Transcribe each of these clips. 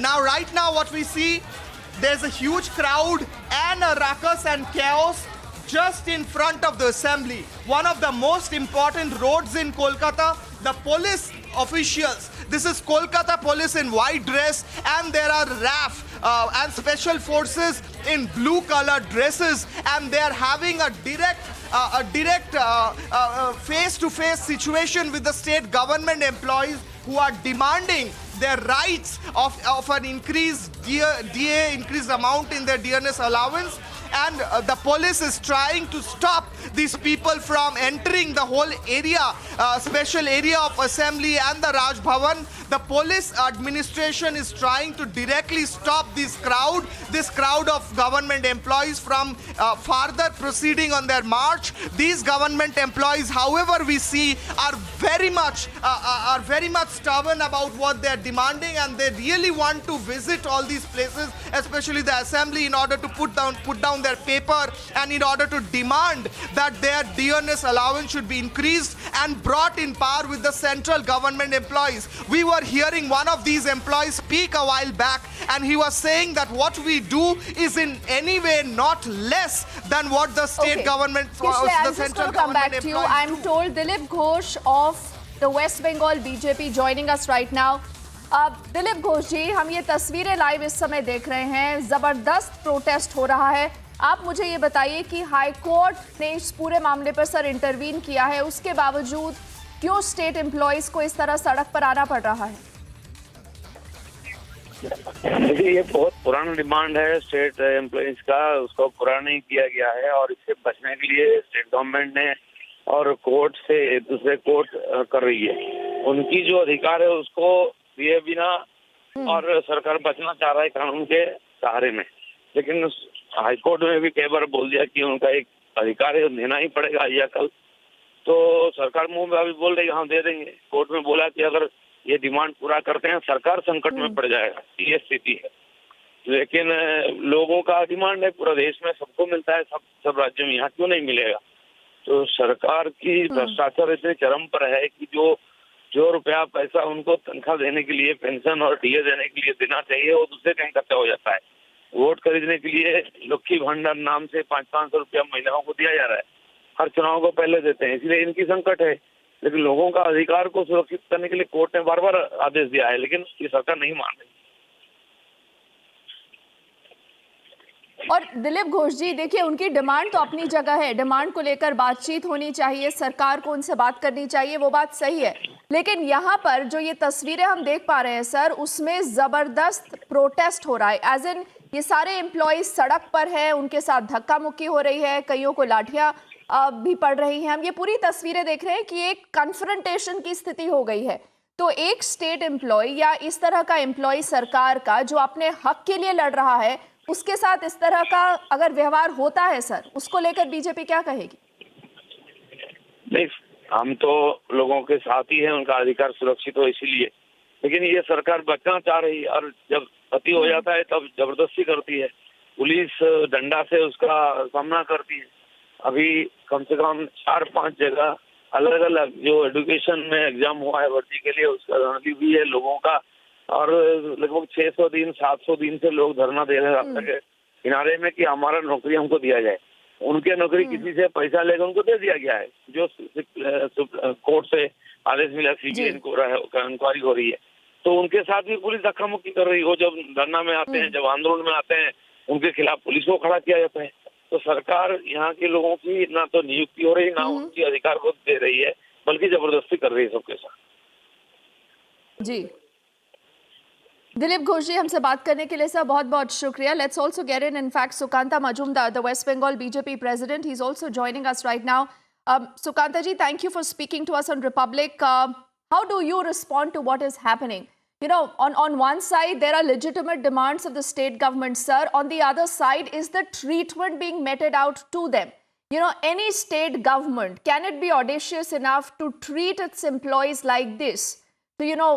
Now, right now, what we see, there's a huge crowd and a ruckus and chaos just in front of the assembly. One of the most important roads in Kolkata, the police officials, this is Kolkata police in white dress, and there are RAF and special forces in blue colored dresses, and they are having a direct face-to-face situation with the state government employees who are demanding their rights of an increased increased amount in their dearness allowance. And the police is trying to stop these people from entering the whole area, special area of assembly and the Raj Bhavan. The police administration is trying to directly stop this crowd of government employees from further proceeding on their march. These government employees, however we see, are very much stubborn about what they are demanding, and they really want to visit all these places, especially the assembly, in order to put down their paper and in order to demand that their dearness allowance should be increased and brought in par with the central government employees. We were hearing one of these employees speak a while back, and he was saying that what we do is in any way not less than what the state government, the central government employees do. I'm told Dilip Ghosh of the West Bengal BJP joining us right now. Dilip Ghosh जी, हम ये तस्वीरें live इस समय देख रहे हैं, जबरदस्त protest हो रहा है। आप मुझे ये बताइए कि हाई कोर्ट ने इस पूरे मामले पर सर इंटरवीन किया है, उसके बावजूद क्यों स्टेट एम्प्लॉइज को इस तरह सड़क पर आना पड़ रहा है? देखिए, ये बहुत पुराना डिमांड है स्टेट एम्प्लॉइज का, उसको पूरा नहीं किया गया है और इससे बचने के लिए स्टेट गवर्नमेंट ने और कोर्ट से दूसरे कोर्ट कर रही है। उनकी जो अधिकार है उसको दिए बिना और सरकार बचना चाह रहा है कानून के सहारे में, लेकिन हाईकोर्ट ने भी कई बार बोल दिया कि उनका एक अधिकार है, देना ही पड़ेगा या कल। तो सरकार मुंह में अभी बोल रही है हम दे देंगे। कोर्ट में बोला कि अगर ये डिमांड पूरा करते हैं सरकार संकट में पड़ जाएगा, ये स्थिति है। लेकिन लोगों का डिमांड है, पूरा देश में सबको मिलता है, सब राज्यों में, यहाँ क्यों नहीं मिलेगा? तो सरकार की भ्रष्टाचार इतने चरम पर है कि जो रुपया पैसा उनको तनख्वाह देने के लिए, पेंशन और डीए देने के लिए देना चाहिए, वो दूसरे कहीं इकट्ठा हो जाता है। वोट खरीदने के लिए लक्ष्मी भंडार नाम से 500-500 रुपया महिलाओं को दिया जा रहा है, हर चुनाव को पहले देते हैं, इसलिए इनकी संकट है। लेकिन लोगों का अधिकार को सुरक्षित करने के लिए कोर्ट ने बार बार आदेश दिया है, लेकिन ये सरकार नहीं मान रही। और दिलीप घोष जी, देखिए, उनकी डिमांड तो अपनी जगह है, डिमांड को लेकर बातचीत होनी चाहिए, सरकार को उनसे बात करनी चाहिए, वो बात सही है। लेकिन यहाँ पर जो ये तस्वीरें हम देख पा रहे हैं सर, उसमें जबरदस्त प्रोटेस्ट हो रहा है, एज इन ये सारे एम्प्लॉयज सड़क पर है, उनके साथ धक्का मुक्की हो रही है, कईयों को लाठियां भी पड़ रही हैं। हम ये पूरी तस्वीरें देख रहे हैं कि एक कन्फ्रंटेशन की स्थिति हो गई है। तो एक स्टेट एम्प्लॉय या इस तरह का एम्प्लॉय सरकार का जो अपने हक के लिए लड़ रहा है, उसके साथ इस तरह का अगर व्यवहार होता है सर, उसको लेकर बीजेपी क्या कहेगी? नहीं, हम तो लोगों के साथ ही हैं, उनका अधिकार सुरक्षित हो इसीलिए। लेकिन ये सरकार बचना चाह रही है और जब अति हो जाता है तब जबरदस्ती करती है, पुलिस डंडा से उसका सामना करती है। अभी कम से कम 4-5 जगह अलग अलग जो एजुकेशन में एग्जाम हुआ है भर्ती के लिए, उसका धरना भी है लोगों का, और लगभग 600 दिन 700 दिन से लोग धरना दे रहे हैं रास्ते के किनारे में कि हमारा नौकरी हमको दिया जाए। उनके नौकरी किसी से पैसा लेकर उनको दे दिया गया है, जो कोर्ट से आदेश मिला, सीबीआई इंक्वायरी हो रही है। तो उनके साथ भी पुलिस धक्का मुक्की कर रही है। वो जब धरना में आते हैं, जब आंदोलन में आते हैं, उनके खिलाफ पुलिस को खड़ा किया जाता है। तो सरकार यहाँ के लोगों की ना तो नियुक्ति हो रही, ना उनकी अधिकार को दे रही है, बल्कि जबरदस्ती कर रही है सबके साथ। जी दिलीप घोष जी, हमसे बात करने के लिए सर बहुत बहुत शुक्रिया। Let's also get in fact Sukanta Majumdar, the West Bengal BJP president, he is also joining us right now. Sukanta ji, thank you for speaking to us on Republic. How do you respond to what is happening? You know, on one side, there are legitimate demands of the state government, sir. On the other side, is the treatment being meted out to them? You know, any state government, can it be audacious enough to treat its employees like this? To, you know,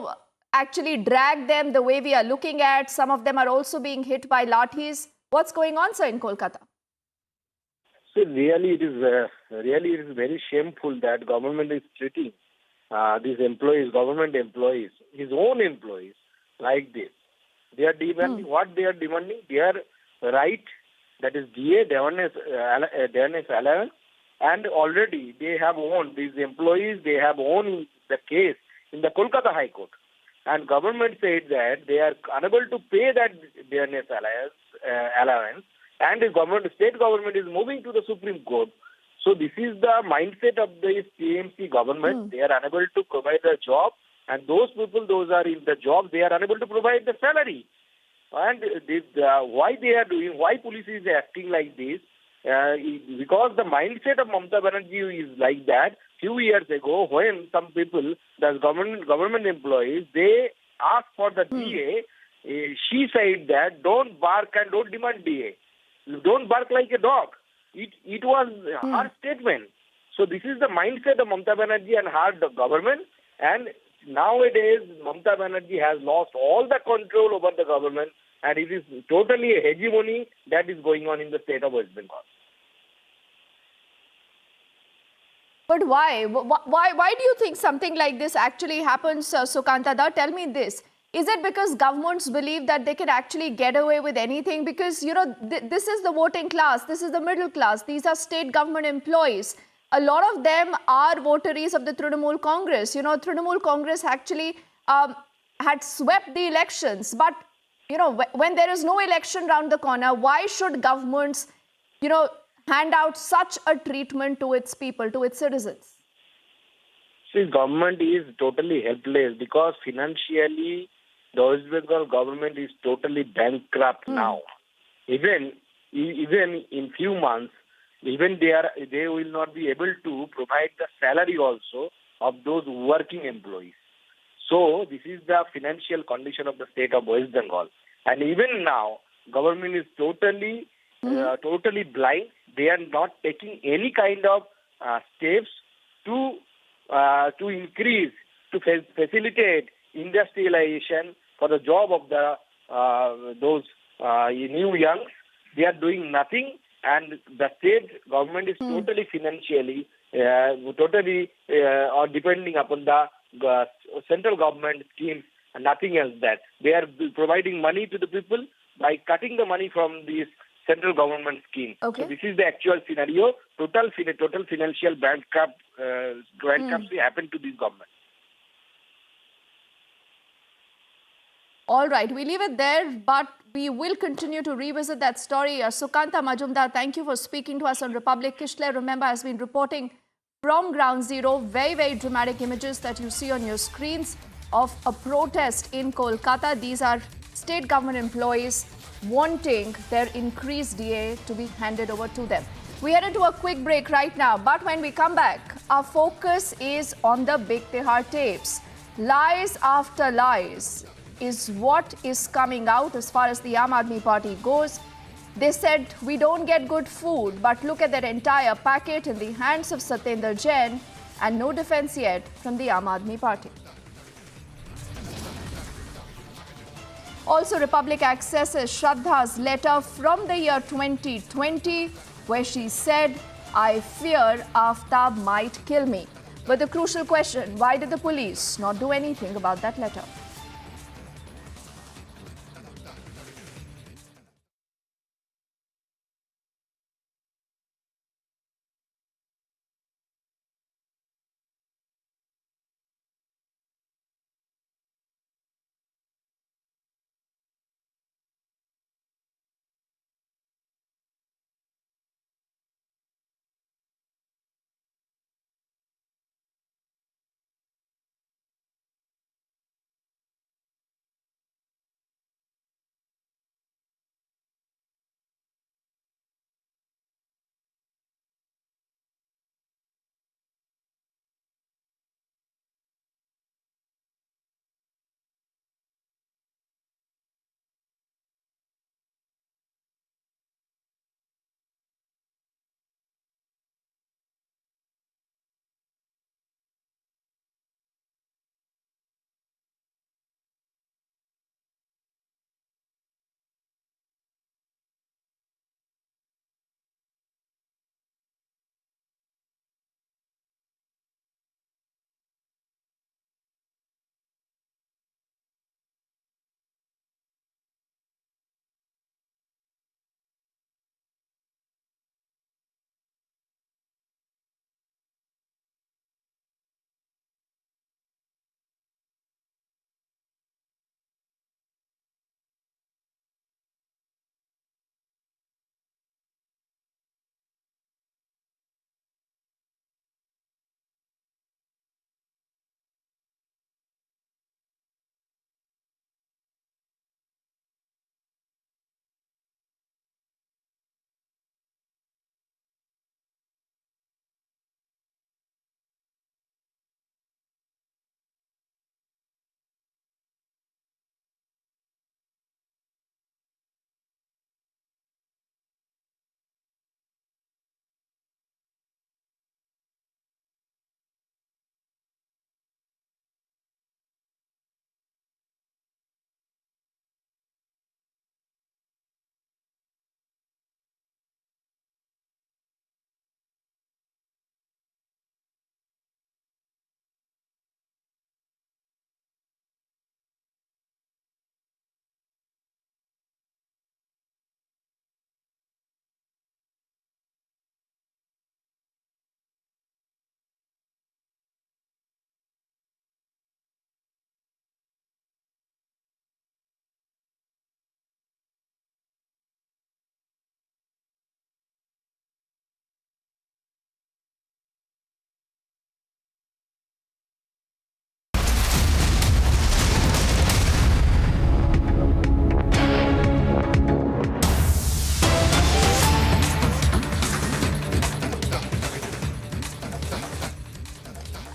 actually drag them the way we are looking at. Some of them are also being hit by lathis. What's going on, sir, in Kolkata? So really, it is very shameful that government is treating these employees, government employees, his own employees, like this. They are demanding what they are demanding. Their right, that is DA, dearness allowance, and already they have won, these employees, they have won the case in the Kolkata High Court. And government said that they are unable to pay that dearness allowance, and the state government is moving to the Supreme Court. So this is the mindset of the TMC government. They are unable to provide a job, and those people, those are in the job, they are unable to provide the salary. And why they are doing, why police is acting like this? Because the mindset of Mamata Banerjee is like that. Few years ago, when some people, the government employees, they asked for the DA, she said that don't bark and don't demand DA. Don't bark like a dog. It was her statement. So this is the mindset of Mamata Banerjee and her government. And nowadays, Mamata Banerjee has lost all the control over the government, and it is totally a hegemony that is going on in the state of West Bengal. But why? Why do you think something like this actually happens, Sukanta? Tell me this. Is it because governments believe that they can actually get away with anything? Because, you know, this is the voting class. This is the middle class. These are state government employees. A lot of them are votaries of the Trinamool Congress. You know, Trinamool Congress actually had swept the elections. But, you know, when there is no election round the corner, why should governments, you know, hand out such a treatment to its people, to its citizens? See, government is totally helpless because financially the West Bengal government is totally bankrupt now. Even in few months, even they will not be able to provide the salary also of those working employees. So this is the financial condition of the state of West Bengal. And even now, government is totally blind. They are not taking any kind of steps to increase, to facilitate industrialization for the job of those new youngs. They are doing nothing, and the state government is totally financially, or depending upon the central government schemes and nothing else. That they are providing money to the people by cutting the money from these central government scheme. Okay. So this is the actual scenario. Total financial bankruptcy happened to this government. All right, we leave it there, but we will continue to revisit that story. Sukanta Majumdar, thank you for speaking to us on Republic. Kishle, remember, has been reporting from Ground Zero. Very, very dramatic images that you see on your screens of a protest in Kolkata. These are state government employees wanting their increased DA to be handed over to them. We head into a quick break right now, but when we come back, our focus is on the big Tihar tapes. Lies after lies is what is coming out as far as the Aam Aadmi Party goes. They said, we don't get good food, but look at that entire packet in the hands of Satyendra Jain, and no defense yet from the Aam Aadmi Party. Also, Republic accesses Shraddha's letter from the year 2020, where she said, I fear Aftab might kill me. But the crucial question, why did the police not do anything about that letter?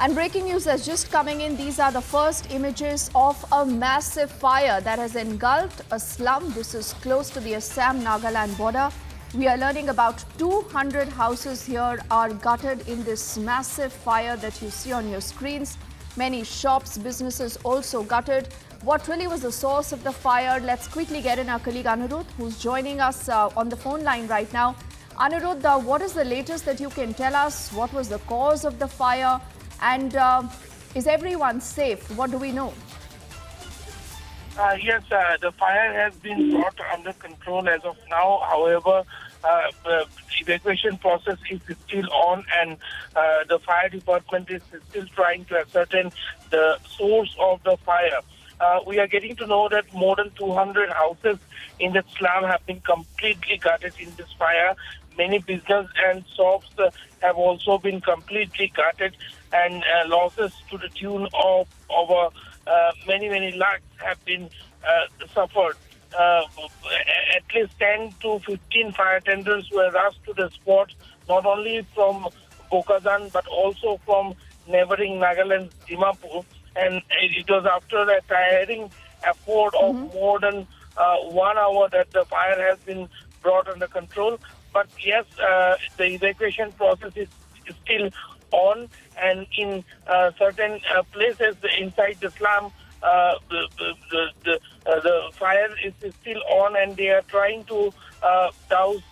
And breaking news is just coming in. These are the first images of a massive fire that has engulfed a slum. This is close to the Assam-Nagaland border. We are learning about 200 houses here are gutted in this massive fire that you see on your screens. Many shops, businesses also gutted. What really was the source of the fire? Let's quickly get in our colleague Anirudh, who's joining us on the phone line right now. Anirudh, what is the latest that you can tell us? What was the cause of the fire? And is everyone safe? What do we know? Yes, the fire has been brought under control as of now. However, the evacuation process is still on, and the fire department is still trying to ascertain the source of the fire. We are getting to know that more than 200 houses in the slum have been completely gutted in this fire. Many business and shops have also been completely gutted, and losses to the tune of over many lakhs have been suffered. At least 10 to 15 fire tenders were rushed to the spot, not only from Bokazan but also from neighboring Nagaland, Dimapur. And it was after a tiring effort of more than 1 hour that the fire has been brought under control. But yes, the evacuation process is still on, and in certain places inside the slum, the fire is still on, and they are trying to douse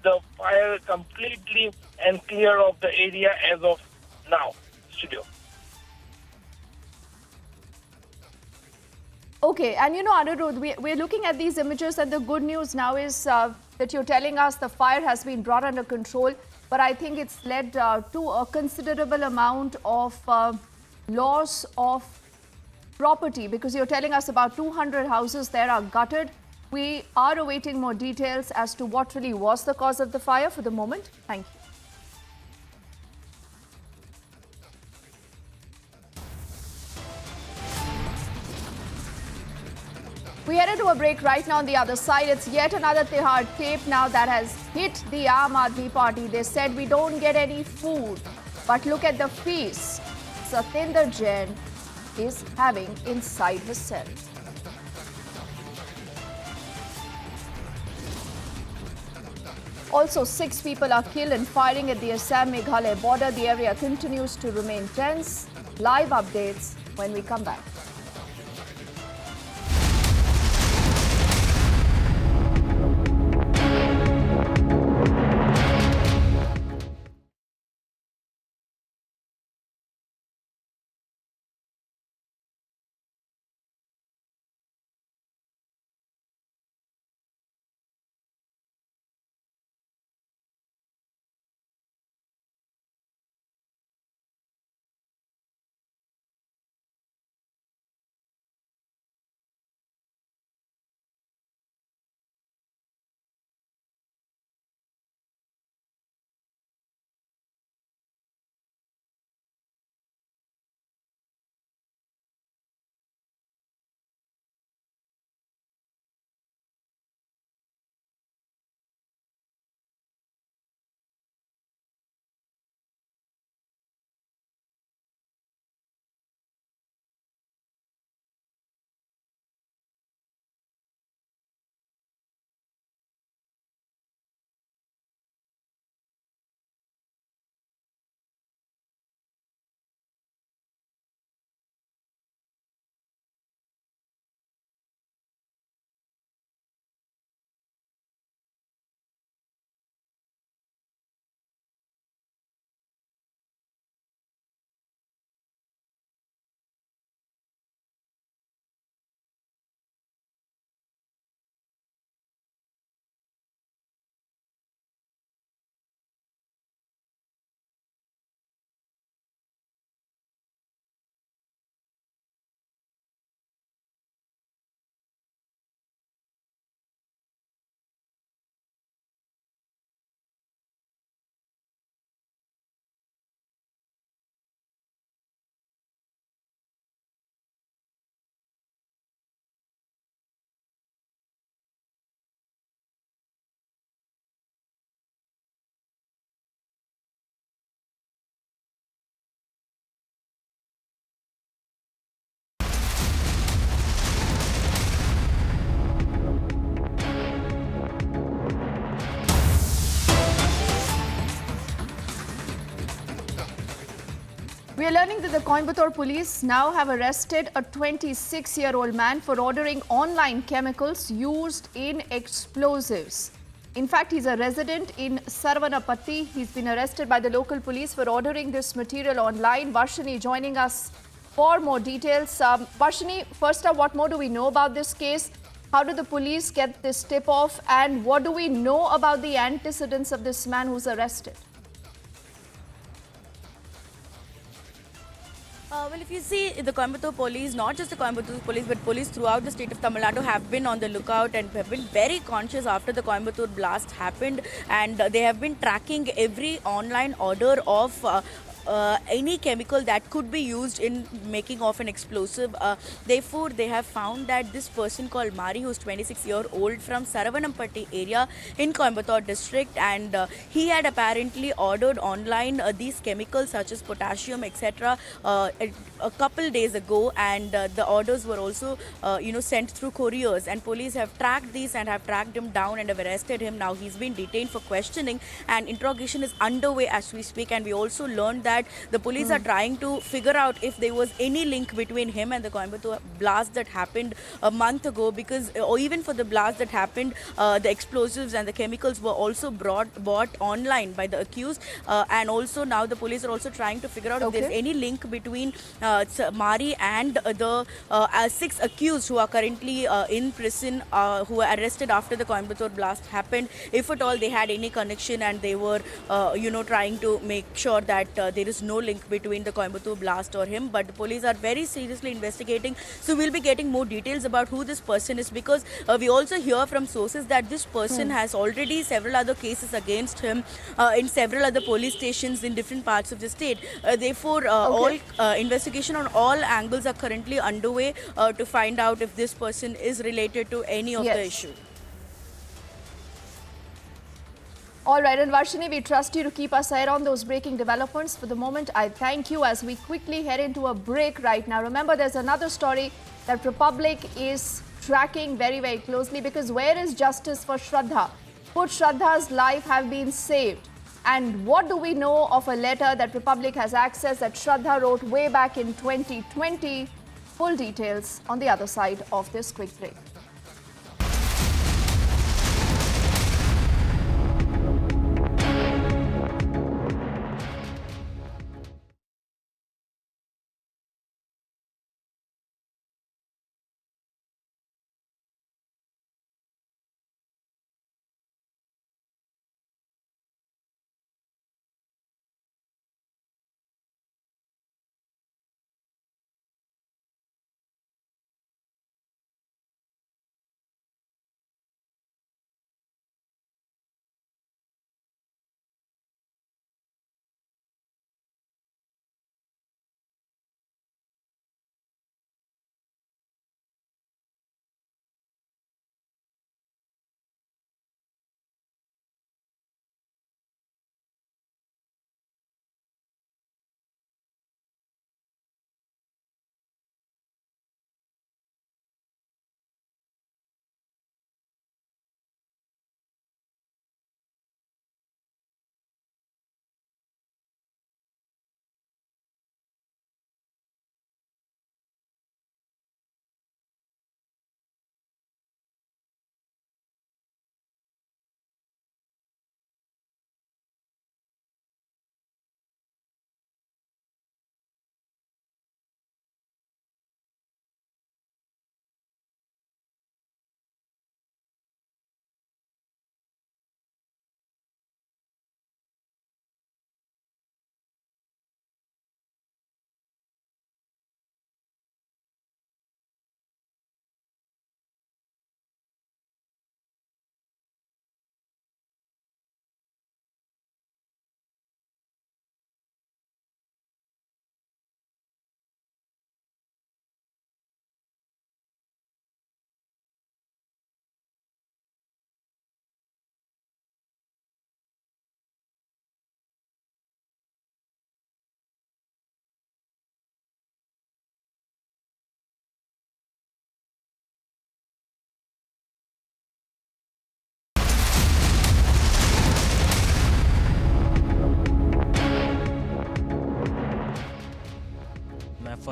the fire completely and clear of the area as of now. Studio. Okay, and you know, Anirudh, we're looking at these images, and the good news now is that you're telling us the fire has been brought under control, but I think it's led to a considerable amount of loss of property, because you're telling us about 200 houses there are gutted. We are awaiting more details as to what really was the cause of the fire for the moment. Thank you. We headed to a break right now on the other side. It's yet another Tihar tape now that has hit the Aam Aadmi Party. They said we don't get any food, but look at the feast Satyendra Jain is having inside his cell. Also, 6 people are killed in firing at the Assam-Meghalaya border. The area continues to remain tense. Live updates when we come back. we're learning that the Coimbatore police now have arrested a 26-year-old man for ordering online chemicals used in explosives. In fact, he's a resident in Sarvanapatti. He's been arrested by the local police for ordering this material online. Varshini joining us for more details. Varshini, first up, what more do we know about this case? How did the police get this tip off? And what do we know about the antecedents of this man who's arrested? Well, if you see the Coimbatore police, not just the Coimbatore police, but police throughout the state of Tamil Nadu have been on the lookout and have been very conscious after the Coimbatore blast happened, and they have been tracking every online order of any chemical that could be used in making of an explosive. Therefore, they have found that this person called Mari, who's 26-year-old from Saravanampatti area in Coimbatore district, and he had apparently ordered online these chemicals such as potassium, etc. A couple days ago, and the orders were also sent through couriers, and police have tracked these and have tracked him down and have arrested him. Now he's been detained for questioning, and interrogation is underway as we speak. And we also learned that the police are trying to figure out if there was any link between him and the Coimbatore blast that happened a month ago, because or even for the blast that happened, the explosives and the chemicals were also bought online by the accused, and also now the police are also trying to figure out if there's any link between Mari and the 6 accused who are currently in prison, who were arrested after the Coimbatore blast happened. If at all they had any connection, and they were trying to make sure that there is no link between the Coimbatore blast or him. But the police are very seriously investigating, so we'll be getting more details about who this person is, because we also hear from sources that this person has already several other cases against him in several other police stations in different parts of the state. Therefore, all investigation on all angles are currently underway to find out if this person is related to any of the issue. All right, and Varshini, we trust you to keep us ahead on those breaking developments. For the moment, I thank you as we quickly head into a break right now. Remember, there's another story that Republic is tracking very, very closely, because where is justice for Shraddha? Could Shraddha's life have been saved? And what do we know of a letter that Republic has accessed that Shraddha wrote way back in 2020? Full details on the other side of this quick break.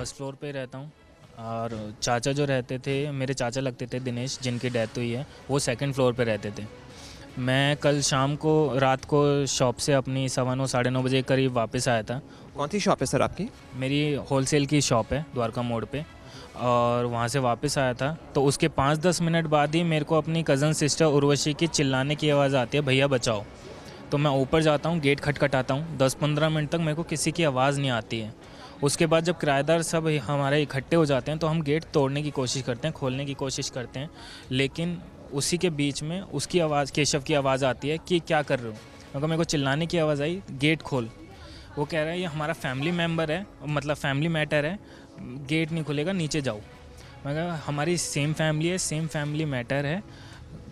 First floor पे रहता हूँ और चाचा जो रहते थे, मेरे चाचा लगते थे दिनेश, जिनकी डेथ हुई है, वो सेकंड फ्लोर पे रहते थे। मैं कल शाम को रात को शॉप से अपनी 9:15 साढ़े 9 बजे करीब वापस आया था। कौन सी शॉप है सर आपकी? मेरी होलसेल की शॉप है द्वारका मोड़ पे, और वहाँ से वापस आया था तो उसके 5-10 मिनट बाद ही मेरे को अपनी कज़न सिस्टर उर्वशी की चिल्लाने की आवाज़ आती है, भैया बचाओ। तो मैं ऊपर जाता हूँ, गेट खटखटाता हूँ। 10-15 मिनट तक मेरे को किसी की आवाज़ नहीं आती है। उसके बाद जब किराएदार सब हमारे इकट्ठे हो जाते हैं तो हम गेट तोड़ने की कोशिश करते हैं, खोलने की कोशिश करते हैं, लेकिन उसी के बीच में उसकी आवाज़, केशव की आवाज़ आती है कि क्या कर रहे हो। क्योंकि मेरे को चिल्लाने की आवाज़ आई, गेट खोल। वो कह रहा है ये हमारा फैमिली मेम्बर है, मतलब फैमिली मैटर है, गेट नहीं खुलेगा, नीचे जाओ। मैं कहा हमारी सेम फैमिली है, सेम फैमिली मैटर है,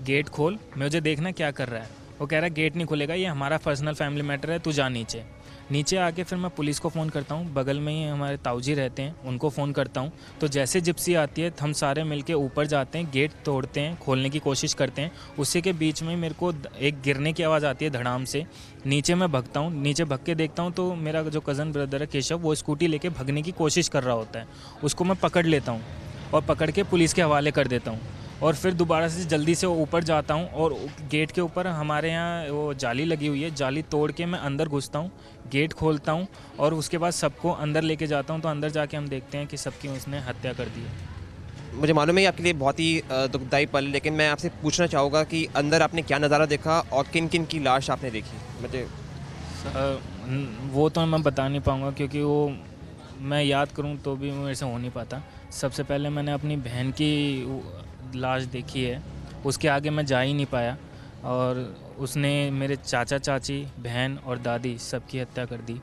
गेट खोल, मुझे देखना क्या कर रहा है। वो कह रहा है गेट नहीं खुलेगा, ये हमारा पर्सनल फैमिली मैटर है, तू जा नीचे। नीचे आके फिर मैं पुलिस को फ़ोन करता हूँ, बगल में ही हमारे ताऊजी रहते हैं, उनको फ़ोन करता हूँ। तो जैसे जिप्सी आती है हम सारे मिलके ऊपर जाते हैं, गेट तोड़ते हैं, खोलने की कोशिश करते हैं। उसी के बीच में मेरे को एक गिरने की आवाज़ आती है धड़ाम से। नीचे मैं भगता हूँ, नीचे भग के देखता हूँ तो मेरा जो कज़न ब्रदर है केशव, वो स्कूटी लेके भगने की कोशिश कर रहा होता है। उसको मैं पकड़ लेता हूँ और पकड़ के पुलिस के हवाले कर देता हूँ, और फिर दोबारा से जल्दी से ऊपर जाता हूँ। और गेट के ऊपर हमारे यहाँ वो जाली लगी हुई है, जाली तोड़ के मैं अंदर घुसता हूँ, गेट खोलता हूँ, और उसके बाद सबको अंदर लेके जाता हूँ। तो अंदर जाके हम देखते हैं कि सबकी उसने हत्या कर दी है। मुझे मालूम है ये आपके लिए बहुत ही दुखदाई पल, लेकिन मैं आपसे पूछना चाहूँगा कि अंदर आपने क्या नज़ारा देखा और किन किन की लाश आपने देखी? मुझे वो तो मैं बता नहीं पाऊँगा, क्योंकि वो मैं याद करूँ तो भी मेरे से हो नहीं पाता। सबसे पहले मैंने अपनी बहन की लाश देखी है, उसके आगे मैं जा ही नहीं पाया, और उसने मेरे चाचा चाची, बहन और दादी सबकी हत्या कर दी।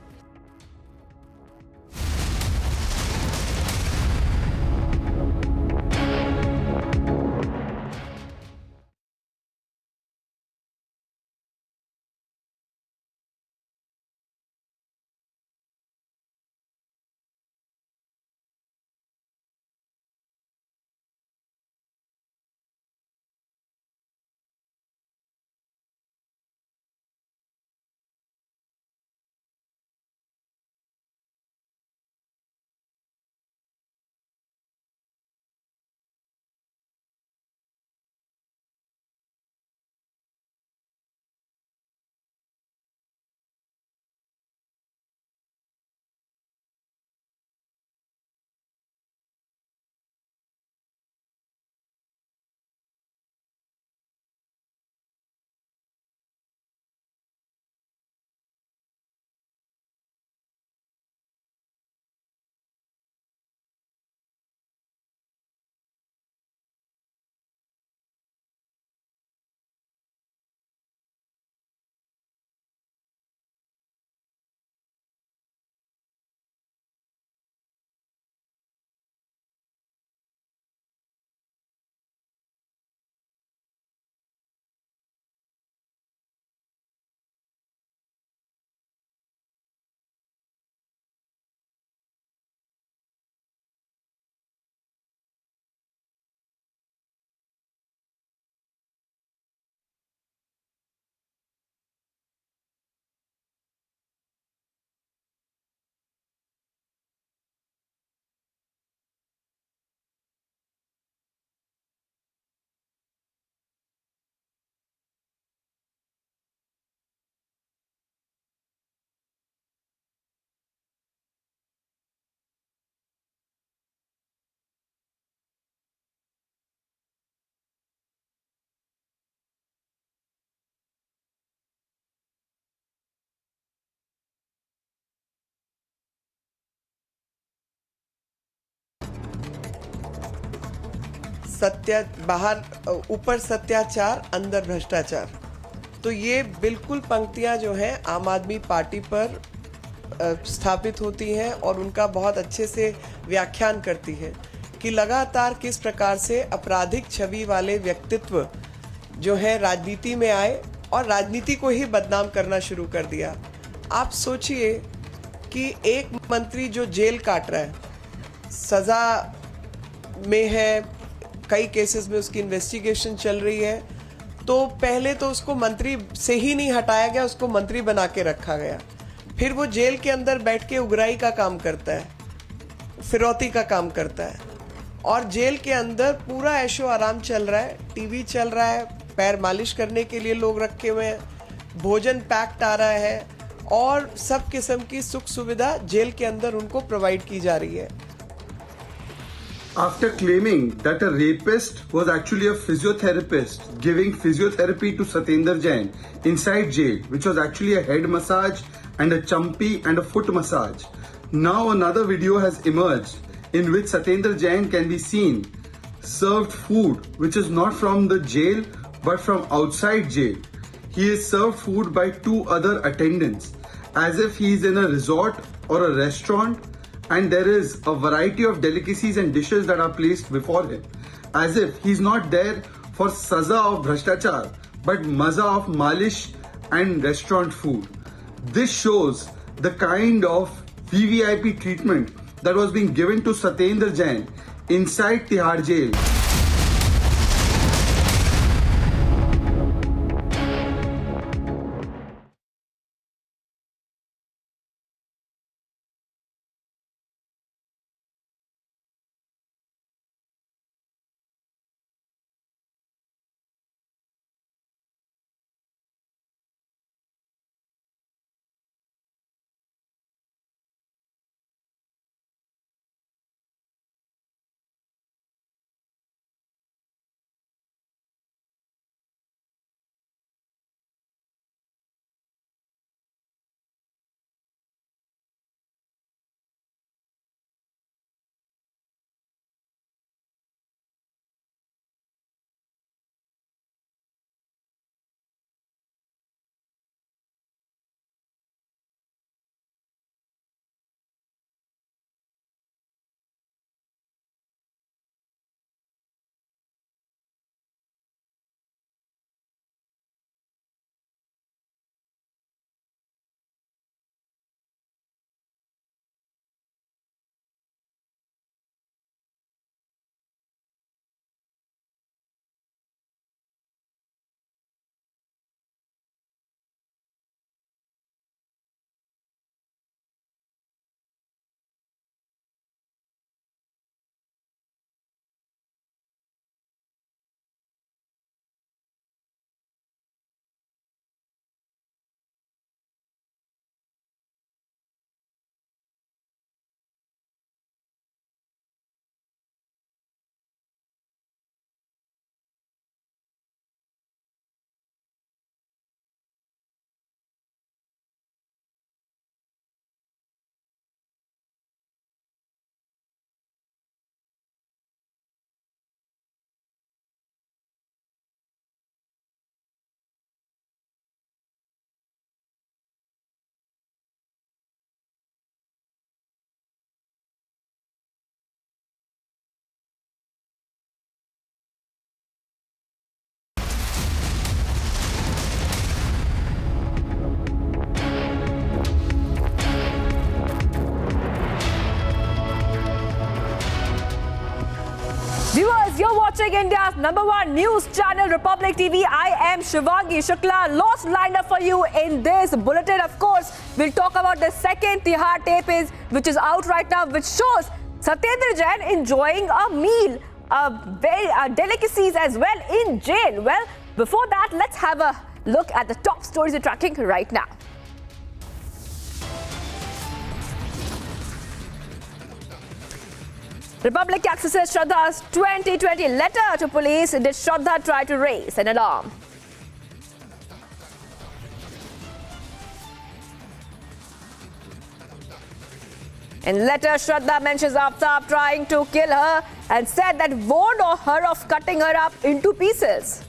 ऊपर सत्याचार, अंदर भ्रष्टाचार। तो ये बिल्कुल पंक्तियां जो हैं आम आदमी पार्टी पर स्थापित होती हैं और उनका बहुत अच्छे से व्याख्यान करती है कि लगातार किस प्रकार से आपराधिक छवि वाले व्यक्तित्व जो है राजनीति में आए और राजनीति को ही बदनाम करना शुरू कर दिया। आप सोचिए कि एक मंत्री जो जेल काट रहा है, सजा में है, कई केसेस में उसकी इन्वेस्टिगेशन चल रही है, तो पहले तो उसको मंत्री से ही नहीं हटाया गया, उसको मंत्री बना के रखा गया। फिर वो जेल के अंदर बैठ के उगराई का काम करता है। फिरौती का काम करता है। और जेल के अंदर पूरा ऐशो आराम चल रहा है, टीवी चल रहा है, पैर मालिश करने के लिए लोग रखे हुए हैं, भोजन पैक्ड आ रहा है और सब किस्म की सुख सुविधा जेल के अंदर उनको प्रोवाइड की जा रही है। After claiming that a rapist was actually a physiotherapist giving physiotherapy to Satyendra Jain inside jail, which was actually a head massage and a chumpy and a foot massage. Now another video has emerged in which Satyendra Jain can be seen served food which is not from the jail but from outside jail. He is served food by two other attendants as if he is in a resort or a restaurant, and there is a variety of delicacies and dishes that are placed before him as if he's not there for saza of bhashtachar but maza of malish and restaurant food. This shows the kind of VVIP treatment that was being given to Satyendra Jain inside Tihar jail. Viewers, you're watching India's #1 news channel, Republic TV. I am Shivangi Shukla. Lots lined up for you in this bulletin. Of course, we'll talk about the second Tihar tape which is out right now, which shows Satyendra Jain enjoying a meal, delicacies as well in jail. Well, before that, let's have a look at the top stories we're tracking right now. Republic accesses Shraddha's 2020 letter to police. Did Shraddha try to raise an alarm? In letter, Shraddha mentions Aftab trying to kill her and said that warned her of cutting her up into pieces.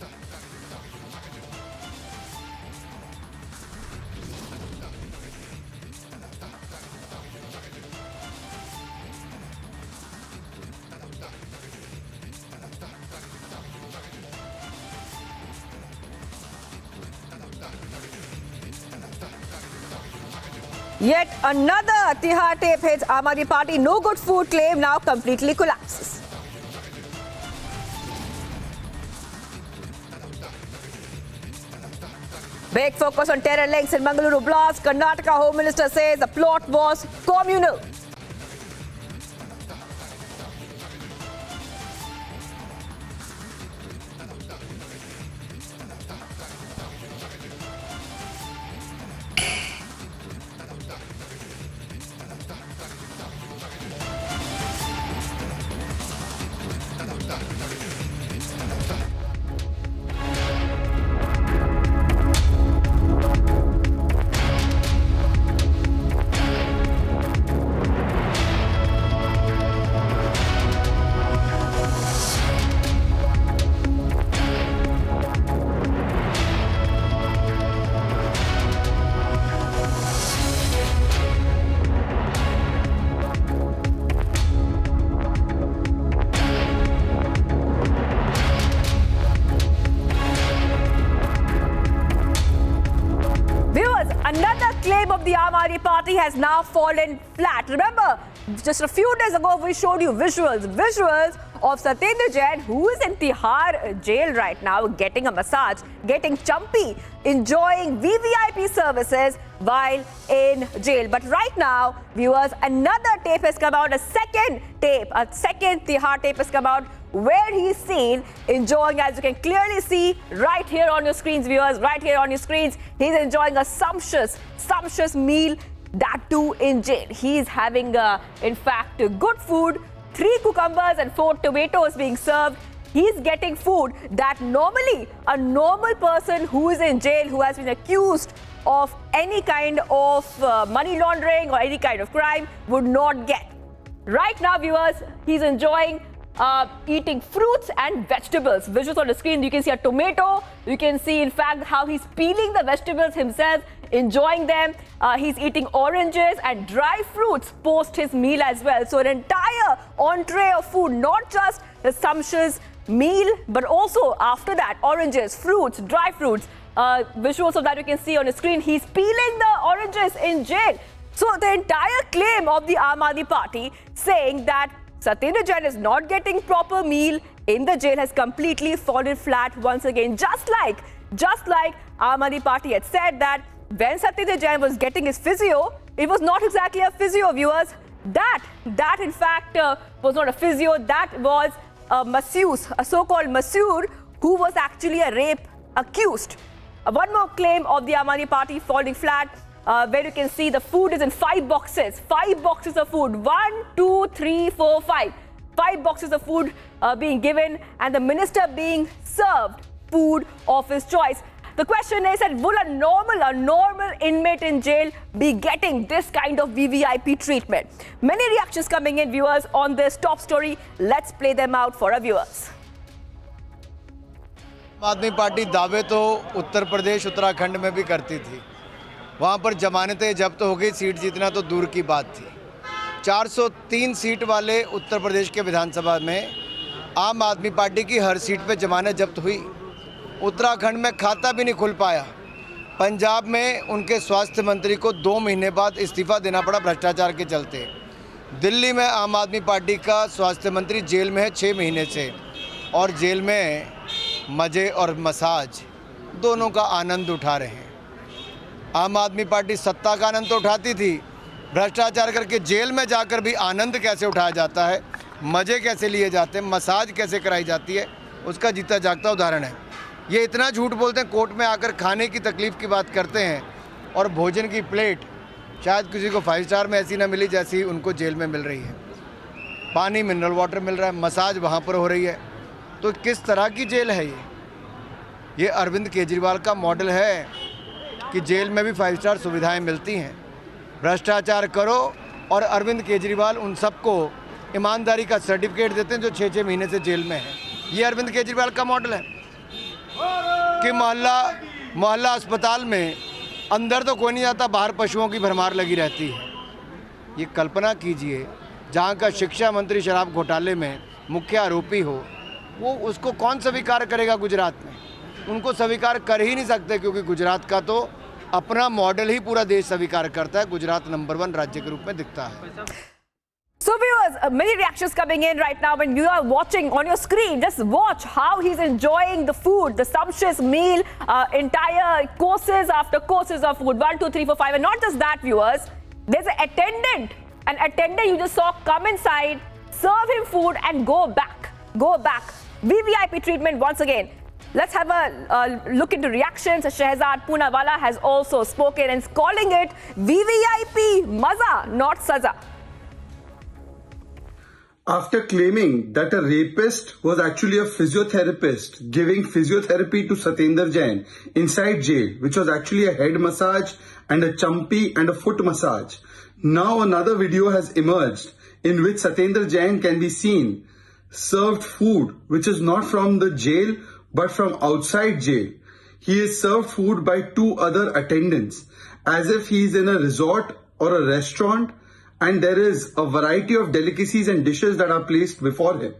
Yet another Tihar tape hits Aam Aadmi Party. No good food claim now completely collapses. Big focus on terror links in Mangaluru blast. Karnataka Home Minister says the plot was communal. claim of the Aam Aadmi Party has now fallen flat. Remember, just a few days ago, we showed you visuals of Satyendra Jain, who is in Tihar jail right now, getting a massage, getting chumpy, enjoying VVIP services while in jail. But right now, viewers, another tape has come out, a second Tihar tape has come out, where he's seen enjoying, as you can clearly see right here on your screens, viewers, right here on your screens, he's enjoying a sumptuous meal, that too in jail. He's having, in fact, good food, 3 cucumbers and 4 tomatoes being served. He's getting food that normally a normal person who is in jail, who has been accused of any kind of money laundering or any kind of crime, would not get. Right now, viewers, he's enjoying eating fruits and vegetables. Visuals on the screen, you can see a tomato. You can see, in fact, how he's peeling the vegetables himself, enjoying them. He's eating oranges and dry fruits post his meal as well. So an entire entree of food, not just the sumptuous meal, but also after that, oranges, fruits, dry fruits. Visuals of that you can see on the screen. He's peeling the oranges in jail. So the entire claim of the Aam Aadmi Party saying that Satyendra Jain is not getting proper meal in the jail has completely fallen flat once again. Just like Aam Aadmi Party had said that when Satyendra Jain was getting his physio, it was not exactly a physio, viewers. That in fact was not a physio. That was a masseuse, a so-called masseur who was actually a rape accused. One more claim of the Aam Aadmi Party falling flat. Where you can see the food is in 5 boxes. 5 boxes of food. 1, 2, 3, 4, 5. 5 boxes of food being given, and the minister being served food of his choice. The question is that will a normal inmate in jail be getting this kind of VVIP treatment? Many reactions coming in, viewers, on this top story. Let's play them out for our viewers. आम आदमी party दावे तो उत्तर प्रदेश उत्तराखंड में भी करती थी, वहाँ पर जमानतें जब्त हो गई, सीट जीतना तो दूर की बात थी। 403 सीट वाले उत्तर प्रदेश के विधानसभा में आम आदमी पार्टी की हर सीट पे जमानत जब्त हुई। उत्तराखंड में खाता भी नहीं खुल पाया। पंजाब में उनके स्वास्थ्य मंत्री को 2 महीने बाद इस्तीफा देना पड़ा भ्रष्टाचार के चलते। दिल्ली में आम आदमी पार्टी का स्वास्थ्य मंत्री जेल में है 6 महीने से, और जेल में मज़े और मसाज दोनों का आनंद उठा रहे हैं। आम आदमी पार्टी सत्ता का आनंद तो उठाती थी, भ्रष्टाचार करके जेल में जाकर भी आनंद कैसे उठाया जाता है, मज़े कैसे लिए जाते हैं, मसाज कैसे कराई जाती है, उसका जीता जागता उदाहरण है। ये इतना झूठ बोलते हैं, कोर्ट में आकर खाने की तकलीफ़ की बात करते हैं, और भोजन की प्लेट शायद किसी को 5 स्टार में ऐसी ना मिली जैसी उनको जेल में मिल रही है। पानी मिनरल वाटर मिल रहा है, मसाज वहाँ पर हो रही है। तो किस तरह की जेल है ये अरविंद केजरीवाल का मॉडल है कि जेल में भी 5 स्टार सुविधाएं मिलती हैं। भ्रष्टाचार करो और अरविंद केजरीवाल उन सबको ईमानदारी का सर्टिफिकेट देते हैं जो 6-6 महीने से जेल में हैं। ये अरविंद केजरीवाल का मॉडल है कि मोहल्ला अस्पताल में अंदर तो कोई नहीं जाता, बाहर पशुओं की भरमार लगी रहती है। ये कल्पना कीजिए, जहाँ का शिक्षा मंत्री शराब घोटाले में मुख्य आरोपी हो, वो उसको कौन स्वीकार करेगा गुजरात में? उनको स्वीकार कर ही नहीं सकते, क्योंकि गुजरात का तो अपना मॉडल ही पूरा देश स्वीकार करता है। गुजरात नंबर 1 राज्य के रूप में दिखता है। So viewers, many reactions coming in right now. When you are watching on your screen, just watch how he's enjoying the food, the sumptuous meal, entire courses after courses of food, 1, 2, 3, 4, 5. And not just that, viewers, there's an attendant you just saw come inside, serve him food and go back. VVIP treatment once again. Let's have a look into reactions. Shehzad Poonawala has also spoken and is calling it VVIP Maza, not Saza. After claiming that a rapist was actually a physiotherapist giving physiotherapy to Satyendra Jain inside jail, which was actually a head massage and a chumpy and a foot massage, now another video has emerged in which Satyendra Jain can be seen served food which is not from the jail but from outside jail. He is served food by 2 other attendants as if he is in a resort or a restaurant, and there is a variety of delicacies and dishes that are placed before him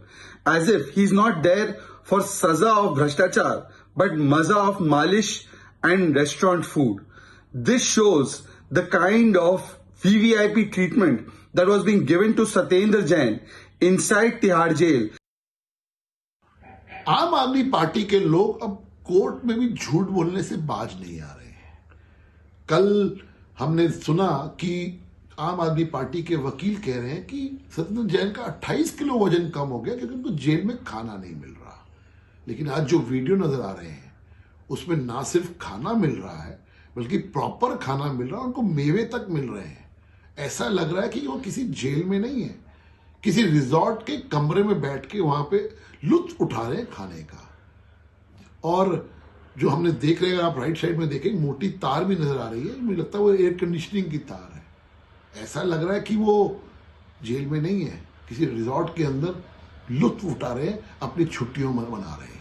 as if he's not there for saza of bhraštachar but maza of malish and restaurant food. This shows the kind of VVIP treatment that was being given to Satyendra Jain inside Tihar jail. आम आदमी party के लोग अब court में भी झूठ बोलने से बाज नहीं आ रहे हैं। कल हमने सुना कि आम आदमी पार्टी के वकील कह रहे हैं कि सत्येंद्र जैन का 28 किलो वजन कम हो गया क्योंकि उनको जेल में खाना नहीं मिल रहा। लेकिन आज जो वीडियो नजर आ रहे हैं उसमें ना सिर्फ खाना मिल रहा है बल्कि प्रॉपर खाना मिल रहा है, उनको मेवे तक मिल रहे हैं। ऐसा लग रहा है कि वो किसी जेल में नहीं है, किसी रिजॉर्ट के कमरे में बैठ के वहां पे लुत्फ उठा रहे हैं खाने का। और जो हमने देख रहे हैं, आप राइट साइड में देखें, मोटी तार भी नजर आ रही है, मुझे लगता है वो एयर कंडीशनिंग की तार है। ऐसा लग रहा है कि वो जेल में नहीं है, किसी रिजॉर्ट के अंदर लुत्फ उठा रहे हैं, अपनी छुट्टियों में मना रहे हैं।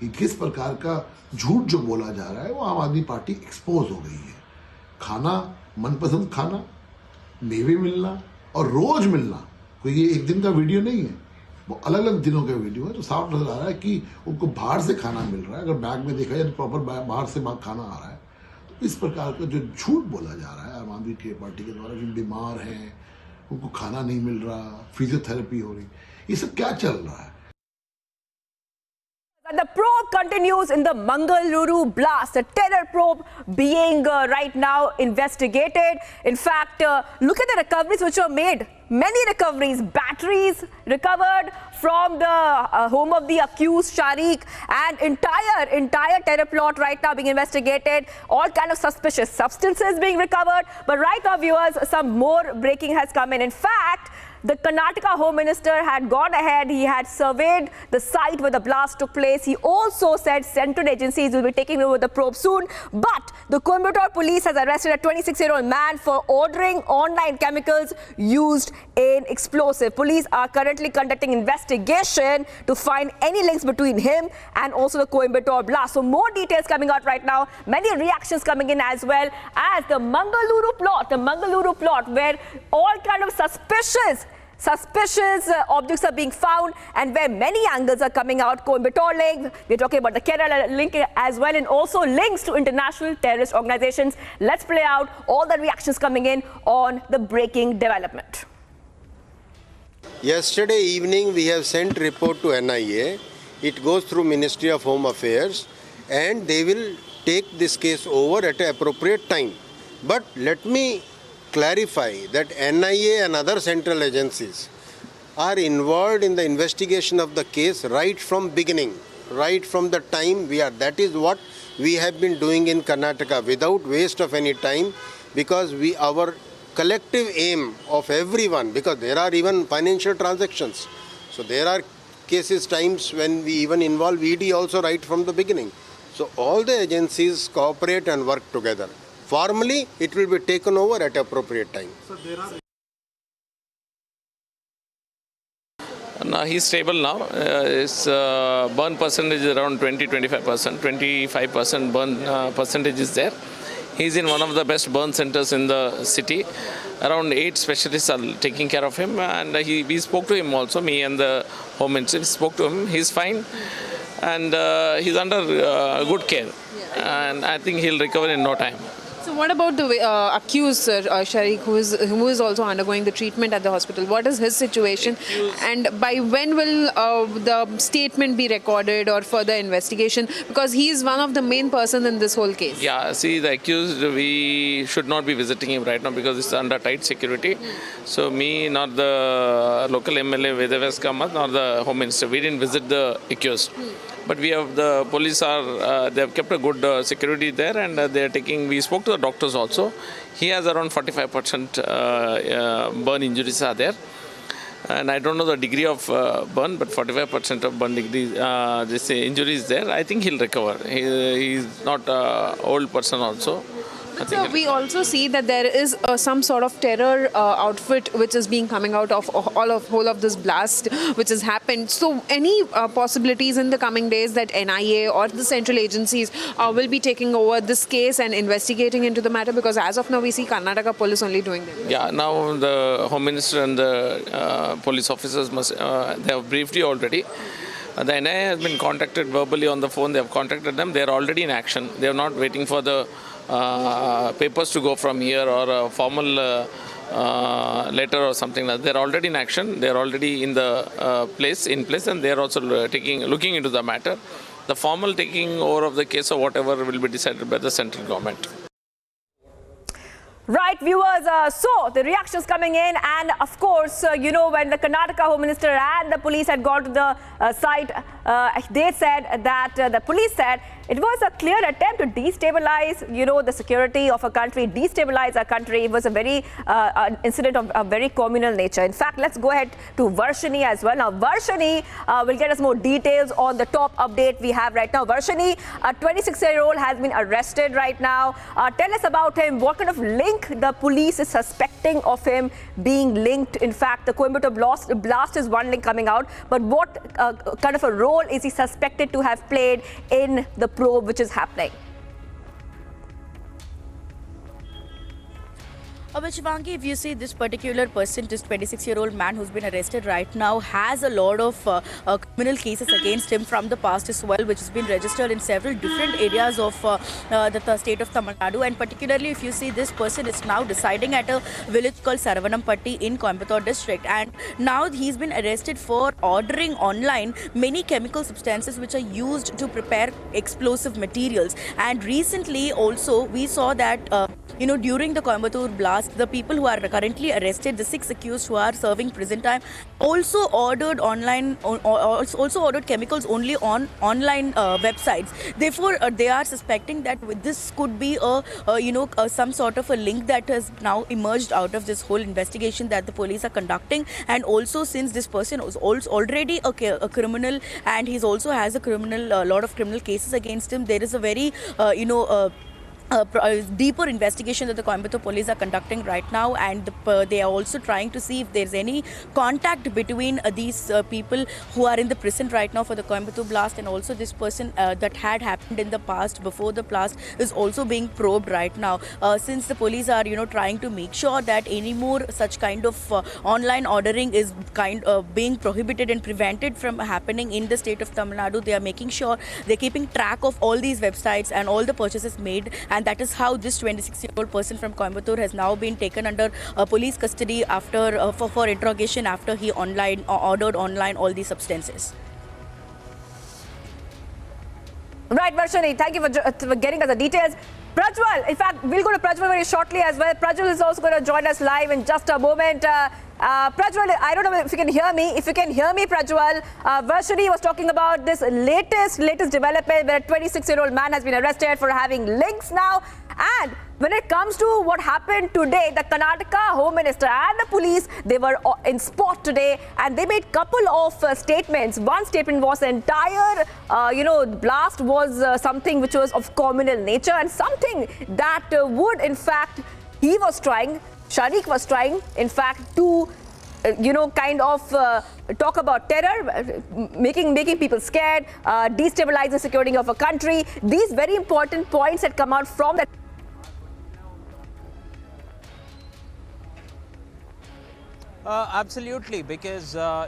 कि किस प्रकार का झूठ जो बोला जा रहा है वो आम आदमी पार्टी एक्सपोज हो गई है। खाना, मनपसंद खाना, मेवे मिलना और रोज मिलना, कोई ये एक दिन का वीडियो नहीं है, वो अलग अलग दिनों का वीडियो है। तो साफ नजर आ रहा है कि उनको बाहर से खाना मिल रहा है। अगर बैग में देखा जाए तो प्रॉपर बाहर से खाना आ रहा है। तो इस प्रकार का जो झूठ बोला जा रहा है आम आदमी पार्टी के द्वारा, जो बीमार हैं उनको खाना नहीं मिल रहा, फिजियोथेरेपी हो रही, ये सब क्या चल रहा है? And the probe continues in the Mangaluru blast, a terror probe being right now investigated. In fact, look at the recoveries which were made. Many recoveries, batteries recovered from the home of the accused Sharik, and entire terror plot right now being investigated. All kind of suspicious substances being recovered. But right now, viewers, some more breaking has come in. In fact, the Karnataka Home Minister had gone ahead. He had surveyed the site where the blast took place. He also said central agencies will be taking over the probe soon. But the Coimbatore police has arrested a 26-year-old man for ordering online chemicals used in explosive. Police are currently conducting investigation to find any links between him and also the Coimbatore blast. So more details coming out right now. Many reactions coming in as well as the Mangaluru plot where all kind of suspicious objects are being found and where many angles are coming out. Coimbatore link, we're talking about the Kerala link as well, and also links to international terrorist organizations. Let's play out all the reactions coming in on the breaking development. Yesterday evening we have sent report to NIA. It goes through Ministry of Home Affairs and they will take this case over at an appropriate time. But let me clarify that NIA and other central agencies are involved in the investigation of the case right from beginning, right from the time we are. That is what we have been doing in Karnataka without waste of any time, because our collective aim of everyone, because there are even financial transactions. So there are cases, times when we even involve ED also right from the beginning. So all the agencies cooperate and work together. Formally, it will be taken over at appropriate time. So there are... Now he's stable now. His burn percentage is around 20-25%. 25% burn percentage is there. He's in one of the best burn centers in the city. Around 8 specialists are taking care of him, and we spoke to him also, me and the Home Minister spoke to him. He's fine, and he's under good care, and I think he'll recover in no time. So what about the accused Sharik, who is also undergoing the treatment at the hospital? What is his situation, and by when will the statement be recorded or further investigation? Because he is one of the main persons in this whole case. Yeah, see, the accused, we should not be visiting him right now because it's under tight security. So me, not the local MLA Vedavyas Kamath, nor the Home Minister, we didn't visit the accused. But we have, the police are, they have kept a good security there, and they are taking, we spoke to the doctors also. He has around 45% burn injuries are there. And I don't know the degree of burn, but 45% of burn degree, this injury is there. I think he'll recover. He is not an old person also. So we also see that there is some sort of terror outfit which is being coming out of whole of this blast which has happened. So any possibilities in the coming days that NIA or the central agencies will be taking over this case and investigating into the matter? Because as of now we see Karnataka police only doing that. Yeah, now the Home Minister and the police officers they have briefed you already. The NIA has been contacted verbally on the phone. They have contacted them. They are already in action. They are not waiting for the papers to go from here or a formal letter or something like that. They're already in action. They're already in the place, and they're also looking into the matter. The formal taking over of the case or whatever will be decided by the central government. Right, viewers, so the reactions coming in, and of course, when the Karnataka Home Minister and the police had gone to the site, they said that the police said it was a clear attempt to destabilize, the security of a country, destabilize a country. It was a very incident of a very communal nature. In fact, let's go ahead to Varshini as well. Now, Varshini will get us more details on the top update we have right now. Varshini, a 26-year-old has been arrested right now. Tell us about him. What kind of link the police is suspecting of him being linked? In fact, the Coimbatore blast is one link coming out, but what kind of a role is he suspected to have played in the probe which is happening? But Shivangi, if you see this particular person, this 26-year-old man who's been arrested right now, has a lot of criminal cases against him from the past as well, which has been registered in several different areas of the state of Tamil Nadu. And particularly, if you see, this person is now residing at a village called Saravanampatti in Coimbatore district. And now he's been arrested for ordering online many chemical substances which are used to prepare explosive materials. And recently also, we saw that, during the Coimbatore blast, the people who are currently arrested, the 6 accused who are serving prison time, also ordered chemicals only on online websites. Therefore, they are suspecting that this could be some sort of a link that has now emerged out of this whole investigation that the police are conducting. And also, since this person was also already a criminal, and he also has a lot of criminal cases against him, there is a very deeper investigation that the Coimbatore police are conducting right now, and they are also trying to see if there's any contact between these people who are in the prison right now for the Coimbatore blast, and also this person that had happened in the past before the blast is also being probed right now. Since the police are trying to make sure that any more such kind of online ordering is being prohibited and prevented from happening in the state of Tamil Nadu, they are making sure they're keeping track of all these websites and all the purchases made. And that is how this 26-year-old person from Coimbatore has now been taken under police custody after for interrogation after he ordered online all these substances. Right, Varshini, thank you for getting us the details. Prajwal, in fact, we'll go to Prajwal very shortly as well. Prajwal is also going to join us live in just a moment. Prajwal, I don't know if you can hear me. If you can hear me, Prajwal, Varshini was talking about this latest development where a 26-year-old man has been arrested for having links now. And when it comes to what happened today, the Karnataka Home Minister and the police, they were in spot today, and they made couple of statements. One statement was the entire, blast was something which was of communal nature, and something that would, in fact, Sharik was trying, in fact, to talk about terror, making people scared, destabilize the security of a country. These very important points had come out from that. Absolutely, because now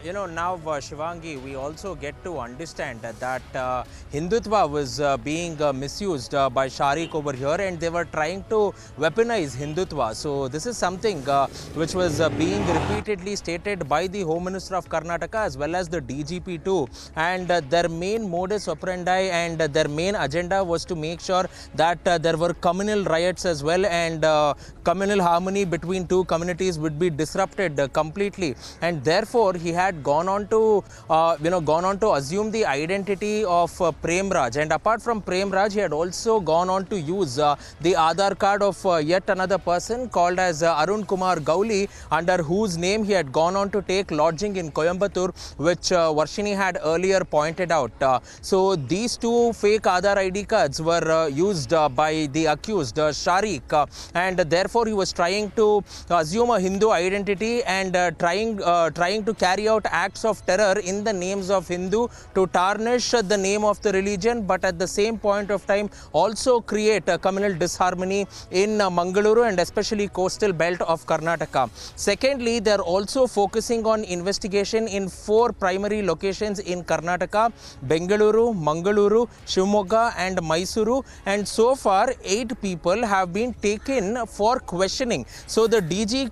Shivangi, we also get to understand that Hindutva was being misused by Sharik over here, and they were trying to weaponize Hindutva. So this is something which was being repeatedly stated by the Home Minister of Karnataka as well as the DGP too, and their main modus operandi and their main agenda was to make sure that there were communal riots as well, and communal harmony between two communities would be disrupted completely. And therefore he had gone on to assume the identity of Prem Raj, and apart from Prem Raj, he had also gone on to use the Aadhaar card of yet another person called as Arun Kumar Gauli, under whose name he had gone on to take lodging in Coimbatore, which Varshini had earlier pointed out. So these two fake Aadhaar ID cards were used by the accused Sharik, and therefore he was trying to assume a Hindu identity and trying to carry out acts of terror in the names of Hindu to tarnish the name of the religion, but at the same point of time also create a communal disharmony in Mangaluru and especially coastal belt of Karnataka. Secondly, they are also focusing on investigation in 4 primary locations in Karnataka: Bengaluru, Mangaluru, Shivamogga and Mysuru, and so far 8 people have been taken for questioning. So the DG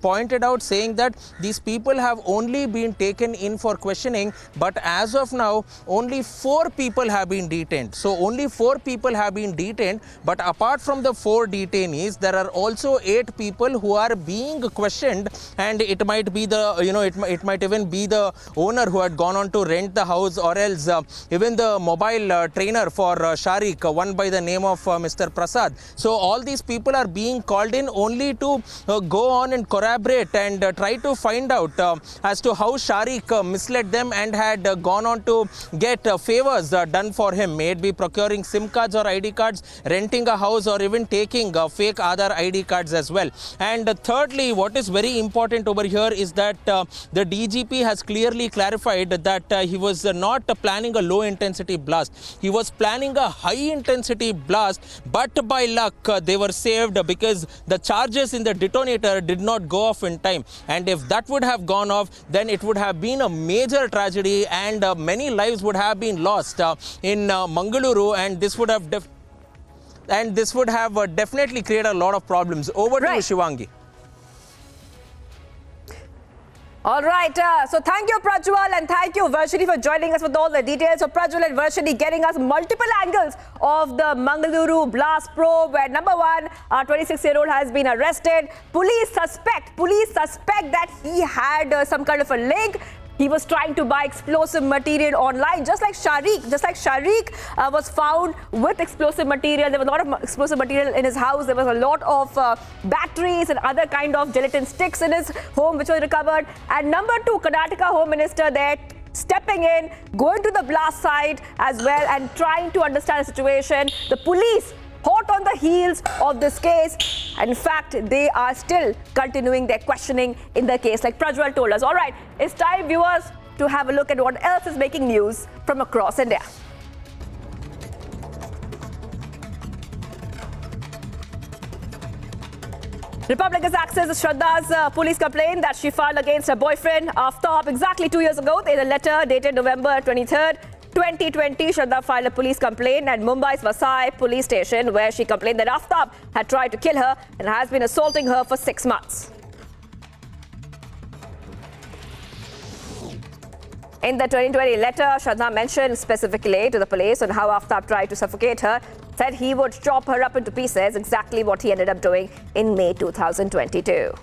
pointed out, saying that these people have only been taken in for questioning, but as of now only 4 people have been detained. So only 4 people have been detained, but apart from the 4 detainees, there are also 8 people who are being questioned, and it might be the, it might even be the owner who had gone on to rent the house, or else even the mobile trainer for Sharik, one by the name of Mr. Prasad. So all these people are being called in only to go on and corroborate and try to find out as to how Sharik misled them and had gone on to get favors done for him, may it be procuring SIM cards or ID cards, renting a house, or even taking fake Aadhaar ID cards as well. And thirdly, what is very important over here is that the DGP has clearly clarified that he was not planning a low intensity blast. He was planning a high intensity blast, but by luck they were saved because the charges in the detonator did not go off in time. And if that would have gone off, then it would have been a major tragedy and many lives would have been lost in Mangaluru, and this would have definitely created a lot of problems. Over to you, Shivangi. All right, so thank you Prajwal and thank you Varshini for joining us with all the details. So Prajwal and Varshini getting us multiple angles of the Mangaluru blast probe, where number one, a 26-year-old has been arrested. Police suspect that he had some kind of a link. He was trying to buy explosive material online, just like Sharik was found with explosive material. There was a lot of explosive material in his house. There was a lot of batteries and other kind of gelatin sticks in his home, which was recovered. And number two, Karnataka Home Minister there stepping in, going to the blast site as well and trying to understand the situation. The police hot on the heels of this case. In fact, they are still continuing their questioning in the case, like Prajwal told us. All right, it's time, viewers, to have a look at what else is making news from across India. Republic has accessed Shraddha's police complaint that she filed against her boyfriend Aftab exactly 2 years ago. In a letter dated November 23rd, 2020, Shraddha filed a police complaint at Mumbai's Vasai police station, where she complained that Aftab had tried to kill her and has been assaulting her for 6 months. In the 2020 letter, Shraddha mentioned specifically to the police on how Aftab tried to suffocate her, said he would chop her up into pieces, exactly what he ended up doing in May 2022.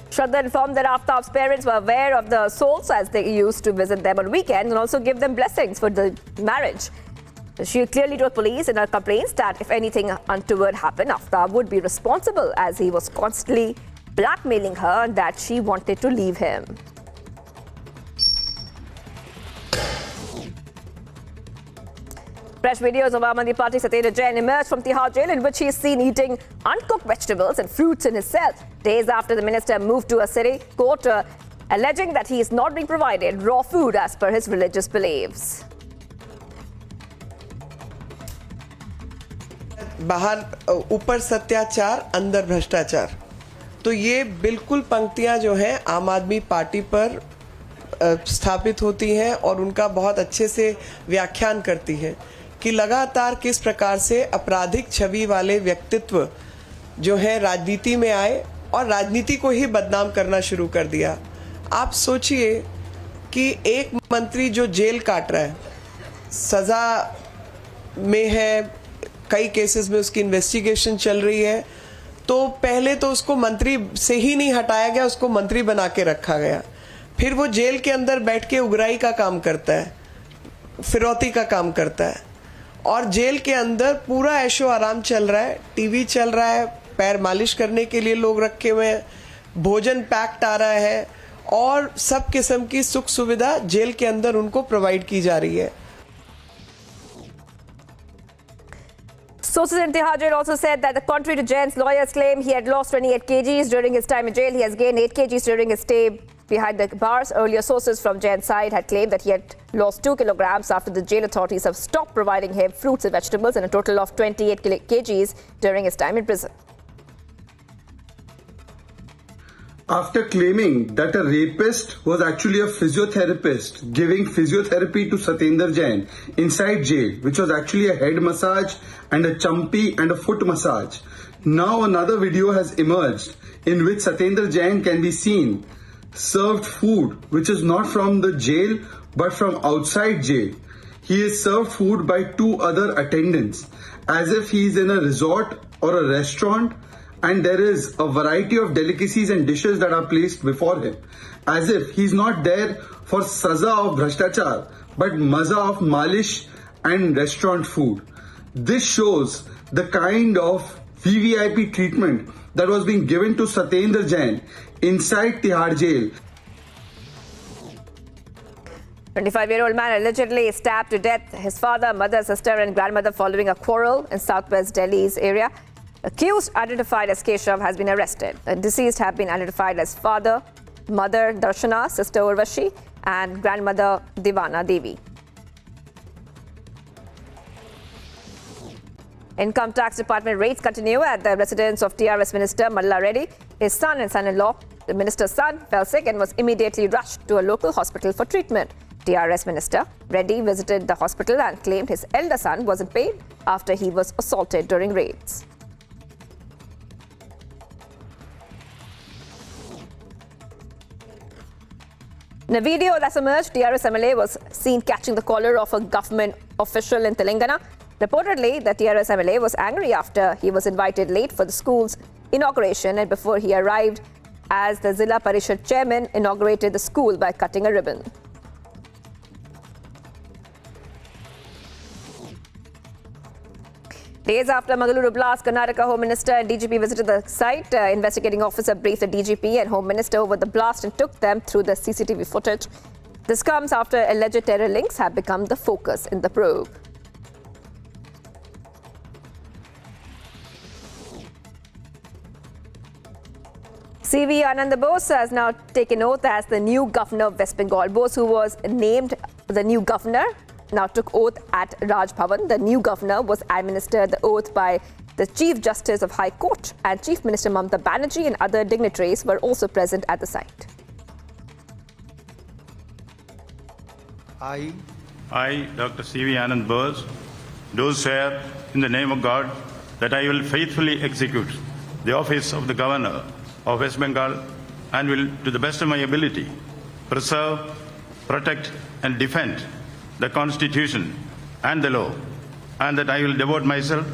Shraddha informed that Aftab's parents were aware of the assaults, as they used to visit them on weekends and also give them blessings for the marriage. She clearly told police in her complaints that if anything untoward happened, Aftab would be responsible, as he was constantly blackmailing her and that she wanted to leave him. Fresh videos of Aam Aadmi Party Satyendra Jain emerged from Tihar jail, in which he is seen eating uncooked vegetables and fruits in his cell, days after the minister moved to a city court, alleging that he is not being provided raw food as per his religious beliefs. बाहर ऊपर सत्याचार, अंदर भ्रष्टाचार, तो ये बिल्कुल पंक्तियां जो हैं आम आदमी पार्टी पर स्थापित होती हैं और उनका बहुत अच्छे से व्याख्यान करती हैं कि लगातार किस प्रकार से आपराधिक छवि वाले व्यक्तित्व जो हैं राजनीति में आए और राजनीति को ही बदनाम करना शुरू कर दिया। आप सोचिए कि एक मंत्री जो जेल काट रहा है, सज़ा में है, कई केसेस में उसकी इन्वेस्टिगेशन चल रही है, तो पहले तो उसको मंत्री से ही नहीं हटाया गया, उसको मंत्री बना के रखा गया। फिर वो जेल के अंदर बैठ के उगराई का काम करता है, फिरौती का काम करता है, और जेल के अंदर पूरा ऐशो आराम चल रहा है, टीवी चल रहा है, पैर मालिश करने के लिए लोग रखे हुए हैं, भोजन पैक्ड आ रहा है और सब किस्म की सुख सुविधा जेल के अंदर उनको प्रोवाइड की जा रही है। Sources in Tihar jail also said that, contrary to Jain's lawyers' claim, he had lost 28 kgs during his time in jail. He has gained 8 kgs during his stay behind the bars. Earlier sources from Jain's side had claimed that he had lost 2 kilograms after the jail authorities have stopped providing him fruits and vegetables, and a total of 28 kgs during his time in prison. After claiming that a rapist was actually a physiotherapist giving physiotherapy to Satyendra Jain inside jail, which was actually a head massage and a chumpy and a foot massage. Now another video has emerged in which Satyendra Jain can be seen served food which is not from the jail but from outside jail. He is served food by 2 other attendants as if he is in a resort or a restaurant, and there is a variety of delicacies and dishes that are placed before him, as if he's not there for saza of bhashtachar, but maza of malish and restaurant food. This shows the kind of VVIP treatment that was being given to Satyendra Jain inside Tihar jail. 25-year-old man allegedly stabbed to death his father, mother, sister and grandmother following a quarrel in southwest Delhi's area. Accused, identified as Keshav, has been arrested. The deceased have been identified as father, mother Darshana, sister Urvashi and grandmother Divana Devi. Income Tax Department raids continue at the residence of TRS Minister Malla Reddy. His son and son-in-law, the minister's son, fell sick and was immediately rushed to a local hospital for treatment. TRS Minister Reddy visited the hospital and claimed his elder son was in pain after he was assaulted during raids. In a video that's emerged, TRS MLA was seen catching the collar of a government official in Telangana. Reportedly, the TRS MLA was angry after he was invited late for the school's inauguration and before he arrived as the Zilla Parishad chairman inaugurated the school by cutting a ribbon. Days after Mangaluru blast, Karnataka Home Minister and DGP visited the site. Investigating officer briefed the DGP and Home Minister over the blast and took them through the CCTV footage. This comes after alleged terror links have become the focus in the probe. CV Anand Bose has now taken oath as the new governor of West Bengal. Bose, who was named the new governor, now took oath at Raj Bhavan. The new governor was administered the oath by the Chief Justice of High Court, and Chief Minister Mamata Banerjee and other dignitaries were also present at the site. I, Dr. C.V. Anand Bose, do swear in the name of God that I will faithfully execute the office of the Governor of West Bengal and will, to the best of my ability, preserve, protect and defend the Constitution and the law, and that I will devote myself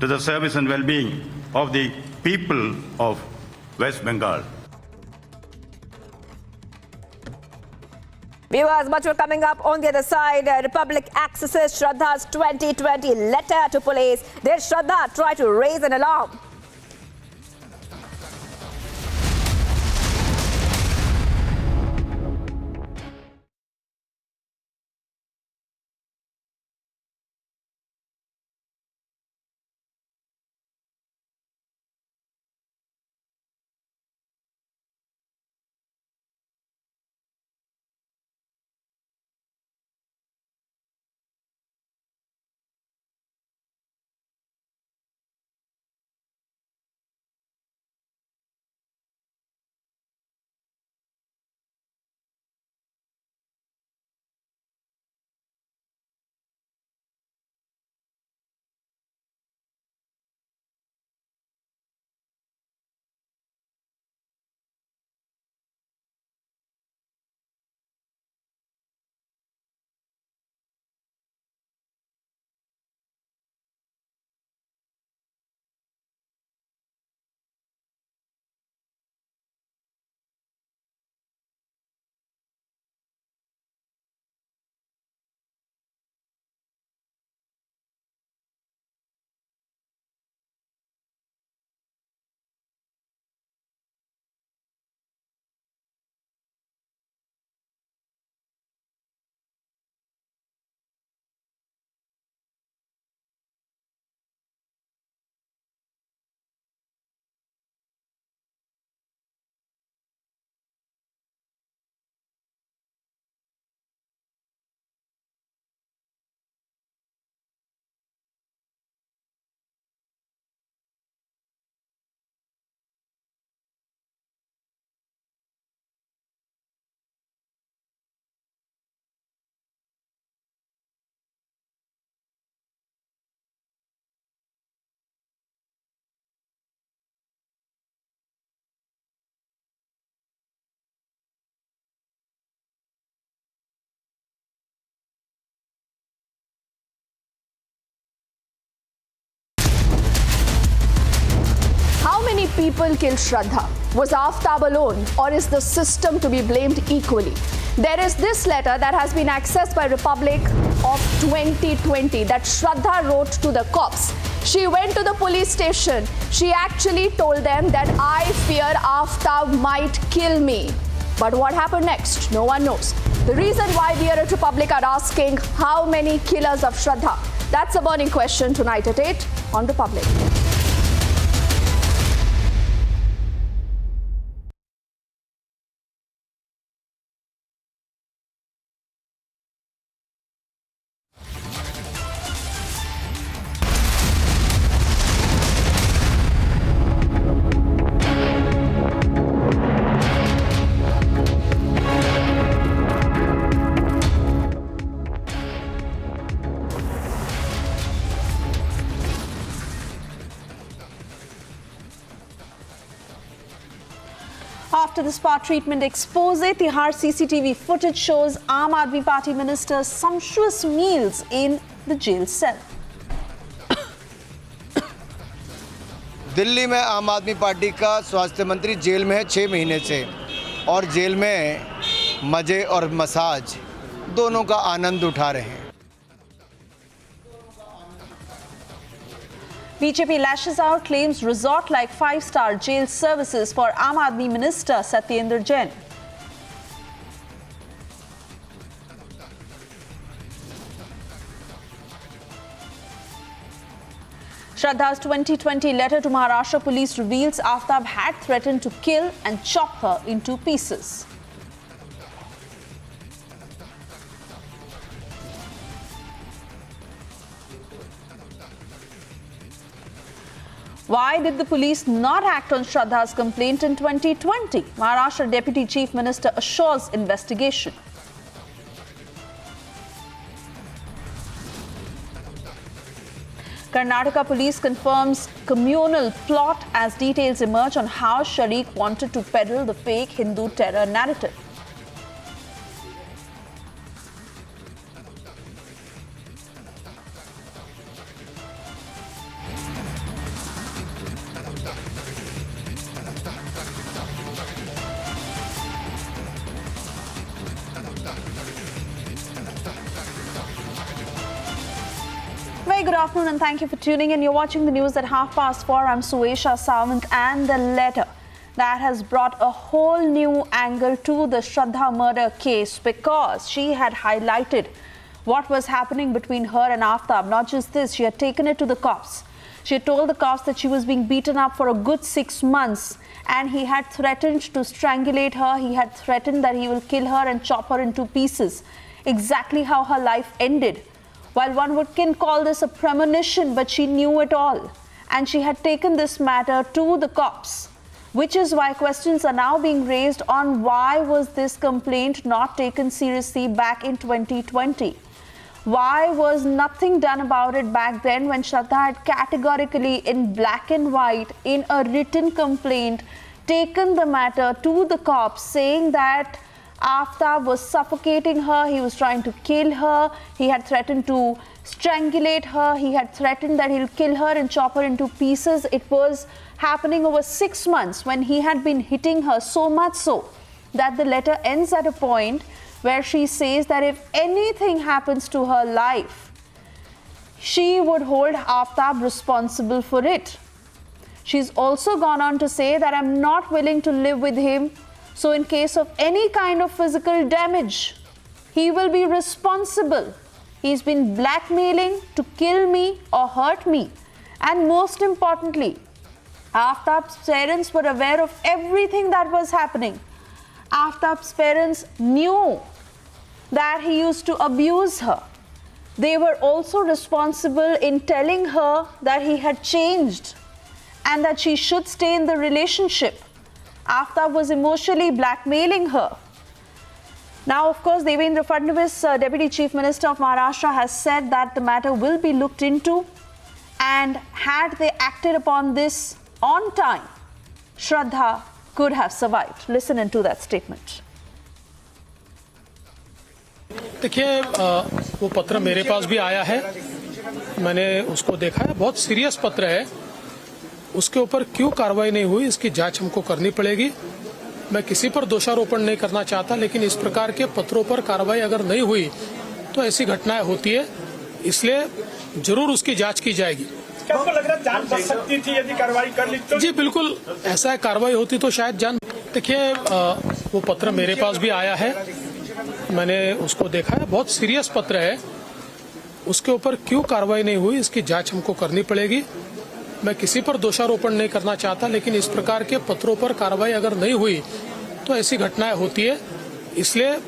to the service and well-being of the people of West Bengal. Viewers, much more coming up on the other side. Republic accesses Shraddha's 2020 letter to police. Did Shraddha try to raise an alarm? people killed Shraddha? Was Aftab alone, or is the system to be blamed equally? There is this letter that has been accessed by Republic of 2020 that Shraddha wrote to the cops. She went to the police station. She actually told them that I fear Aftab might kill me. But what happened next? No one knows. The reason why we are at Republic are asking how many killers of Shraddha? That's a burning question tonight at 8 on Republic. After the spa treatment expose, Tihar CCTV footage shows Aam Aadmi Party minister's sumptuous meals in the jail cell. Delhi में आम आदमी party का स्वास्थ्य मंत्री jail में है 6 महीने से और जेल में मज़े और मसाज दोनों का आनंद उठा रहे हैं. BJP lashes out, claims resort like 5-star jail services for Aam Aadmi minister Satyendra Jain. Shraddha's 2020 letter to Maharashtra police reveals Aftab had threatened to kill and chop her into pieces. Why did the police not act on Shraddha's complaint in 2020? Maharashtra Deputy Chief Minister assures investigation. Karnataka police confirms communal plot as details emerge on how Sharik wanted to peddle the fake Hindu terror narrative. Very good afternoon and thank you for tuning in. You're watching the news at 4:30. I'm Suesha Sawant, and the letter that has brought a whole new angle to the Shraddha murder case because she had highlighted what was happening between her and Aftab. Not just this, she had taken it to the cops. She had told the cops that she was being beaten up for a good 6 months and he had threatened to strangulate her. He had threatened that he will kill her and chop her into pieces. Exactly how her life ended. While one can call this a premonition, but she knew it all. And she had taken this matter to the cops, which is why questions are now being raised on why was this complaint not taken seriously back in 2020? Why was nothing done about it back then when Shraddha had categorically, in black and white, in a written complaint, taken the matter to the cops, saying that Aftab was suffocating her, he was trying to kill her, he had threatened to strangulate her, he had threatened that he'll kill her and chop her into pieces. It was happening over 6 months when he had been hitting her so much so that the letter ends at a point where she says that if anything happens to her life, she would hold Aftab responsible for it. She's also gone on to say that I'm not willing to live with him. So in case of any kind of physical damage, he will be responsible. He's been blackmailing to kill me or hurt me. And most importantly, Aftab's parents were aware of everything that was happening. Aftab's parents knew that he used to abuse her. They were also responsible in telling her that he had changed and that she should stay in the relationship. Aftab was emotionally blackmailing her. Now, of course, Devendra Fadnavis, Deputy Chief Minister of Maharashtra, has said that the matter will be looked into, and had they acted upon this on time, Shraddha could have survived. Listen into that statement. देखिए, वो पत्र मेरे पास भी आया है, मैंने उसको देखा है, बहुत सीरियस पत्र है. उसके ऊपर क्यों कार्रवाई नहीं हुई, इसकी जांच हमको करनी पड़ेगी। मैं किसी पर दोषारोपण नहीं करना चाहता, लेकिन इस प्रकार के पत्रों पर कार्रवाई अगर नहीं हुई तो ऐसी घटनाएं होती है, इसलिए जरूर उसकी जांच की जाएगी। क्या आपको लग रहा है जान बच सकती थी यदि कार्रवाई कर ली तो? जी बिल्कुल, ऐसा है, कार्रवाई होती तो शायद जान। देखिए, वो पत्र मेरे पास भी आया है, मैंने उसको देखा है, बहुत सीरियस पत्र है। उसके ऊपर क्यों कार्रवाई नहीं हुई, इसकी जांच हमको करनी पड़ेगी। मैं किसी पर दोषारोपण नहीं करना चाहता, लेकिन इस प्रकार के पत्रों पर कार्रवाई अगर नहीं हुई तो ऐसी घटनाएं होती है, इसलिए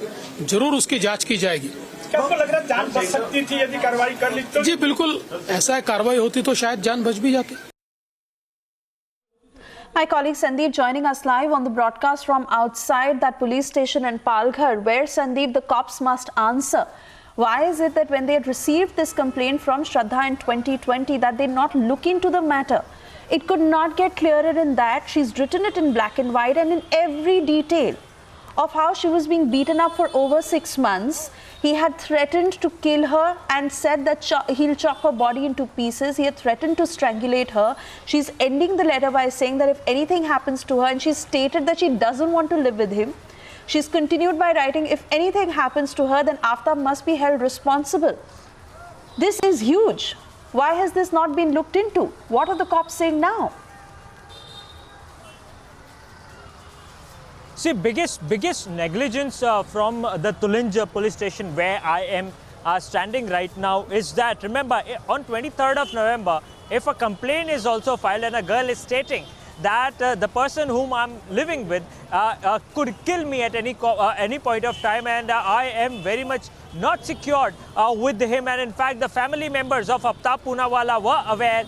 जरूर उसकी जांच की जाएगी। क्या आपको लग रहा है जान बच सकती थी यदि कार्रवाई कर ली तो? जी बिल्कुल, ऐसा है, कार्रवाई होती तो शायद जान बच भी जाती। My colleague Sandeep joining us live on the broadcast from outside that police station in Palghar, where Sandeep, the cops must answer. Why is it that when they had received this complaint from Shraddha in 2020 that they not look into the matter? It could not get clearer in that. She's written it in black and white and in every detail of how she was being beaten up for over 6 months. He had threatened to kill her and said that he'll chop her body into pieces. He had threatened to strangulate her. She's ending the letter by saying that if anything happens to her, and she's stated that she doesn't want to live with him. She's continued by writing, if anything happens to her, then Aftab must be held responsible. This is huge. Why has this not been looked into? What are the cops saying now? See, biggest negligence from the Tulinj police station where I am standing right now is that, remember, on 23rd of November, if a complaint is also filed and a girl is stating that the person whom I'm living with could kill me at any point of time, and I am very much not secured with him, and in fact the family members of Aftab Poonawala were aware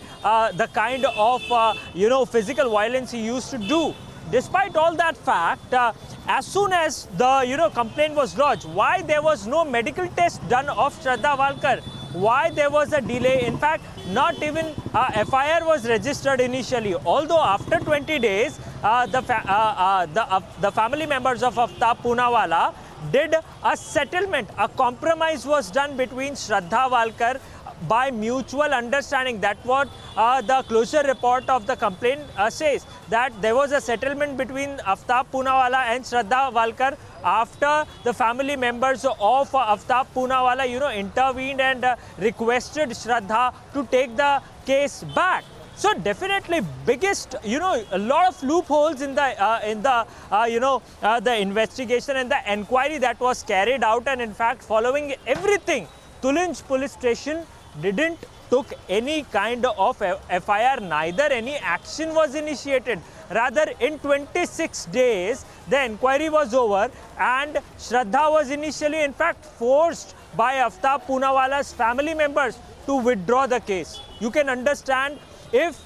the kind of physical violence he used to do. Despite all that fact, as soon as the complaint was lodged, why there was no medical test done of Shraddha Walkar? Why there was a delay? In fact, not even FIR was registered initially. Although after 20 days, the family members of Aftab Poonawala did a settlement. A compromise was done between Shraddha Walkar by mutual understanding. That's what the closure report of the complaint says, that there was a settlement between Aftab Poonawala and Shraddha Walkar after the family members of Aftab Poonawala intervened and requested Shraddha to take the case back. So definitely biggest, a lot of loopholes in the investigation and the inquiry that was carried out, and in fact following everything, Tulinj police station didn't took any kind of FIR, neither any action was initiated. Rather, in 26 days, the inquiry was over and Shraddha was initially in fact forced by Aftab Poonawala's family members to withdraw the case. You can understand if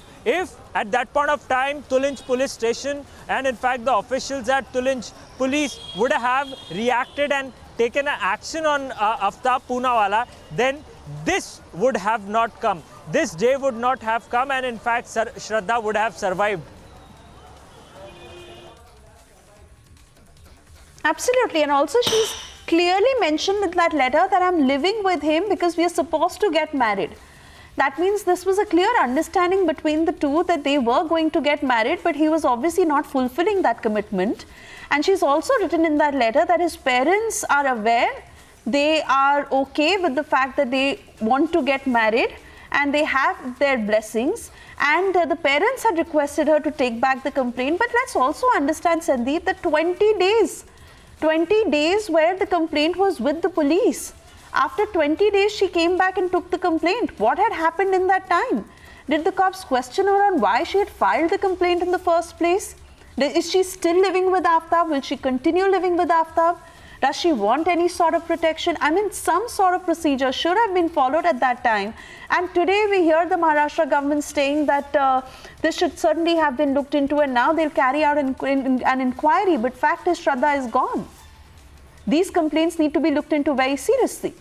at that point of time Tulinj police station and in fact the officials at Tulinj police would have reacted and taken an action on Aftab Poonawala, then this would have not come. This day would not have come, and in fact Shraddha would have survived. Absolutely, and also she's clearly mentioned in that letter that I'm living with him because we are supposed to get married. That means this was a clear understanding between the two that they were going to get married, but he was obviously not fulfilling that commitment. And she's also written in that letter that his parents are aware, they are okay with the fact that they want to get married and they have their blessings, and the parents had requested her to take back the complaint. But let's also understand, Sandeep, that 20 days where the complaint was with the police. After 20 days, she came back and took the complaint. What had happened in that time? Did the cops question her on why she had filed the complaint in the first place? Is she still living with Aftab? Will she continue living with Aftab? Does she want any sort of protection? I mean, some sort of procedure should have been followed at that time. And today we hear the Maharashtra government saying that this should certainly have been looked into, and now they'll carry out an inquiry. But fact is, Shraddha is gone. These complaints need to be looked into very seriously.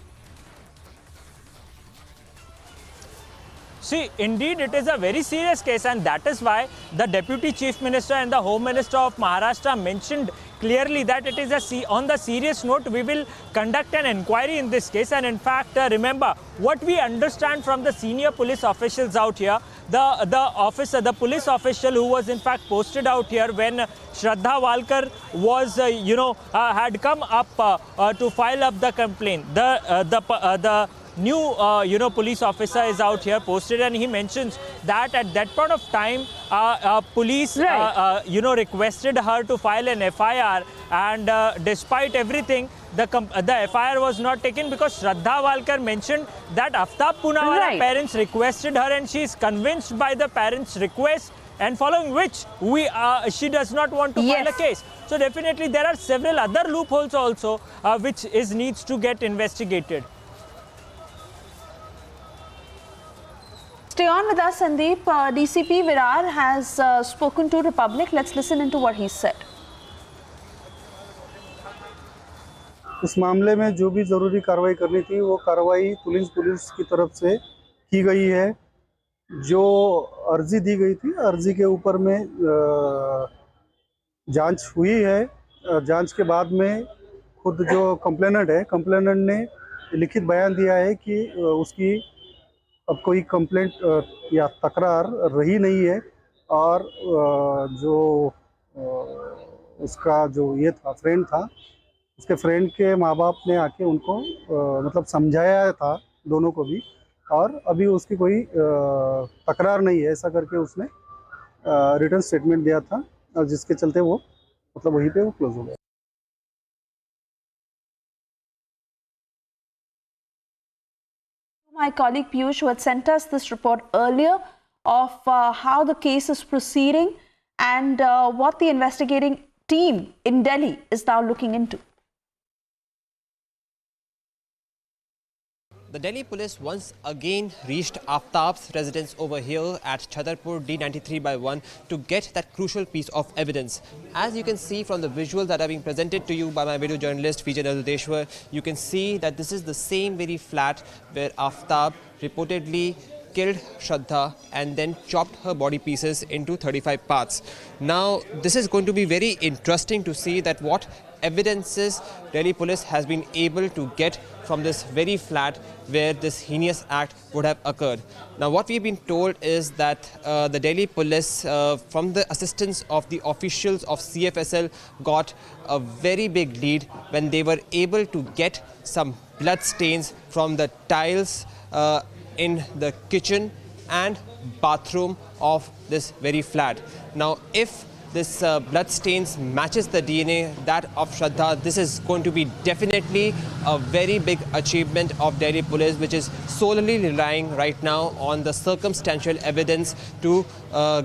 See, indeed, it is a very serious case, and that is why the Deputy Chief Minister and the Home Minister of Maharashtra mentioned clearly that it is on the serious note, we will conduct an inquiry in this case. And in fact, remember, what we understand from the senior police officials out here, the police official who was in fact posted out here when Shraddha Walkar was, had come up to file up the complaint. The new police officer is out here posted, and he mentions that at that point of time police requested her to file an FIR, and despite everything the FIR was not taken because Shraddha Walkar mentioned that Aftab Poonawala parents requested her, and she is convinced by the parents' request, and following which she does not want to file a case. So definitely there are several other loopholes also which needs to get investigated. Stay on with us, Sandeep. DCP Virar has spoken to Republic. Let's listen into what he said. इस मामले में जो भी ज़रूरी कार्रवाई करनी थी वो कार्रवाई पुलिस की तरफ से की गई है। जो अर्जी दी गई थी, अर्जी के ऊपर में जांच हुई है। जांच के बाद में खुद जो कंप्लेनेंट ने लिखित बयान दिया है कि उसकी अब कोई कंप्लेंट या तकरार रही नहीं है, और जो उसका जो ये था फ्रेंड था, उसके फ्रेंड के माँ बाप ने आके उनको मतलब समझाया था दोनों को भी, और अभी उसकी कोई तकरार नहीं है ऐसा करके उसने रिटर्न स्टेटमेंट दिया था, और जिसके चलते वो मतलब वहीं पे वो क्लोज हो गया। My colleague Piyush, who had sent us this report earlier of how the case is proceeding and what the investigating team in Delhi is now looking into. The Delhi police once again reached Aftab's residence over here at Chhatarpur D93/1 to get that crucial piece of evidence. As you can see from the visuals that are being presented to you by my video journalist Vijay Narudeshwar, you can see that this is the same very flat where Aftab reportedly killed Shraddha and then chopped her body pieces into 35 parts. Now, this is going to be very interesting to see that what evidences Delhi police has been able to get from this very flat where this heinous act would have occurred. Now, what we've been told is that the Delhi police, from the assistance of the officials of CFSL, got a very big lead when they were able to get some blood stains from the tiles in the kitchen and bathroom of this very flat. Now, if this blood stains matches the DNA that of Shraddha, this is going to be definitely a very big achievement of Delhi police, which is solely relying right now on the circumstantial evidence to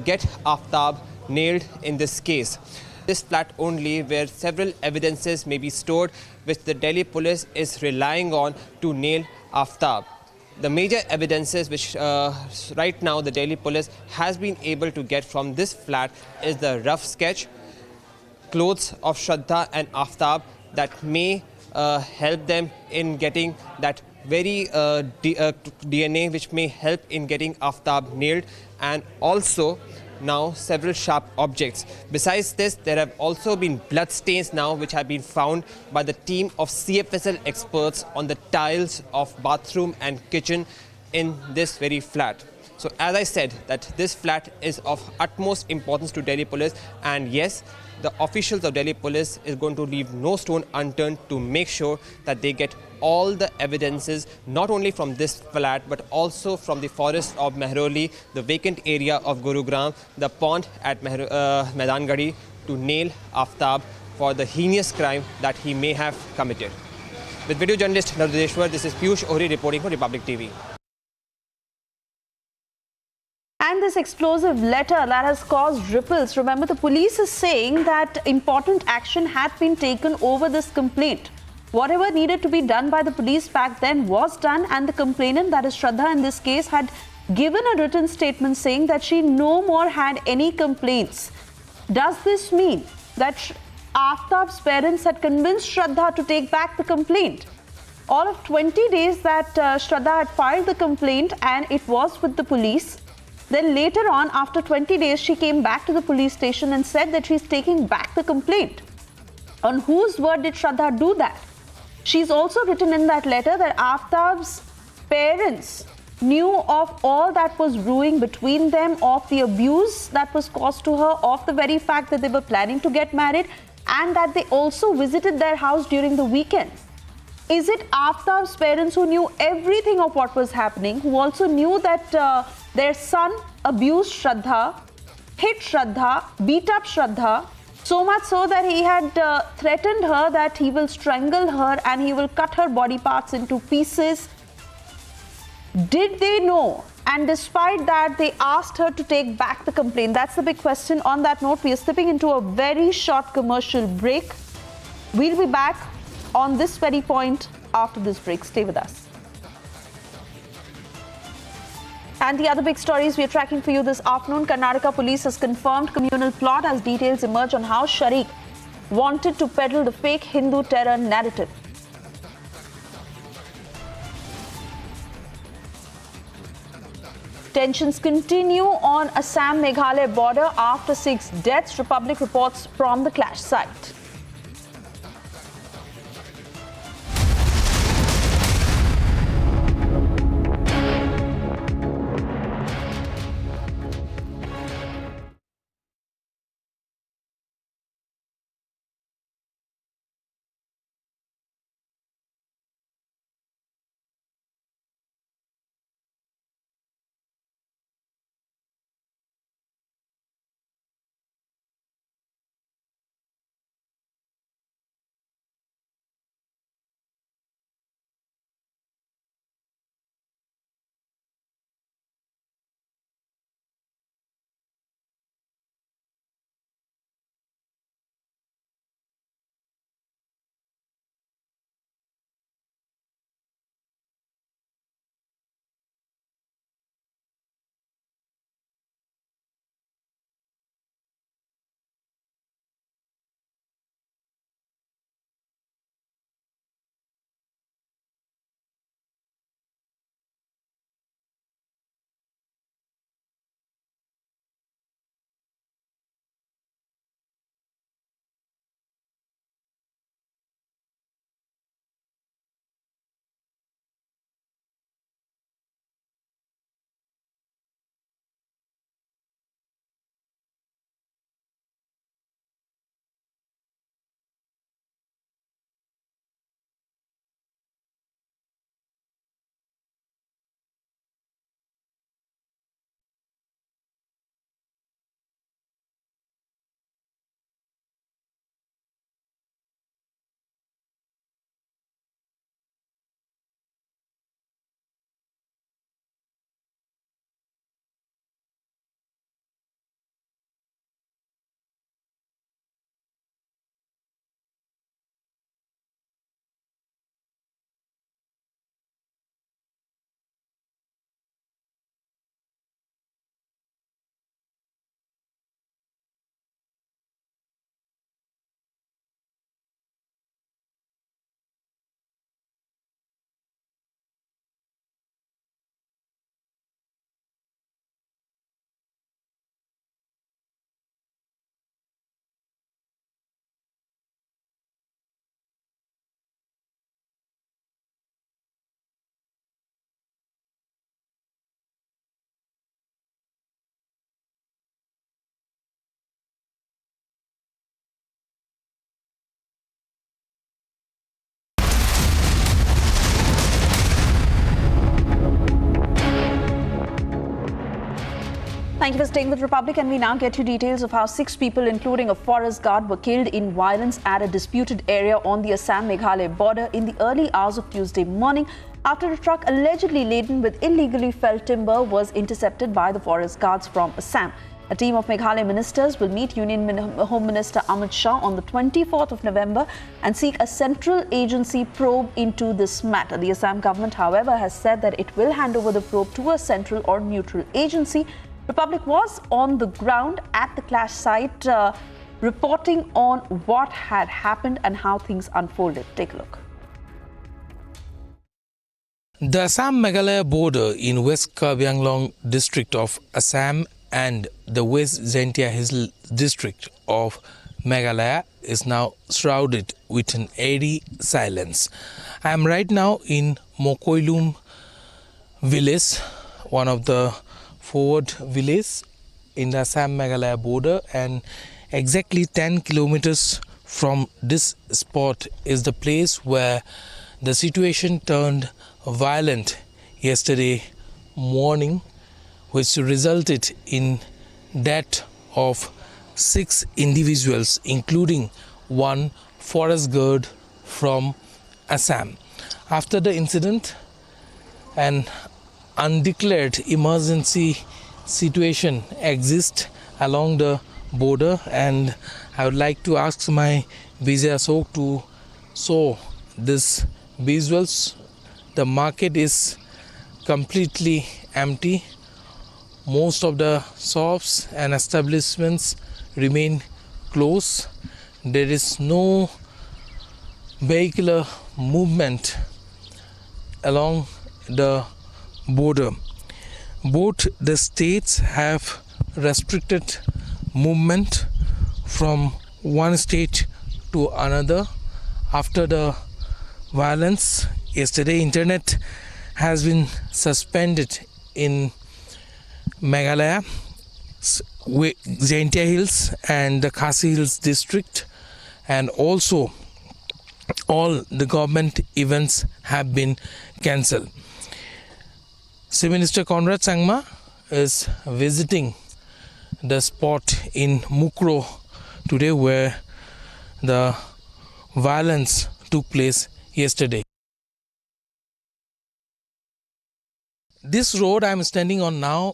get Aftab nailed in this case. This flat only where several evidences may be stored, which the Delhi police is relying on to nail Aftab. The major evidences which right now the Delhi police has been able to get from this flat is the rough sketch, clothes of Shraddha and Aftab that may help them in getting that very DNA which may help in getting Aftab nailed, and also now several sharp objects. Besides this, there have also been blood stains now which have been found by the team of CFSL experts on the tiles of bathroom and kitchen in this very flat. So as I said, that this flat is of utmost importance to Delhi police, and yes, the officials of Delhi police is going to leave no stone unturned to make sure that they get all the evidences, not only from this flat but also from the forest of Mehroli, the vacant area of Gurugram, the pond at Maidangadi, to nail Aftab for the heinous crime that he may have committed. With video journalist Narudeshwar, this is Piyush Ohri reporting for Republic TV. And this explosive letter that has caused ripples. Remember, the police is saying that important action had been taken over this complaint. Whatever needed to be done by the police back then was done, and the complainant, that is Shraddha in this case, had given a written statement saying that she no more had any complaints. Does this mean that Aftab's parents had convinced Shraddha to take back the complaint? All of 20 days that Shraddha had filed the complaint and it was with the police. Then later on, after 20 days, she came back to the police station and said that she's taking back the complaint. On whose word did Shraddha do that? She's also written in that letter that Aftab's parents knew of all that was brewing between them, of the abuse that was caused to her, of the very fact that they were planning to get married, and that they also visited their house during the weekend? Is it Aftab's parents who knew everything of what was happening, who also knew that their son abused Shraddha, hit Shraddha, beat up Shraddha, so much so that he had threatened her that he will strangle her and he will cut her body parts into pieces? Did they know? And despite that, they asked her to take back the complaint. That's the big question. On that note, we are slipping into a very short commercial break. We'll be back on this very point after this break. Stay with us. And the other big stories we are tracking for you this afternoon. Karnataka police has confirmed communal plot as details emerge on how Sharik wanted to peddle the fake Hindu terror narrative. Tensions continue on Assam-Meghalaya border after 6 deaths. Republic reports from the clash site. Thank you for staying with Republic, and we now get you details of how 6 people, including a forest guard, were killed in violence at a disputed area on the Assam-Meghalaya border in the early hours of Tuesday morning after a truck allegedly laden with illegally felled timber was intercepted by the forest guards from Assam. A team of Meghalaya ministers will meet Union Home Minister Amit Shah on the 24th of November and seek a central agency probe into this matter. The Assam government, however, has said that it will hand over the probe to a central or neutral agency. Republic was on the ground at the clash site, reporting on what had happened and how things unfolded. Take a look. The Assam-Meghalaya border in West Karbi Anglong district of Assam and the West Zentia Hill district of Meghalaya is now shrouded with an eerie silence. I am right now in Mokoilum village, one of the forward village in the Assam-Meghalaya border, and exactly 10 kilometers from this spot is the place where the situation turned violent yesterday morning, which resulted in death of 6 individuals, including one forest guard from Assam. After the incident, an undeclared emergency situation exists along the border, and I would like to ask my Vijay Ashok to show this visuals. The market is completely empty. Most of the shops and establishments remain closed. There is no vehicular movement along the border. Both the states have restricted movement from one state to another after the violence. Yesterday, internet has been suspended in Meghalaya, Jaintia Hills and the Khasi Hills district, and also all the government events have been cancelled. Chief Minister Conrad Sangma is visiting the spot in Mukro today where the violence took place yesterday. This road I am standing on now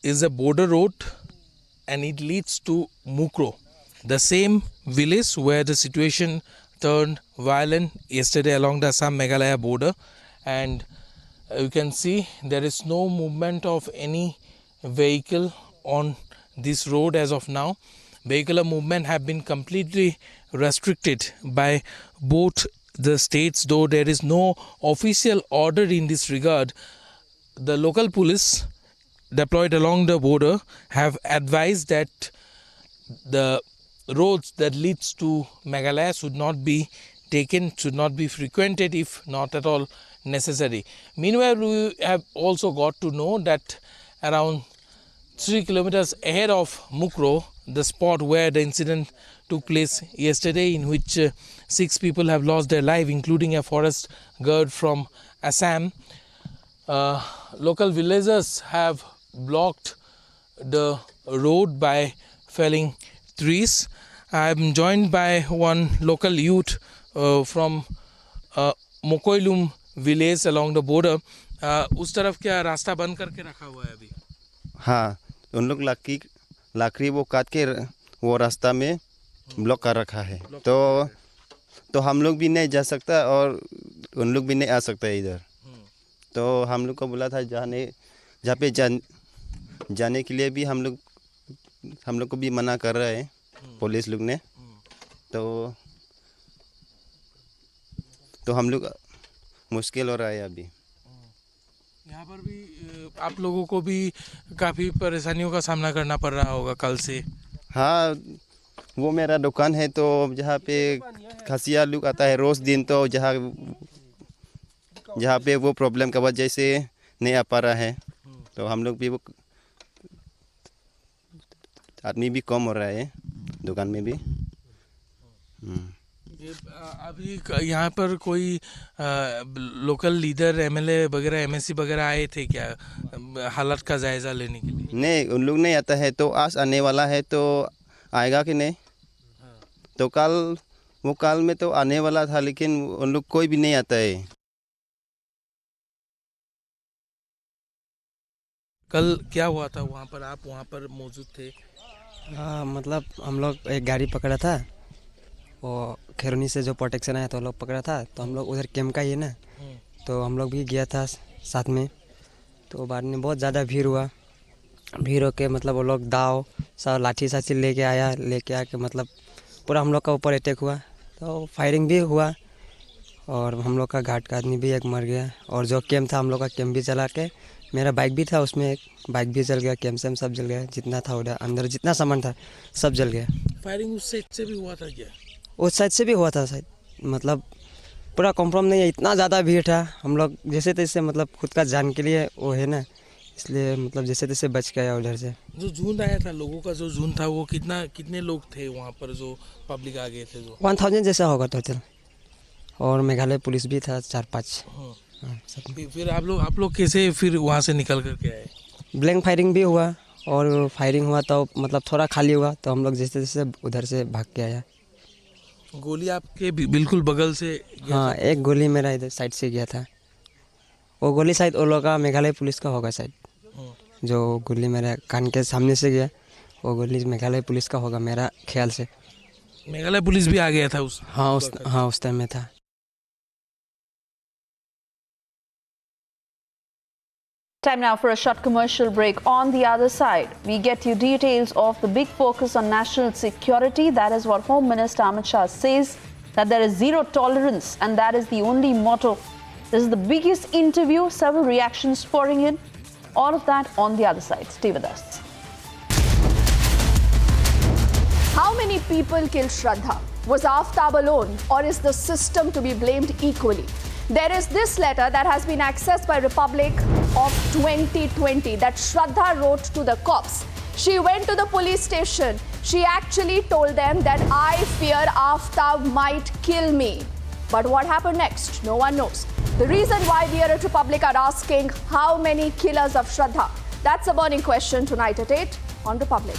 is a border road, and it leads to Mukro, the same village where the situation turned violent yesterday along the Assam-Meghalaya border. And you can see there is no movement of any vehicle on this road as of now. Vehicular movement have been completely restricted by both the states, though there is no official order in this regard. The local police deployed along the border have advised that the roads that leads to Meghalaya should not be taken, should not be frequented if not at all necessary. Meanwhile, we have also got to know that around 3 kilometers ahead of Mukro, the spot where the incident took place yesterday, in which 6 people have lost their life, including a forest guard from Assam, local villagers have blocked the road by felling trees. I am joined by one local youth from Mokoilum village along the border. उस तरफ क्या रास्ता बंद करके रखा हुआ है अभी? हाँ, उन लोग लाकड़ी वो काट के वो रास्ता में ब्लॉक कर रखा है, तो हम लोग भी नहीं जा सकता और उन लोग भी नहीं आ सकता इधर. तो हम लोग को बोला था जहाँ पे जाने के लिए भी हम लोग को भी मना कर रहा है पुलिस लोग ने. तो हम लोग मुश्किल हो रहा है अभी. यहाँ पर भी आप लोगों को भी काफ़ी परेशानियों का सामना करना पड़ रहा होगा कल से. हाँ, वो मेरा दुकान है, तो जहाँ पे खसिया लोग आता है रोज़ दिन, तो जहाँ पे वो प्रॉब्लम का वजह से नहीं आ पा रहा है, तो हम लोग भी वो आदमी भी कम हो रहा है दुकान में भी. अभी यहाँ पर कोई लोकल लीडर एमएलए वगैरह एमएससी वगैरह आए थे क्या हालत का जायज़ा लेने के लिए? नहीं, उन लोग नहीं आता है, तो आज आने वाला है, तो आएगा कि नहीं. तो कल में तो आने वाला था, लेकिन उन लोग कोई भी नहीं आता है. कल क्या हुआ था वहाँ पर? आप वहाँ पर मौजूद थे? हाँ, मतलब हम लोग एक गाड़ी पकड़ा था, वो खैरोनी से जो प्रोटेक्शन आया तो लोग पकड़ा था, तो हम लोग उधर कैंप का ही है ना, तो हम लोग भी गया था साथ में. तो बाद में बहुत ज़्यादा भीड़ हुआ. भीड़ होके मतलब वो लोग दाव सब लाठी साठी लेके आके मतलब पूरा हम लोग का ऊपर अटैक हुआ. तो फायरिंग भी हुआ और हम लोग का घाट का आदमी भी एक मर गया. और जो कैंप था हम लोग का कैंप भी जला के, मेरा बाइक भी था उसमें, एक बाइक भी जल गया, कैंप से सब जल गया, जितना था उधर अंदर जितना सामान था सब जल गया. फायरिंग उस साइड से भी हुआ था क्या? उस साइड से भी हुआ था शायद, मतलब पूरा कंफर्म नहीं है, इतना ज़्यादा भीड़ था। हम लोग जैसे तैसे मतलब खुद का जान के लिए वो है ना, इसलिए मतलब जैसे तैसे बच गया उधर से। जो झुंड आया था, लोगों का जो झुंड था, वो कितने लोग थे वहाँ पर जो पब्लिक आ गए थे? जो 1000 जैसा होगा टोटल, और मेघालय पुलिस भी था 4-5। फिर आप लोग कैसे फिर वहाँ से निकल करके आए? ब्लैंक फायरिंग भी हुआ, और फायरिंग हुआ तो मतलब थोड़ा खाली हुआ, तो हम लोग जैसे जैसे उधर से भाग के आया। गोली आपके बिल्कुल बगल से गया? हाँ, एक गोली मेरा इधर साइड से गया था। वो गोली शायद वो लोग का मेघालय पुलिस का होगा शायद। जो गोली मेरे कान के सामने से गया, वो गोली मेघालय पुलिस का होगा मेरा ख्याल से। मेघालय पुलिस भी आ गया था उस? हाँ, उस टाइम में था। Time now for a short commercial break. On the other side, we get you details of the big focus on national security. That is what Home Minister Amit Shah says, that there is zero tolerance and that is the only motto. This is the biggest interview, several reactions pouring in. All of that on the other side. Stay with us. How many people killed Shraddha? Was Aftab alone, or is the system to be blamed equally? There is this letter that has been accessed by Republic of 2020 that Shraddha wrote to the cops. She went to the police station. She actually told them that I fear Aftab might kill me. But what happened next? No one knows. The reason why we are at Republic are asking how many killers of Shraddha? That's a burning question tonight at 8 on Republic.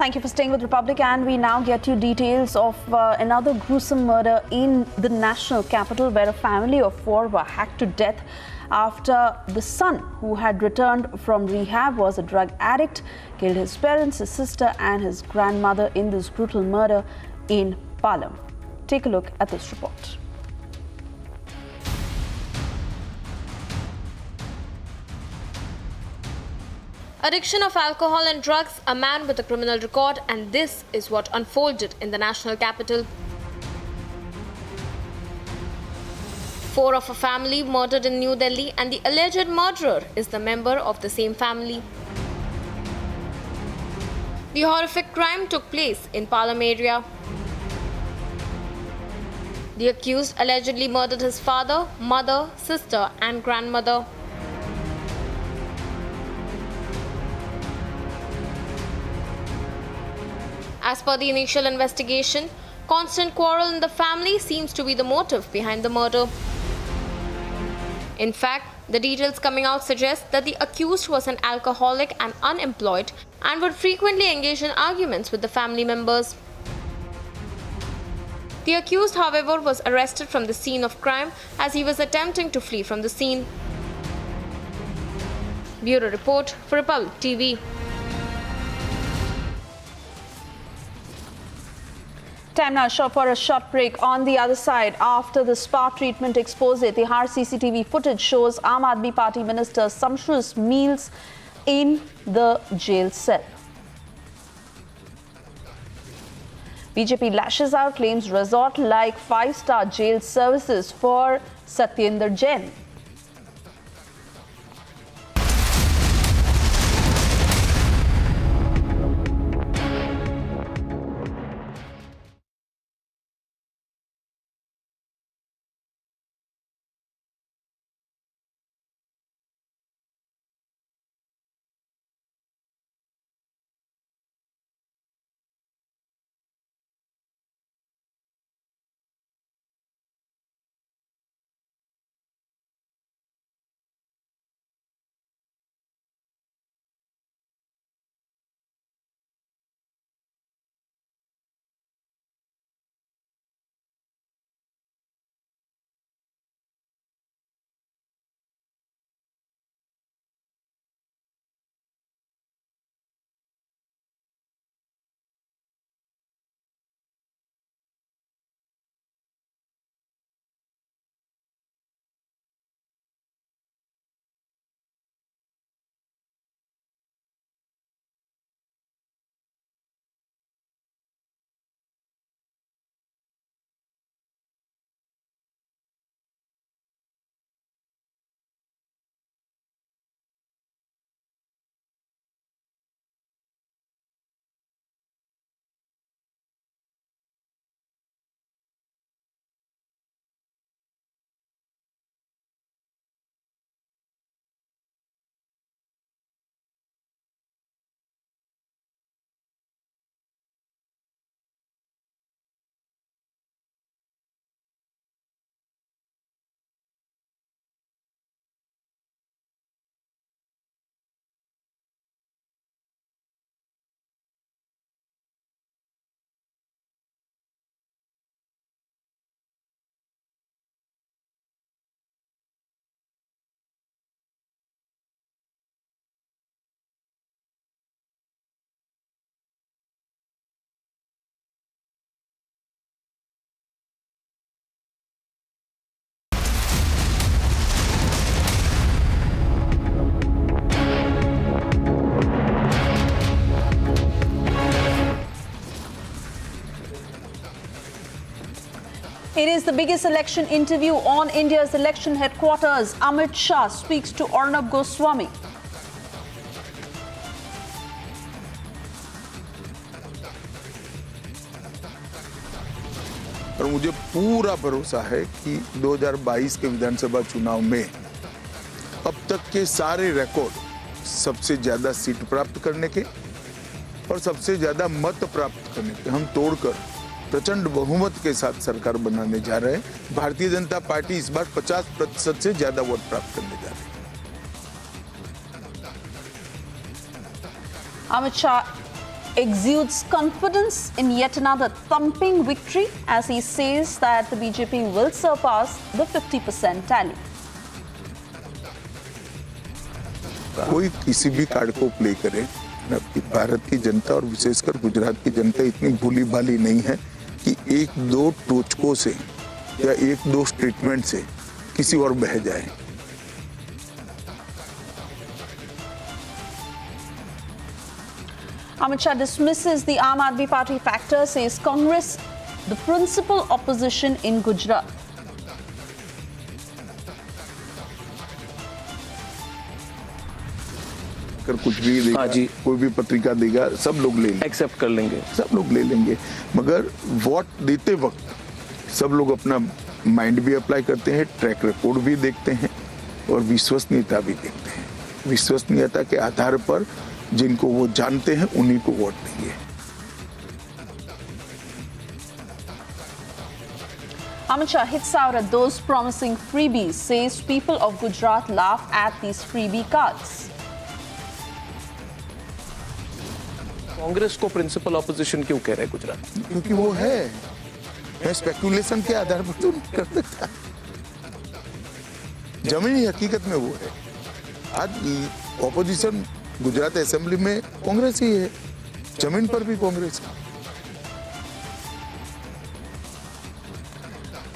Thank you for staying with Republic, and we now get you details of another gruesome murder in the national capital, where a family of 4 were hacked to death after the son, who had returned from rehab, was a drug addict, killed his parents, his sister and his grandmother in this brutal murder in Palam. Take a look at this report. Addiction of alcohol and drugs, a man with a criminal record, and this is what unfolded in the national capital. 4 of a family murdered in New Delhi, and the alleged murderer is the member of the same family. The horrific crime took place in Palam area. The accused allegedly murdered his father, mother, sister, and grandmother. As per the initial investigation, constant quarrel in the family seems to be the motive behind the murder. In fact, the details coming out suggest that the accused was an alcoholic and unemployed and would frequently engage in arguments with the family members. The accused, however, was arrested from the scene of crime as he was attempting to flee from the scene. Bureau Report for Republic TV. Time now for a short break. On the other side, after the spa treatment expose, Tihar CCTV footage shows Aam Aadmi Party minister sumptuous meals in the jail cell. BJP lashes out, claims resort-like 5-star jail services for Satyendra Jain. It is the biggest election interview on India's election headquarters. Amit Shah speaks to Arnab Goswami. और मुझे पूरा भरोसा है कि 2022 के विधानसभा चुनाव में अब तक के सारे रिकॉर्ड सबसे ज्यादा सीट प्राप्त करने के और सबसे ज्यादा मत प्राप्त करने के हम तोड़कर प्रचंड बहुमत के साथ सरकार बनाने जा रहे हैं। भारतीय जनता पार्टी इस बार 50% से ज्यादा वोट प्राप्त करने जा रही है। Amit Shah exudes confidence in yet another thumping victory as he says that the BJP will surpass the 50% tally. कोई किसी भी कार्ड को प्ले करे, भारत की जनता और विशेषकर गुजरात की जनता इतनी भोली भाली नहीं है कि एक दो टोचकों से या एक दो स्टेटमेंट से किसी और बह जाए। Amit Shah dismisses the Aam Aadmi Party factor, says Congress the principal opposition in Gujarat. अगर कुछ भी देगा, कोई भी पत्रिका देगा, सब लोग ले लेंगे, एक्सेप्ट कर लेंगे, सब लोग ले लेंगे। मगर वोट देते वक्त सब लोग अपना माइंड भी अप्लाई करते हैं, ट्रैक रिकॉर्ड भी देखते हैं और विश्वसनीयता भी देखते हैं। विश्वसनीयता के आधार पर जिनको वो जानते हैं उन्हीं को वोट देंगे। Amit Shah hits out at those promising freebies, says people of Gujarat laugh at these freebie cards. Congress को प्रिंसिपल ऑपोजिशन क्यों कह रहे हैं गुजरात? क्योंकि वो है, मैं स्पेकुलेशन के आधार पर तो नहीं कर सकता। जमीनी हकीकत में वो है। आज ऑपोजिशन गुजरात असेंबली में कांग्रेस ही है, जमीन पर भी कांग्रेस है।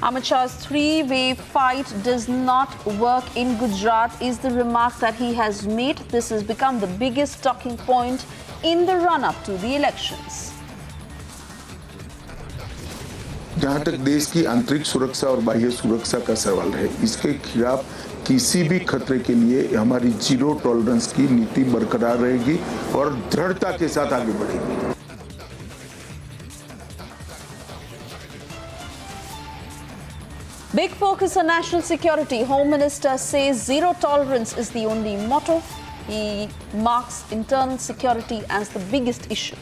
Amit Shah's three-way fight does not work in Gujarat is the remark that he has made. This has become the biggest talking point in the run-up to the elections. जहां तक देश की आंतरिक सुरक्षा और बाह्य सुरक्षा का सवाल है, इसके खिलाफ किसी भी खतरे के लिए हमारी जीरो टॉलरेंस की नीति बरकरार रहेगी और दृढ़ता के साथ आगे बढ़ेगी। Big focus on national security. Home Minister says zero tolerance is the only motto. He marks internal security as the biggest issue.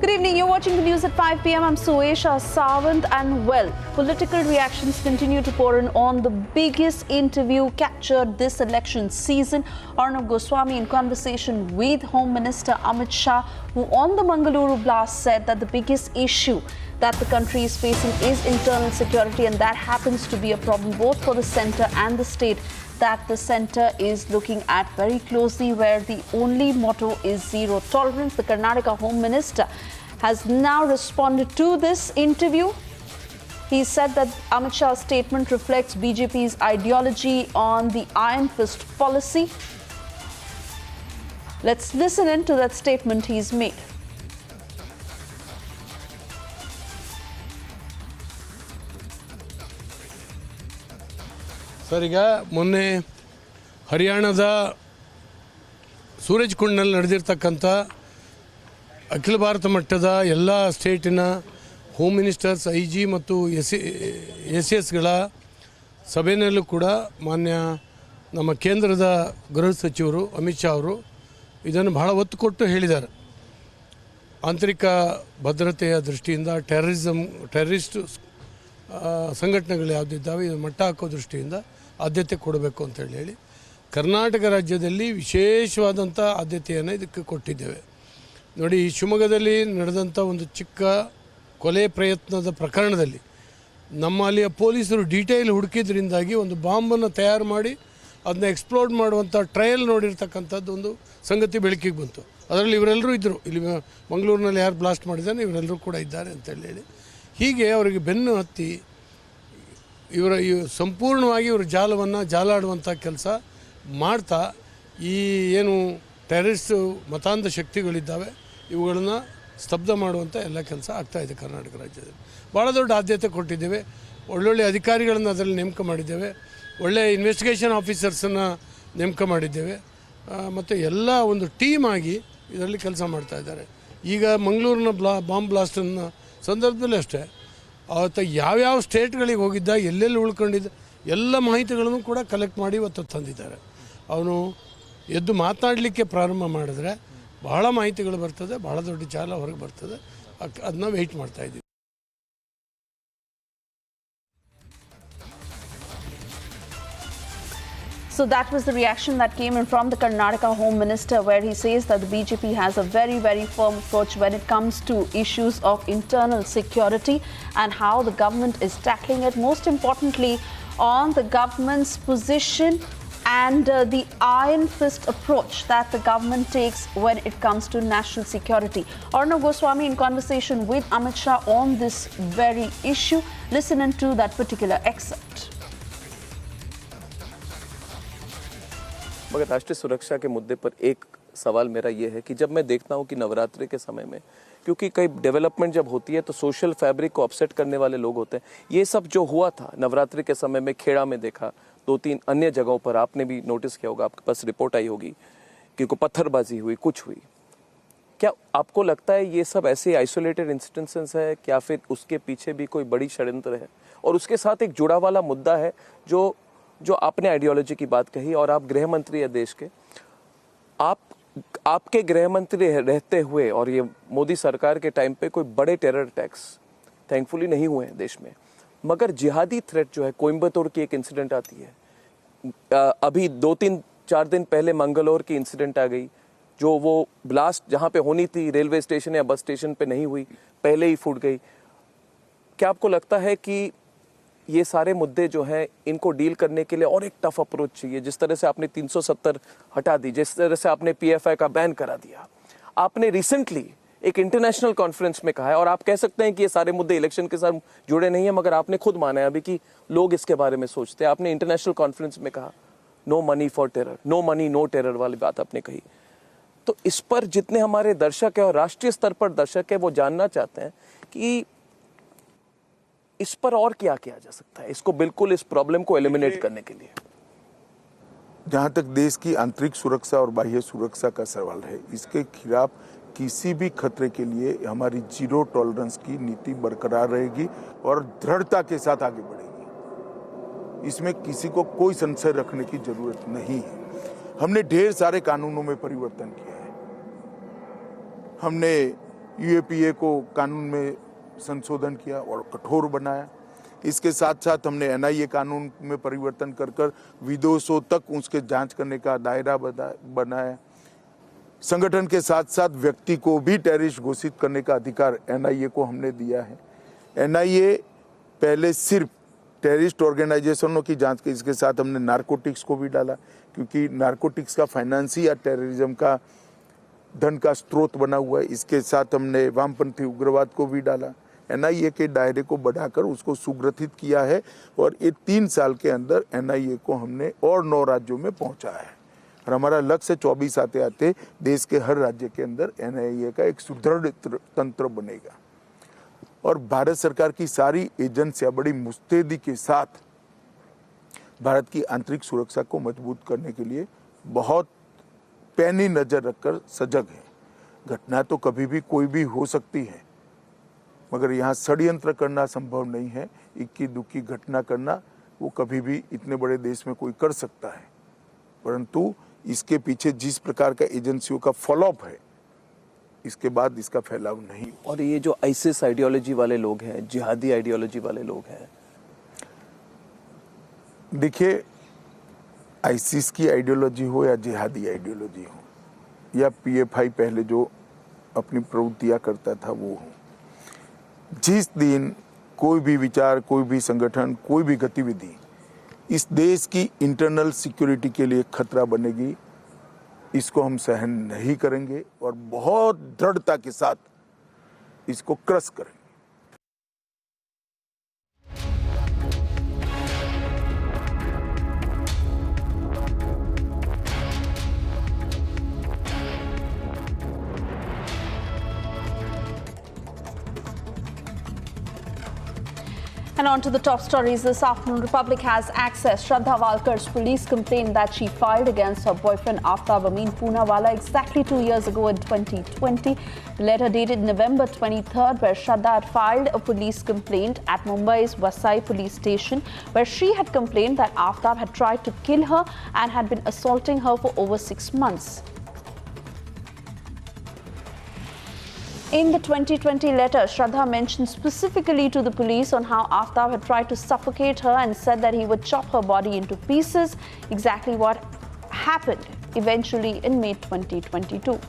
Good evening, you're watching the news at 5 p.m. I'm Suesha Sawant, and well, political reactions continue to pour in on the biggest interview captured this election season. Arnab Goswami in conversation with Home Minister Amit Shah, who on the Mangaluru blast said that the biggest issue that the country is facing is internal security, and that happens to be a problem both for the centre and the state that the centre is looking at very closely, where the only motto is zero tolerance. The Karnataka Home Minister has now responded to this interview. He said that Amit Shah's statement reflects BJP's ideology on the iron fist policy. Let's listen into that statement he's made. Sir, ಈಗ ಮೊನ್ನೆ ಹರಿಯಾಣದ ಸೂರಜ್ಕುಂಡ್ನಲ್ಲಿ ನಡೆದಿರ್ತಕ್ಕಂಥ ಅಖಿಲ ಭಾರತ ಮಟ್ಟದ ಎಲ್ಲ ಸ್ಟೇಟಿನ home ministers, IG ಮತ್ತು SS ಸಭೆಯಲ್ಲೂ ಕೂಡ ಮಾನ್ಯ ನಮ್ಮ ಕೇಂದ್ರದ ಗೃಹ ಸಚಿವರು ಅಮಿತ್ ಶಾ ಅವರು ಇದನ್ನು ಬಹಳ ಒತ್ತು ಕೊಟ್ಟು ಹೇಳಿದ್ದಾರೆ. ಆಂತರಿಕ ಭದ್ರತೆಯ ದೃಷ್ಟಿಯಿಂದ ಟೆರರಿಸ್ಟ್ ಸಂಘಟನೆಗಳು ಯಾವುದಿದ್ದಾವೆ ಇದನ್ನು ಮಟ್ಟ ಹಾಕೋ ದೃಷ್ಟಿಯಿಂದ ಆದ್ಯತೆ ಕೊಡಬೇಕು ಅಂತ ಹೇಳಿ ಕರ್ನಾಟಕ ರಾಜ್ಯದಲ್ಲಿ ವಿಶೇಷವಾದಂಥ ಆದ್ಯತೆಯನ್ನು ಇದಕ್ಕೆ ಕೊಟ್ಟಿದ್ದೇವೆ. ನೋಡಿ, ಶಿವಮೊಗ್ಗದಲ್ಲಿ ನಡೆದಂಥ ಒಂದು ಚಿಕ್ಕ ಕೊಲೆ ಪ್ರಯತ್ನದ ಪ್ರಕರಣದಲ್ಲಿ ನಮ್ಮಲ್ಲಿಯ ಪೊಲೀಸರು ಡೀಟೇಲ್ ಹುಡುಕಿದ್ರಿಂದಾಗಿ ಒಂದು ಬಾಂಬನ್ನು ತಯಾರು ಮಾಡಿ ಅದನ್ನ ಎಕ್ಸ್ಪ್ಲೋಡ್ ಮಾಡುವಂಥ ಟ್ರಯಲ್ ನೋಡಿರ್ತಕ್ಕಂಥದ್ದು ಒಂದು ಸಂಗತಿ ಬೆಳಕಿಗೆ ಬಂತು. ಅದರಲ್ಲಿ ಇವರೆಲ್ಲರೂ ಇದ್ದರು. ಇಲ್ಲಿ ಮಂಗಳೂರಿನಲ್ಲಿ ಯಾರು ಬ್ಲಾಸ್ಟ್ ಮಾಡಿದ್ದಾನೆ ಇವರೆಲ್ಲರೂ ಕೂಡ ಇದ್ದಾರೆ ಅಂತೇಳಿ ಹೀಗೆ ಅವರಿಗೆ ಬೆನ್ನು ಹತ್ತಿ ಸಂಪೂರ್ಣವಾಗಿ ಇವರು ಜಾಲಾಡುವಂಥ ಕೆಲಸ ಮಾಡ್ತಾ ಈ ಏನು ಟೆರರಿಸ್ಟ್ ಮತಾಂಧ ಶಕ್ತಿಗಳಿದ್ದಾವೆ ಇವುಗಳನ್ನು ಸ್ತಬ್ಧ ಮಾಡುವಂಥ ಎಲ್ಲ ಕೆಲಸ ಆಗ್ತಾಯಿದೆ. ಕರ್ನಾಟಕ ರಾಜ್ಯದಲ್ಲಿ ಭಾಳ ದೊಡ್ಡ ಆದ್ಯತೆ ಕೊಟ್ಟಿದ್ದೇವೆ. ಒಳ್ಳೊಳ್ಳೆ ಅಧಿಕಾರಿಗಳನ್ನು ಅದರಲ್ಲಿ ನೇಮಕ ಮಾಡಿದ್ದೇವೆ. ಒಳ್ಳೆಯ ಇನ್ವೆಸ್ಟಿಗೇಷನ್ ಆಫೀಸರ್ಸನ್ನು ನೇಮಕ ಮಾಡಿದ್ದೇವೆ ಮತ್ತು ಎಲ್ಲ ಒಂದು ಟೀಮ್ ಆಗಿ ಇದರಲ್ಲಿ ಕೆಲಸ ಮಾಡ್ತಾಯಿದ್ದಾರೆ. ಈಗ ಮಂಗಳೂರಿನ ಬಾಂಬ್ ಬ್ಲಾಸ್ಟನ್ನು ಸಂದರ್ಭದಲ್ಲಿ ಅಷ್ಟೇ ಅವತ್ತು ಯಾವ್ಯಾವ ಸ್ಟೇಟ್ಗಳಿಗೆ ಹೋಗಿದ್ದ, ಎಲ್ಲೆಲ್ಲಿ ಉಳ್ಕೊಂಡಿದ್ದ ಎಲ್ಲ ಮಾಹಿತಿಗಳನ್ನು ಕೂಡ ಕಲೆಕ್ಟ್ ಮಾಡಿ ಇವತ್ತು ತಂದಿದ್ದಾರೆ. ಅವನು ಎದ್ದು ಮಾತನಾಡಲಿಕ್ಕೆ ಪ್ರಾರಂಭ ಮಾಡಿದ್ರೆ ಬಹಳ ಮಾಹಿತಿಗಳು ಬರ್ತದೆ, ಬಹಳ ದೊಡ್ಡ ಜಾಲ ಹೊರಗೆ ಬರ್ತದೆ. ಅದನ್ನ ವೆಯ್ಟ್ ಮಾಡ್ತಾ ಇದ್ದೀವಿ. So that was the reaction that came in from the Karnataka Home Minister, where he says that the BJP has a very, very firm approach when it comes to issues of internal security and how the government is tackling it. Most importantly, on the government's position and the iron fist approach that the government takes when it comes to national security. Arnab Goswami in conversation with Amit Shah on this very issue. Listen into that particular excerpt. मगर राष्ट्रीय सुरक्षा के मुद्दे पर एक सवाल मेरा ये है कि जब मैं देखता हूँ कि नवरात्रि के समय में, क्योंकि कई डेवलपमेंट जब होती है तो सोशल फैब्रिक को अपसेट करने वाले लोग होते हैं. ये सब जो हुआ था नवरात्रि के समय में खेड़ा में देखा, 2-3 अन्य जगहों पर आपने भी नोटिस किया होगा, आपके पास रिपोर्ट आई होगी कि कोई पत्थरबाजी हुई, कुछ हुई. क्या आपको लगता है ये सब ऐसे आइसोलेटेड इंसिडेंसेस है, क्या फिर उसके पीछे भी कोई बड़ी षड्यंत्र है? और उसके साथ एक जुड़ा वाला मुद्दा है जो आपने आइडियोलॉजी की बात कही, और आप गृह मंत्री है देश के, आपके गृह मंत्री रहते हुए और ये मोदी सरकार के टाइम पे कोई बड़े टेरर अटैक्स थैंकफुली नहीं हुए हैं देश में, मगर जिहादी थ्रेट जो है, कोयम्बतूर की एक इंसिडेंट आती है, अभी 2-3-4 दिन पहले मंगलौर की इंसिडेंट आ गई, जो वो ब्लास्ट जहाँ पे होनी थी रेलवे स्टेशन या बस स्टेशन पे नहीं हुई, पहले ही फूट गई। क्या आपको लगता है कि ये सारे मुद्दे जो हैं इनको डील करने के लिए और एक टफ अप्रोच चाहिए? जिस तरह से आपने 370 हटा दी, जिस तरह से आपने PFI का बैन करा दिया, आपने रिसेंटली एक इंटरनेशनल कॉन्फ्रेंस में कहा है, और आप कह सकते हैं कि ये सारे मुद्दे इलेक्शन के साथ जुड़े नहीं है, मगर आपने खुद माना है अभी कि लोग इसके बारे में सोचते हैं। आपने इंटरनेशनल कॉन्फ्रेंस में कहा no money for terror, no money no terror वाली बात आपने कही। तो इस पर जितने हमारे दर्शक है और राष्ट्रीय स्तर पर दर्शक है वो जानना चाहते हैं कि इस पर और क्या किया जा सकता है, इसको बिल्कुल इस प्रॉब्लम को एलिमिनेट करने के लिए। जहां तक देश की आंतरिक सुरक्षा और बाह्य सुरक्षा का सवाल है, इसके खिलाफ किसी भी खतरे के लिए हमारी जीरो टॉलरेंस की नीति बरकरार रहेगी और दृढ़ता के साथ आगे बढ़ेगी। इसमें किसी को कोई संशय रखने की जरूरत नहीं है। हमने ढेर सारे कानूनों में परिवर्तन किया है। हमने UAPA को कानून में संशोधन किया और कठोर बनाया। इसके साथ साथ हमने NIA कानून में परिवर्तन कर विदेशों तक उसके जांच करने का दायरा बनाया। संगठन के साथ साथ व्यक्ति को भी टेररिस्ट घोषित करने का अधिकार NIA को हमने दिया है। NIA पहले सिर्फ टेररिस्ट ऑर्गेनाइजेशनों की जांच की, इसके साथ हमने नारकोटिक्स को भी डाला, क्योंकि नारकोटिक्स का फाइनेंस या टेररिज्म का धन का स्रोत बना हुआ है। इसके साथ हमने वामपंथी उग्रवाद को भी डाला। NIA के दायरे को बढ़ाकर उसको सुग्रथित किया है और ये 3 साल के अंदर NIA को हमने और 9 राज्यों में पहुंचाया है और हमारा लक्ष्य 24 आते आते देश के हर राज्य के अंदर NIA का एक सुदृढ़ तंत्र बनेगा। और भारत सरकार की सारी एजेंसियां बड़ी मुस्तैदी के साथ भारत की आंतरिक सुरक्षा को मजबूत करने के लिए बहुत पैनी नजर रखकर सजग है। घटना तो कभी भी कोई भी हो सकती है, मगर यहाँ षड्यंत्र करना संभव नहीं है। इक्की दुक्की घटना करना वो कभी भी इतने बड़े देश में कोई कर सकता है, परंतु इसके पीछे जिस प्रकार का एजेंसियों का फॉलोअप है, इसके बाद इसका फैलाव नहीं। और ये जो आईसिस आइडियोलॉजी वाले लोग हैं, जिहादी आइडियोलॉजी वाले लोग हैं, देखिए आईसिस की आइडियोलॉजी हो या जिहादी आइडियोलॉजी हो या PFI पहले जो अपनी प्रवृत्तियां करता था वो हो, जिस दिन कोई भी विचार, कोई भी संगठन, कोई भी गतिविधि इस देश की इंटरनल सिक्योरिटी के लिए खतरा बनेगी, इसको हम सहन नहीं करेंगे और बहुत दृढ़ता के साथ इसको क्रश करेंगे। And on to the top stories this afternoon. Republic has accessed Shraddha Walkar's police complaint that she filed against her boyfriend Aftab Amin Poonawala exactly 2 years ago in 2020. The letter dated November 23rd, where Shraddha had filed a police complaint at Mumbai's Vasai police station, where she had complained that Aftab had tried to kill her and had been assaulting her for over 6 months. In the 2020 letter, Shraddha mentioned specifically to the police on how Aftab had tried to suffocate her and said that he would chop her body into pieces, exactly what happened eventually in May 2022.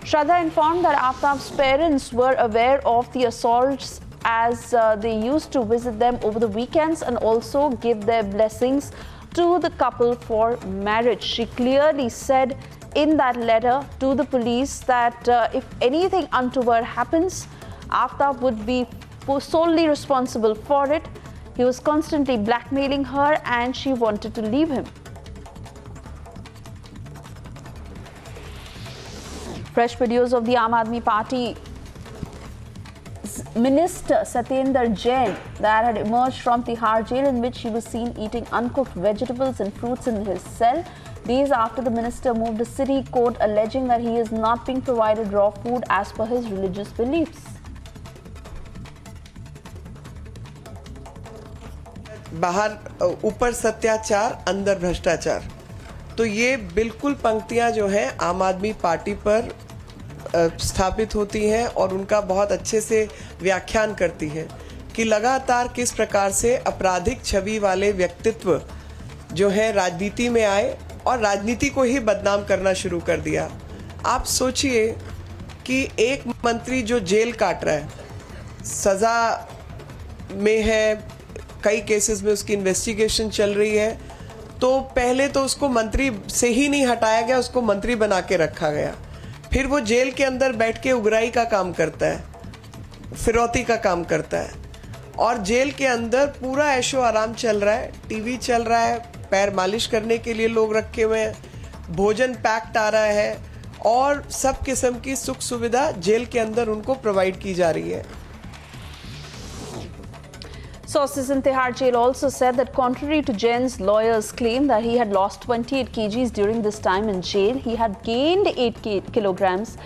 Shraddha informed that Aftab's parents were aware of the assaults as they used to visit them over the weekends and also give their blessings to the couple for marriage. She clearly said in that letter to the police that if anything untoward happens, Aftab would be solely responsible for it. He was constantly blackmailing her and she wanted to leave him. Fresh videos of the Aam Aadmi Party Minister Satyendra Jain that had emerged from Tihar jail, in which he was seen eating uncooked vegetables and fruits in his cell. days after the minister moved to city court alleging that he is not being provided raw food as per his religious beliefs. बाहर ऊपर सत्याचार अंदर भ्रष्टाचार, तो ये बिल्कुल पंक्तियां जो हैं आम आदमी पार्टी पर स्थापित होती हैं और उनका बहुत अच्छे से व्याख्यान करती हैं कि लगातार किस प्रकार से आपराधिक छवि वाले व्यक्तित्व जो है राजनीति में आए और राजनीति को ही बदनाम करना शुरू कर दिया। आप सोचिए कि एक मंत्री जो जेल काट रहा है, सज़ा में है, कई केसेस में उसकी इन्वेस्टिगेशन चल रही है, तो पहले तो उसको मंत्री से ही नहीं हटाया गया, उसको मंत्री बना के रखा गया। फिर वो जेल के अंदर बैठ के उगराई का काम करता है, फिरौती का काम करता है, और जेल के अंदर पूरा ऐशो आराम चल रहा है, टीवी चल रहा है, पैर मालिश करने के लिए लोग रखे हुए हैं, भोजन पैक्ड आ रहा है और सब किस्म की सुख सुविधा जेल के अंदर उनको प्रोवाइड की जा रही है। Sources in Tihar jail also said that contrary to Jain's lawyer's claim that he had lost 28 kgs during this time in jail, he had gained 8 kilograms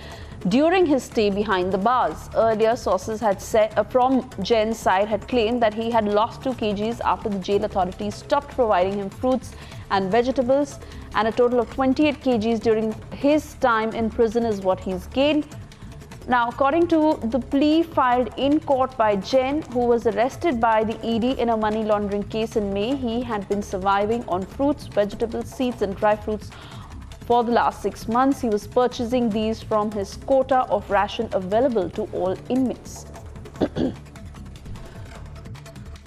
during his stay behind the bars. Earlier, sources had said from Jain's side had claimed that he had lost 2 kgs after the jail authorities stopped providing him fruits and vegetables, and a total of 28 kgs during his time in prison is what he's gained. Now, according to the plea filed in court by Jain, who was arrested by the ED in a money laundering case in May, he had been surviving on fruits, vegetables, seeds and dry fruits for the last 6 months. He was purchasing these from his quota of ration available to all inmates.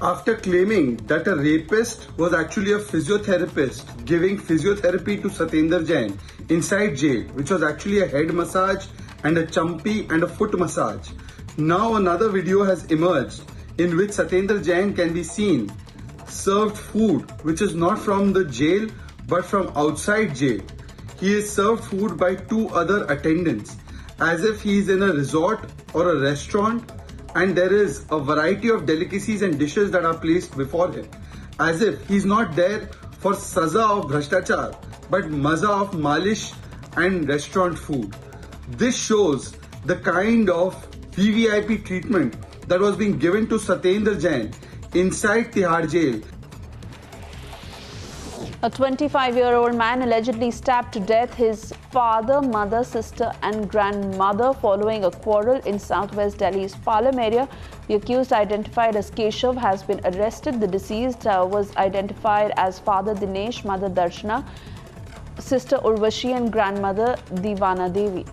After claiming that a rapist was actually a physiotherapist giving physiotherapy to Satyendra Jain inside jail, which was actually a head massage and a chumpy and a foot massage. Now another video has emerged in which Satyendra Jain can be seen served food which is not from the jail but from outside jail. He is served food by 2 other attendants as if he is in a resort or a restaurant, and there is a variety of delicacies and dishes that are placed before him as if he's not there for saza of bhashtachar but maza of malish and restaurant food. This shows the kind of VVIP treatment that was being given to Satyendra Jain inside Tihar jail. A 25-year-old man allegedly stabbed to death his father, mother, sister and grandmother following a quarrel in southwest Delhi's Palam area. The accused, identified as Keshav, has been arrested. The deceased was identified as father Dinesh, mother Darshana, sister Urvashi and grandmother Divana Devi.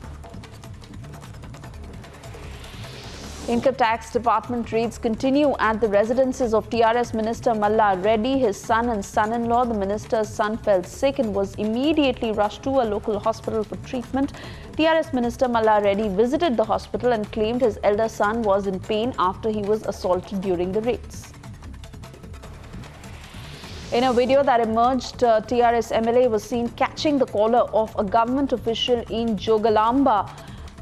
Income Tax Department raids continue at the residences of TRS Minister Malla Reddy, his son and son-in-law. The minister's son fell sick and was immediately rushed to a local hospital for treatment. TRS Minister Malla Reddy visited the hospital and claimed his elder son was in pain after he was assaulted during the raids. In a video that emerged, TRS MLA was seen catching the collar of a government official in Jogalamba,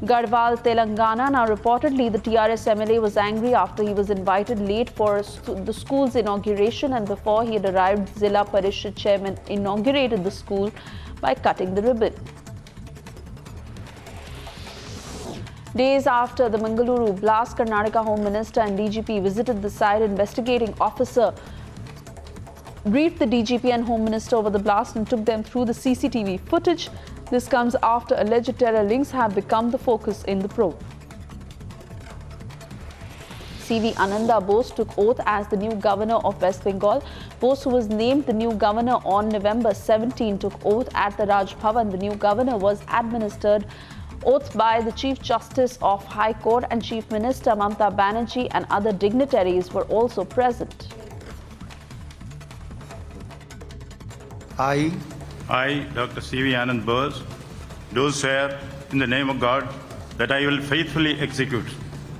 Garhwal, Telangana. Now, reportedly, the TRS MLA was angry after he was invited late for the school's inauguration, and before he had arrived, Zilla Parishad chairman inaugurated the school by cutting the ribbon. Days after the Mangaluru blast, Karnataka Home Minister and DGP visited the site. Investigating officer briefed the DGP and Home Minister over the blast and took them through the CCTV footage. This comes after alleged terror links have become the focus in the probe. CV Ananda Bose took oath as the new governor of West Bengal. Bose, who was named the new governor on November 17, took oath at the Raj Bhavan. The new governor was administered oath by the Chief Justice of High Court, and Chief Minister Mamata Banerjee and other dignitaries were also present. I, Dr. C.V. Anand Bose, do swear in the name of God that I will faithfully execute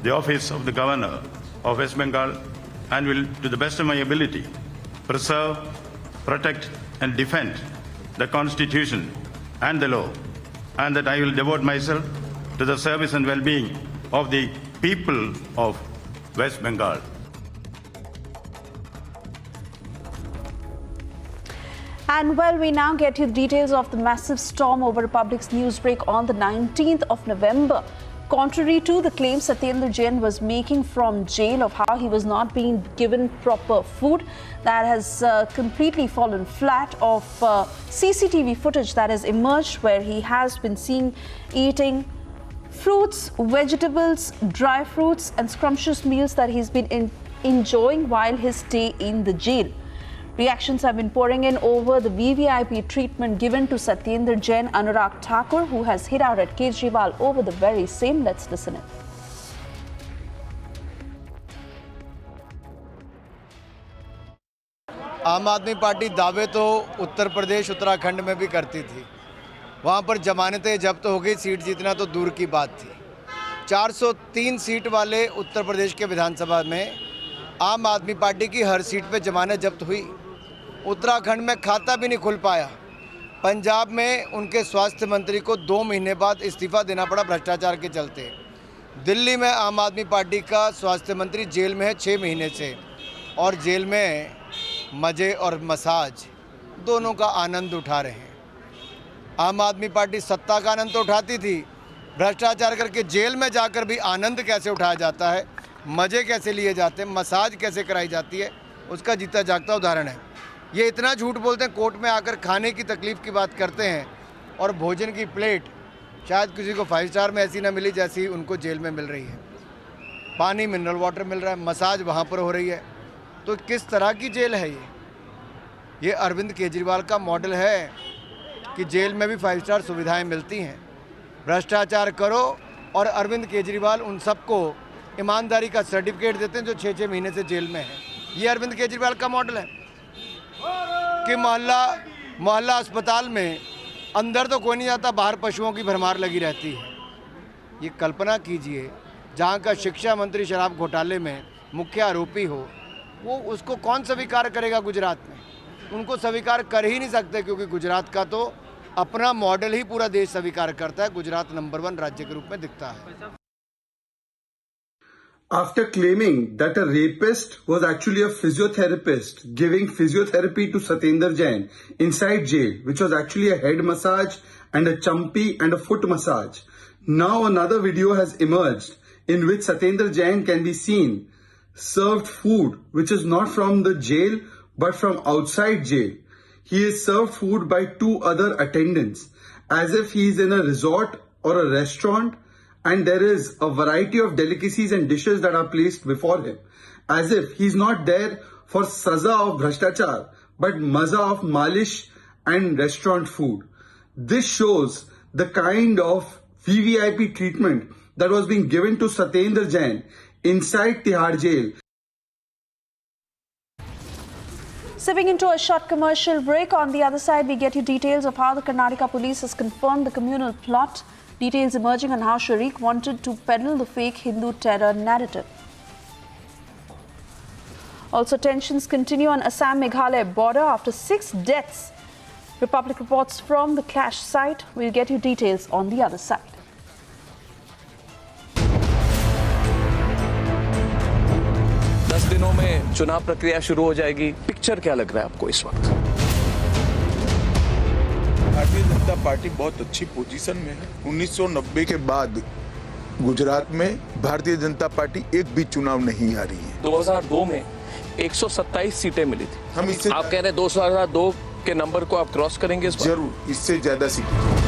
the office of the Governor of West Bengal and will, to the best of my ability, preserve, protect and defend the Constitution and the law, and that I will devote myself to the service and well-being of the people of West Bengal. And well, we now get you details of the massive storm over Republic's newsbreak on the 19th of November. Contrary to the claim Satyendra Jain was making from jail of how he was not being given proper food, that has completely fallen flat, of CCTV footage that has emerged where he has been seen eating fruits, vegetables, dry fruits and scrumptious meals that he's been enjoying while his stay in the jail. Reactions have been pouring in over the VVIP treatment given to Satyendra Jain. Anurag Thakur, who has hit out at Kejriwal over the very same. Let's listen in. आम आदमी party दावे तो उत्तर प्रदेश उत्तराखंड में भी करती थी, वहाँ पर जमानतें जब्त हो गई, सीट जीतना तो दूर की बात थी। 403 सीट वाले उत्तर प्रदेश के विधानसभा में आम आदमी पार्टी की हर सीट पे जमानत जब्त हुई। उत्तराखंड में खाता भी नहीं खुल पाया। पंजाब में उनके स्वास्थ्य मंत्री को 2 महीने बाद इस्तीफा देना पड़ा भ्रष्टाचार के चलते। दिल्ली में आम आदमी पार्टी का स्वास्थ्य मंत्री जेल में है 6 महीने से, और जेल में मज़े और मसाज दोनों का आनंद उठा रहे हैं। आम आदमी पार्टी सत्ता का आनंद तो उठाती थी, भ्रष्टाचार करके जेल में जाकर भी आनंद कैसे उठाया जाता है, मज़े कैसे लिए जाते हैं, मसाज कैसे कराई जाती है, उसका जीता जागता उदाहरण है। ये इतना झूठ बोलते हैं, कोर्ट में आकर खाने की तकलीफ़ की बात करते हैं और भोजन की प्लेट शायद किसी को 5 स्टार में ऐसी ना मिली जैसी उनको जेल में मिल रही है। पानी मिनरल वाटर मिल रहा है, मसाज वहाँ पर हो रही है। तो किस तरह की जेल है ये अरविंद केजरीवाल का मॉडल है कि जेल में भी 5 स्टार सुविधाएं मिलती हैं। भ्रष्टाचार करो और अरविंद केजरीवाल उन सबको ईमानदारी का सर्टिफिकेट देते हैं जो 6-6 महीने से जेल में हैं। ये अरविंद केजरीवाल का मॉडल है कि मोहल्ला अस्पताल में अंदर तो कोई नहीं जाता, बाहर पशुओं की भरमार लगी रहती है। ये कल्पना कीजिए, जहाँ का शिक्षा मंत्री शराब घोटाले में मुख्य आरोपी हो, वो उसको कौन स्वीकार करेगा गुजरात में? उनको स्वीकार कर ही नहीं सकते, क्योंकि गुजरात का तो अपना मॉडल ही पूरा देश स्वीकार करता है। गुजरात नंबर 1 राज्य के रूप में दिखता है। After claiming that a rapist was actually a physiotherapist giving physiotherapy to Satyendra Jain inside jail, which was actually a head massage and a chumpy and a foot massage, now another video has emerged in which Satyendra Jain can be seen served food which is not from the jail but from outside jail. He is served food by 2 other attendants as if he is in a resort or a restaurant, and there is a variety of delicacies and dishes that are placed before him as if he's not there for saza of bhrashtachar but maza of malish and restaurant food. This shows the kind of VVIP treatment that was being given to Satyendra Jain inside Tihar jail. Sipping into a short commercial break. On the other side, we get you details of how the Karnataka police has confirmed the communal plot. Details emerging on how Sharik wanted to peddle the fake Hindu terror narrative. Also, tensions continue on Assam-Meghalaya border after 6 deaths. Republic reports from the clash site. We'll get you details on the other side. दिनों में चुनाव प्रक्रिया शुरू हो जाएगी। Picture क्या लग रहा है आपको इस वक्त? भारतीय जनता पार्टी बहुत अच्छी पोजीशन में है। 1990 के बाद गुजरात में भारतीय जनता पार्टी एक भी चुनाव नहीं हारी है। 2002 में 127 सीटें मिली थी। हम इससे आप कह रहे हैं 2002 के नंबर को आप क्रॉस करेंगे इस बार? जरूर, इससे ज्यादा सीटें।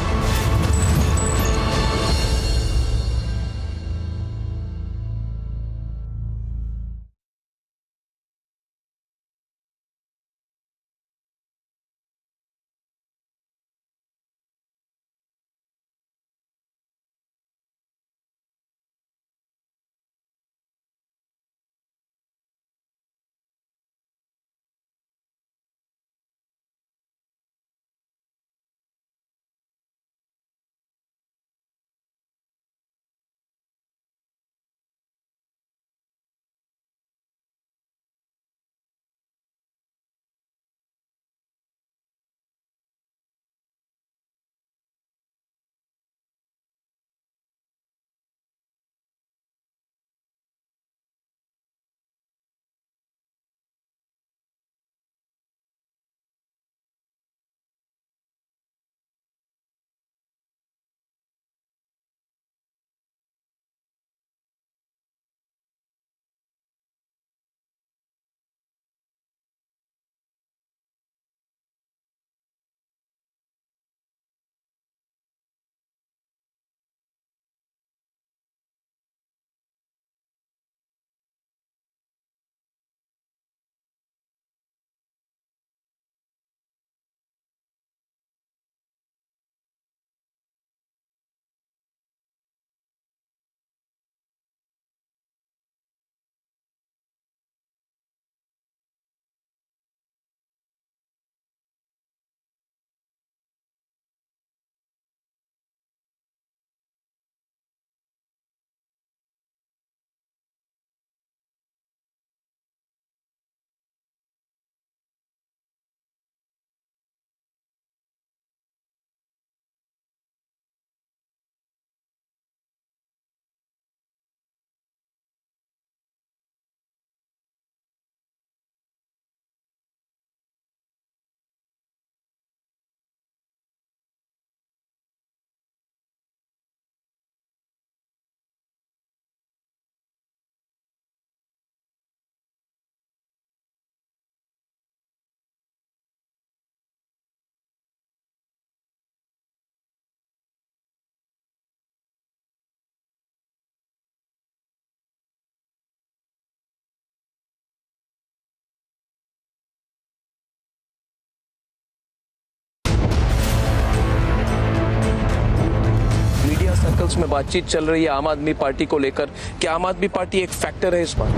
आपस में बातचीत चल रही है आम आदमी पार्टी को लेकर कि आम आदमी पार्टी एक फैक्टर है इस बार?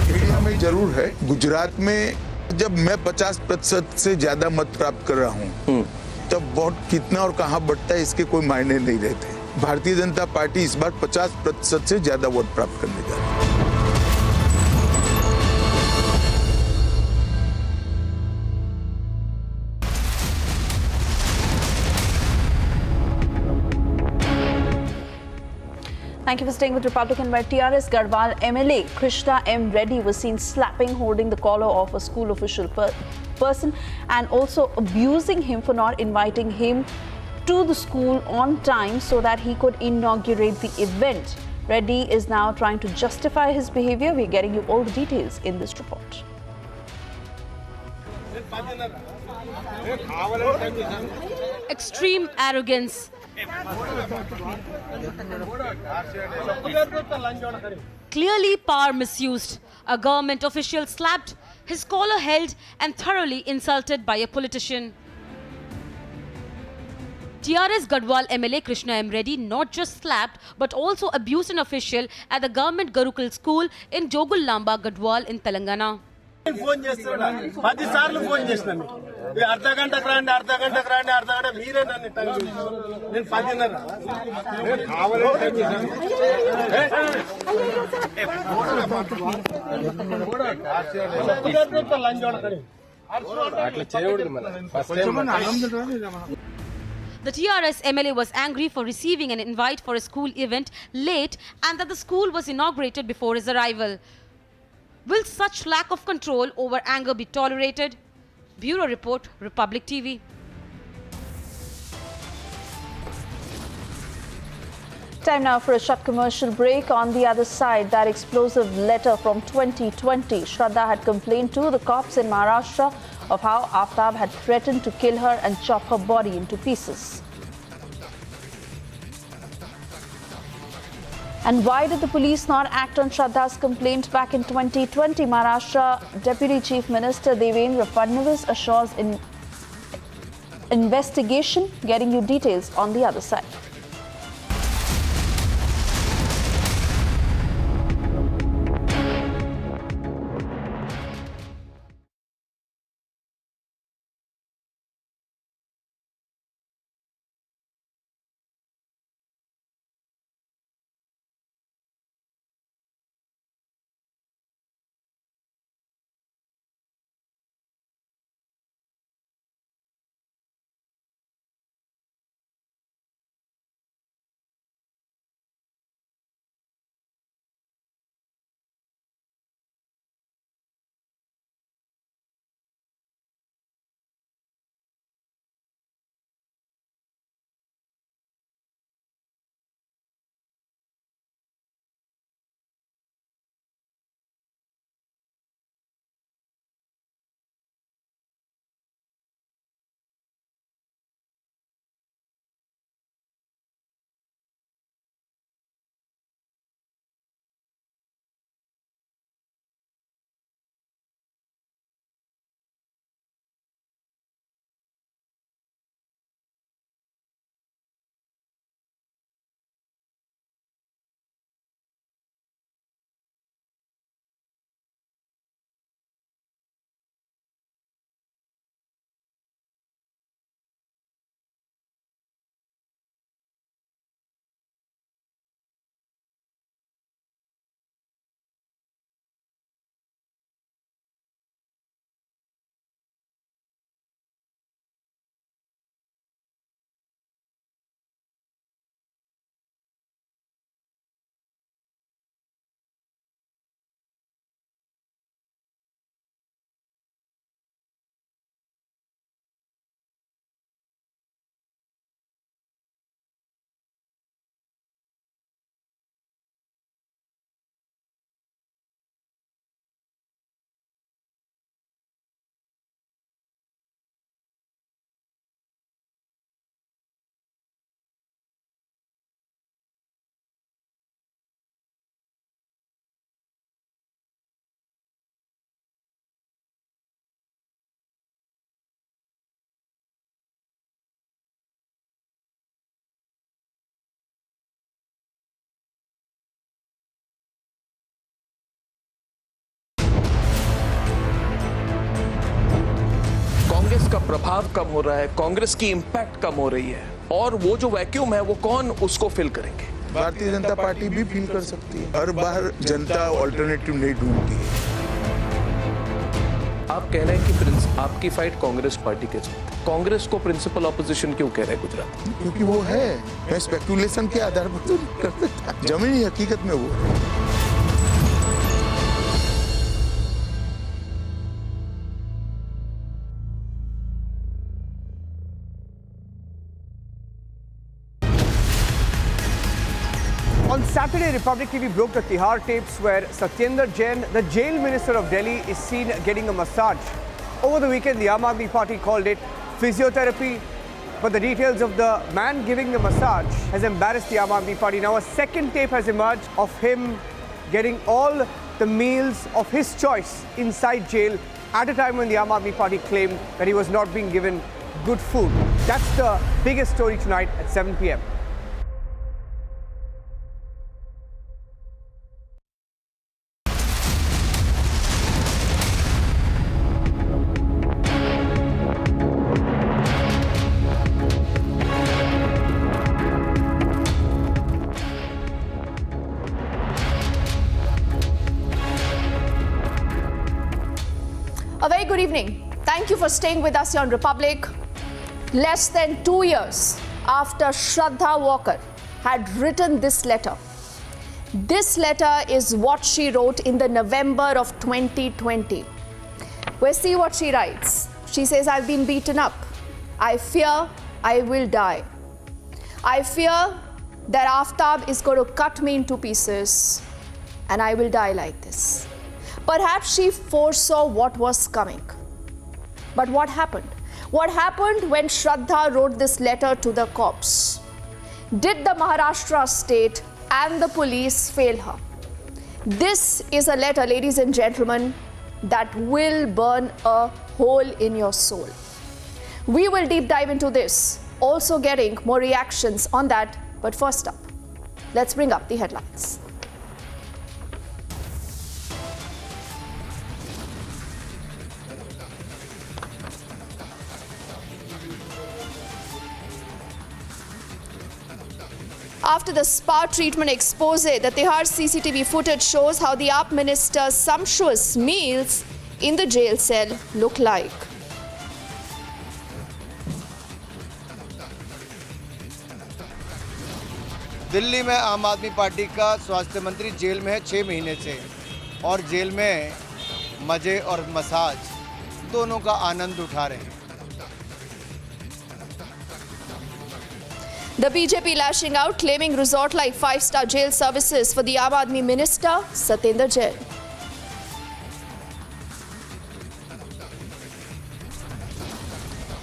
इंडिया में जरूर है। गुजरात में जब मैं 50% से ज्यादा मत प्राप्त कर रहा हूँ तब वोट कितना और कहाँ बढ़ता है इसके कोई मायने नहीं रहते। भारतीय जनता पार्टी इस बार 50% से ज्यादा वोट प्राप्त करने जा रही है। Thank you for staying with Republican, where TRS Garhwal MLA Krishna M. Reddy was seen slapping, holding the collar of a school official person and also abusing him for not inviting him to the school on time so that he could inaugurate the event. Reddy is now trying to justify his behavior. We're getting you all the details in this report. Extreme arrogance. Clearly power misused. A government official slapped, his collar held and thoroughly insulted by a politician. TRS Garhwal MLA Krishna M. Reddy not just slapped but also abused an official at the government Gurukul school in Jogullamba, Gadwal in Telangana. Phone చేస్తాడు 10 సార్లు phone చేసినాను అర్ధ గంటకు రండి అర్ధ గంటకు రండి అర్ధ గంట మీరే నన్ను టైం నేను 10:30. The TRS MLA was angry for receiving an invite for a school event late and that the school was inaugurated before his arrival. Will such lack of control over anger be tolerated? Bureau Report, Republic TV. Time now for a short commercial break. On the other side, that explosive letter from 2020. Shraddha had complained to the cops in Maharashtra of how Aftab had threatened to kill her and chop her body into pieces. And why did the police not act on Shraddha's complaint back in 2020? Maharashtra Deputy Chief Minister Devendra Fadnavis assures investigation. Getting you details on the other side. तनाव कम हो रहा है, कांग्रेस की impact कम हो रही है, और वो जो वैक्यूम है वो कौन उसको फिल करेंगे? भारतीय जनता पार्टी भी फील कर सकती है। हर बार जनता ऑल्टरनेटिव नहीं ढूंढती है। आप कह रहे हैं कि आपकी फाइट कांग्रेस पार्टी के साथ, कांग्रेस को प्रिंसिपल ऑपोजिशन क्यों कह रहे हैं गुजरात? क्योंकि वो है, मैं स्पेकुलेशन के आधार पर तो नहीं कर सकता, जमीनी हकीकत में वो है। On Saturday, Republic TV broke the Tihar tapes where Satyendra Jain, the jail minister of Delhi, is seen getting a massage. Over the weekend, the Aam Aadmi Party called it physiotherapy, but the details of the man giving the massage has embarrassed the Aam Aadmi Party. Now a second tape has emerged of him getting all the meals of his choice inside jail at a time when the Aam Aadmi Party claimed that he was not being given good food. That's the biggest story tonight at 7 p.m. A very good evening. Thank you for staying with us here on Republic. Less than 2 years after Shraddha Walker had written this letter. This letter is what she wrote in the November of 2020. We'll see what she writes. She says, I've been beaten up. I fear I will die. I fear that Aftab is going to cut me into pieces and I will die like this. Perhaps she foresaw what was coming. But what happened? What happened when Shraddha wrote this letter to the cops? Did the Maharashtra state and the police fail her? This is a letter, ladies and gentlemen, that will burn a hole in your soul. We will deep dive into this, also getting more reactions on that. But first up, let's bring up the headlines. After the spa treatment expose, the Tihar CCTV footage shows how the AAP minister's sumptuous meals in the jail cell look like. Delhi में आम आदमी party का स्वास्थ्य मंत्री jail में है 6 महीने से, और जेल में मजे और मसाज दोनों का आनंद उठा रहे हैं। The BJP lashing out, claiming resort-like 5-star jail services for the Aam Aadmi minister, Satyendra Jain.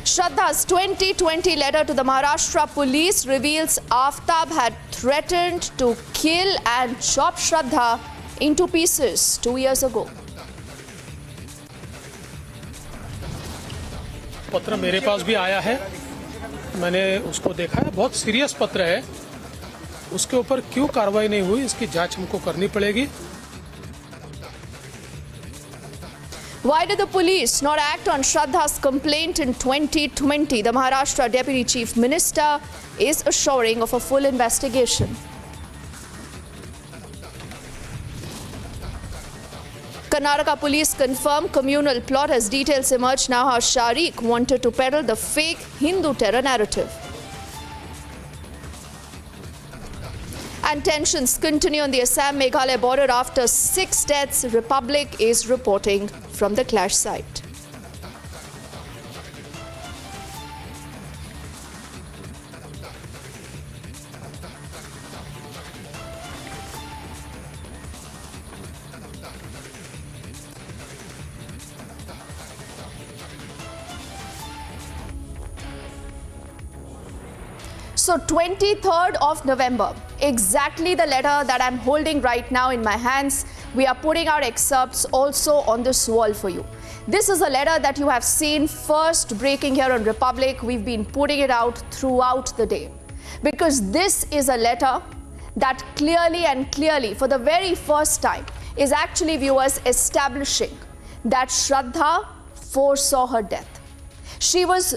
Shraddha's 2020 letter to the Maharashtra police reveals Aftab had threatened to kill and chop Shraddha into pieces 2 years ago. पत्र मेरे पास भी आया है, मैंने उसको देखा है, बहुत सीरियस पत्र है। उसके ऊपर क्यों कार्रवाई नहीं हुई, इसकी जांच हमको करनी पड़ेगी। Why did the police not act on Shraddha's complaint in 2020? The Maharashtra Deputy Chief Minister is assuring of a full investigation. Karnataka police confirm communal plot as details emerge now how Sharik wanted to peddle the fake Hindu terror narrative. And tensions continue on the Assam-Meghalaya border after 6 deaths, Republic is reporting from the clash site. So 23rd of November, exactly the letter that I'm holding right now in my hands. We are putting our excerpts also on this wall for you. This is a letter that you have seen first breaking here on Republic. We've been putting it out throughout the day because this is a letter that clearly, for the very first time, is actually, viewers, establishing that Shraddha foresaw her death. She was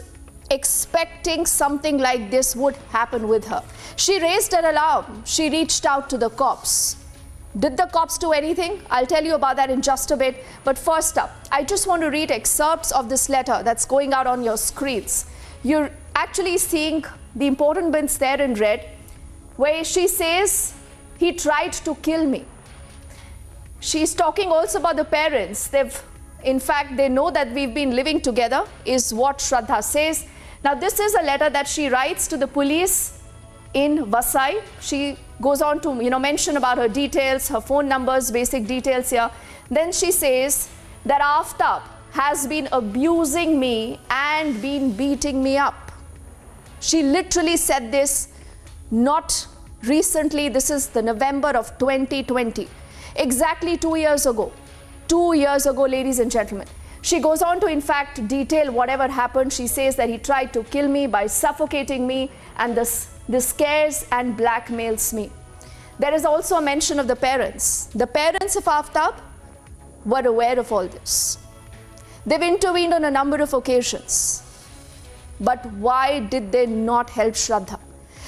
expecting something like this would happen with her. She raised an alarm. She reached out to the cops. Did the cops do anything? I'll tell you about that in just a bit. But first up, I just want to read excerpts of this letter that's going out on your screens. You're actually seeing the important bits there in red, where she says, he tried to kill me. She's talking also about the parents. In fact, they know that we've been living together, is what Shraddha says. Now, this is a letter that she writes to the police in Vasai. She goes on to, mention about her details, her phone numbers, basic details here. Then she says that Aftab has been abusing me and been beating me up. She literally said this not recently. This is the November of 2020. Exactly 2 years ago. 2 years ago, ladies and gentlemen. She goes on to, in fact, detail whatever happened. She says that he tried to kill me by suffocating me, and this scares and blackmails me. There is also a mention of the parents. The parents of Aftab were aware of all this. They've intervened on a number of occasions. But why did they not help Shraddha?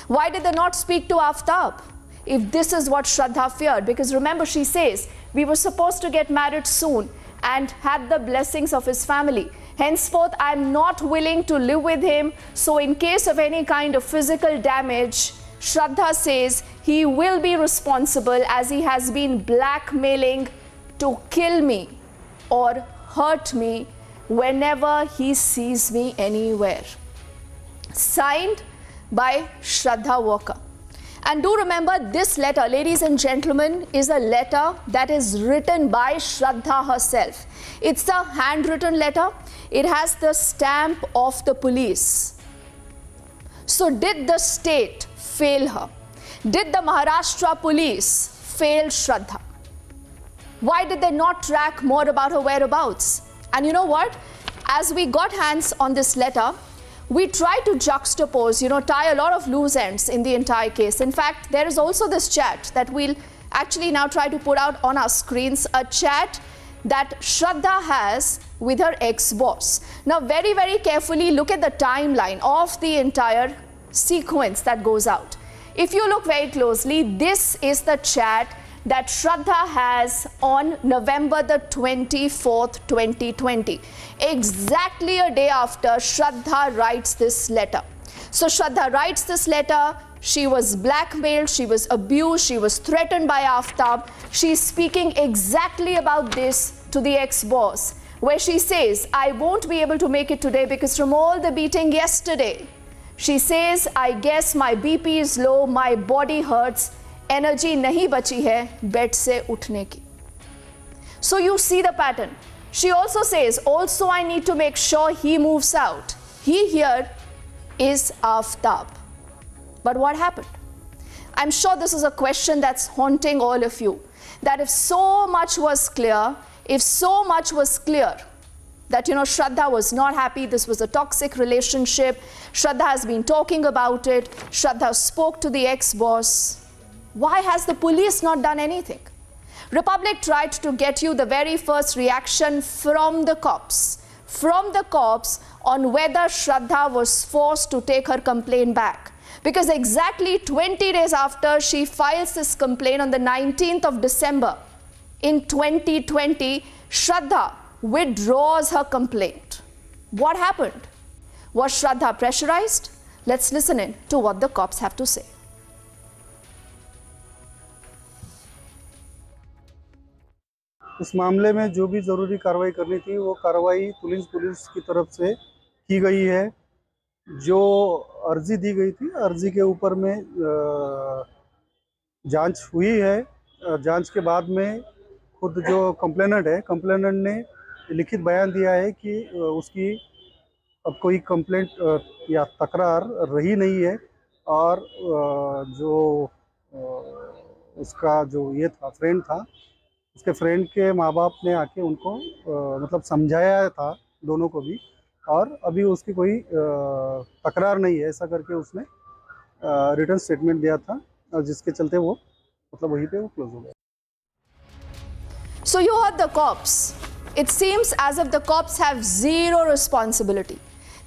Why did they not speak to Aftab? If this is what Shraddha feared, because remember, she says, we were supposed to get married soon and had the blessings of his family. Henceforth, I am not willing to live with him. So in case of any kind of physical damage, Shraddha says he will be responsible, as he has been blackmailing to kill me or hurt me whenever he sees me anywhere. Signed by Shraddha Walker. And do remember, this letter, ladies and gentlemen, is a letter that is written by Shraddha herself. It's a handwritten letter. It has the stamp of the police. So did the state fail her? Did the Maharashtra police fail Shraddha? Why did they not track more about her whereabouts? And you know what? As we got hands on this letter, we try to juxtapose, tie a lot of loose ends in the entire case. In fact, there is also this chat that we'll actually now try to put out on our screens, a chat that Shraddha has with her ex-boss. Now, very, very carefully look at the timeline of the entire sequence that goes out. If you look very closely, this is the chat that Shraddha has on November the 24th, 2020. Exactly a day after Shraddha writes this letter. So Shraddha writes this letter. She was blackmailed, she was abused, she was threatened by Aftab. She's speaking exactly about this to the ex-boss, where she says, I won't be able to make it today because from all the beating yesterday, she says, I guess my BP is low, my body hurts, energy nahi bachi hai bed se uthne ki. So you see the pattern. She also says, also I need to make sure he moves out. He here is Aftab. But what happened? I'm sure this is a question that's haunting all of you. That if so much was clear that, Shraddha was not happy, this was a toxic relationship, Shraddha has been talking about it, Shraddha spoke to the ex-boss, why has the police not done anything? Republic tried to get you the very first reaction from the cops on whether Shraddha was forced to take her complaint back. Because exactly 20 days after she files this complaint on the 19th of December in 2020, Shraddha withdraws her complaint. What happened? Was Shraddha pressurized? Let's listen in to what the cops have to say. इस मामले में जो भी ज़रूरी कार्रवाई करनी थी वो कार्रवाई पुलिस की तरफ से की गई है। जो अर्जी दी गई थी, अर्जी के ऊपर में जांच हुई है। जांच के बाद में खुद जो कंप्लेनेंट ने लिखित बयान दिया है कि उसकी अब कोई कंप्लेंट या तकरार रही नहीं है और जो उसका जो ये था फ्रेंड था, उसके फ्रेंड के माँ बाप ने आके उनको मतलब समझाया था दोनों को भी, और अभी उसकी कोई तकरार नहीं है, ऐसा करके उसने रिटर्न स्टेटमेंट दिया था, और जिसके चलते वो मतलब वहीं पे वो क्लोज हो गया। So you heard the cops. It seems as if the cops have zero responsibility.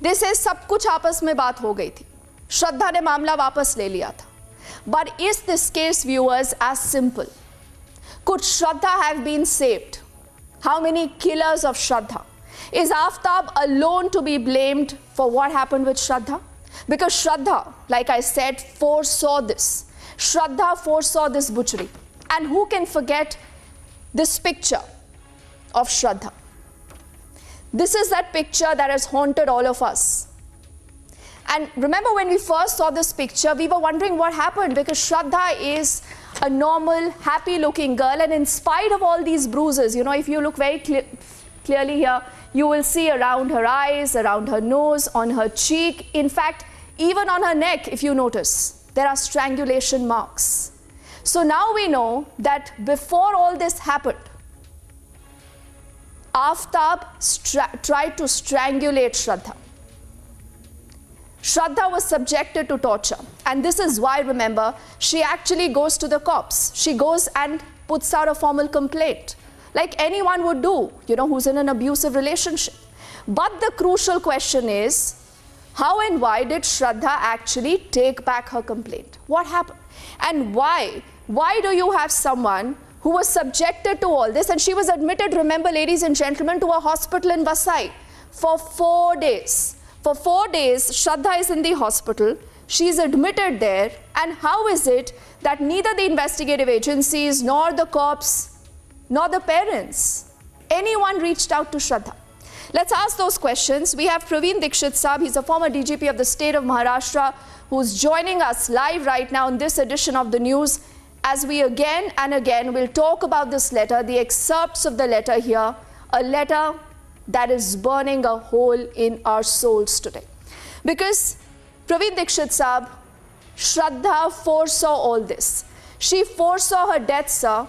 This is सब कुछ आपस में बात हो गई थी, श्रद्धा ने मामला वापस ले लिया था. But is this case, viewers, as simple? Could Shraddha have been saved? How many killers of Shraddha? Is Aftab alone to be blamed for what happened with Shraddha? Because Shraddha, like I said, foresaw this. Shraddha foresaw this butchery. And who can forget this picture of Shraddha? This is that picture that has haunted all of us. And remember, when we first saw this picture, we were wondering what happened, because Shraddha is a normal, happy-looking girl, and in spite of all these bruises, you know, if you look very clearly here, you will see around her eyes, around her nose, on her cheek, in fact, even on her neck, if you notice, there are strangulation marks. So now we know that before all this happened, Aftab tried to strangulate Shraddha. Shraddha was subjected to torture, and this is why, remember, she actually goes to the cops. She goes and puts out a formal complaint, like anyone would do, you know, who's in an abusive relationship. But the crucial question is, how and why did Shraddha actually take back her complaint? What happened? And why? Why do you have someone who was subjected to all this, and she was admitted, remember, ladies and gentlemen, to a hospital in Vasai for 4 days. For 4 days, Shraddha is in the hospital. She's admitted there. And how is it that neither the investigative agencies, nor the cops, nor the parents, anyone reached out to Shraddha? Let's ask those questions. We have Praveen Dikshit Saab. He's a former DGP of the state of Maharashtra, who's joining us live right now in this edition of the news, as we again and again will talk about this letter, the excerpts of the letter here, a letter that is burning a hole in our souls today. Because Praveen Dikshit Saab, Shraddha foresaw all this. She foresaw her death, sir.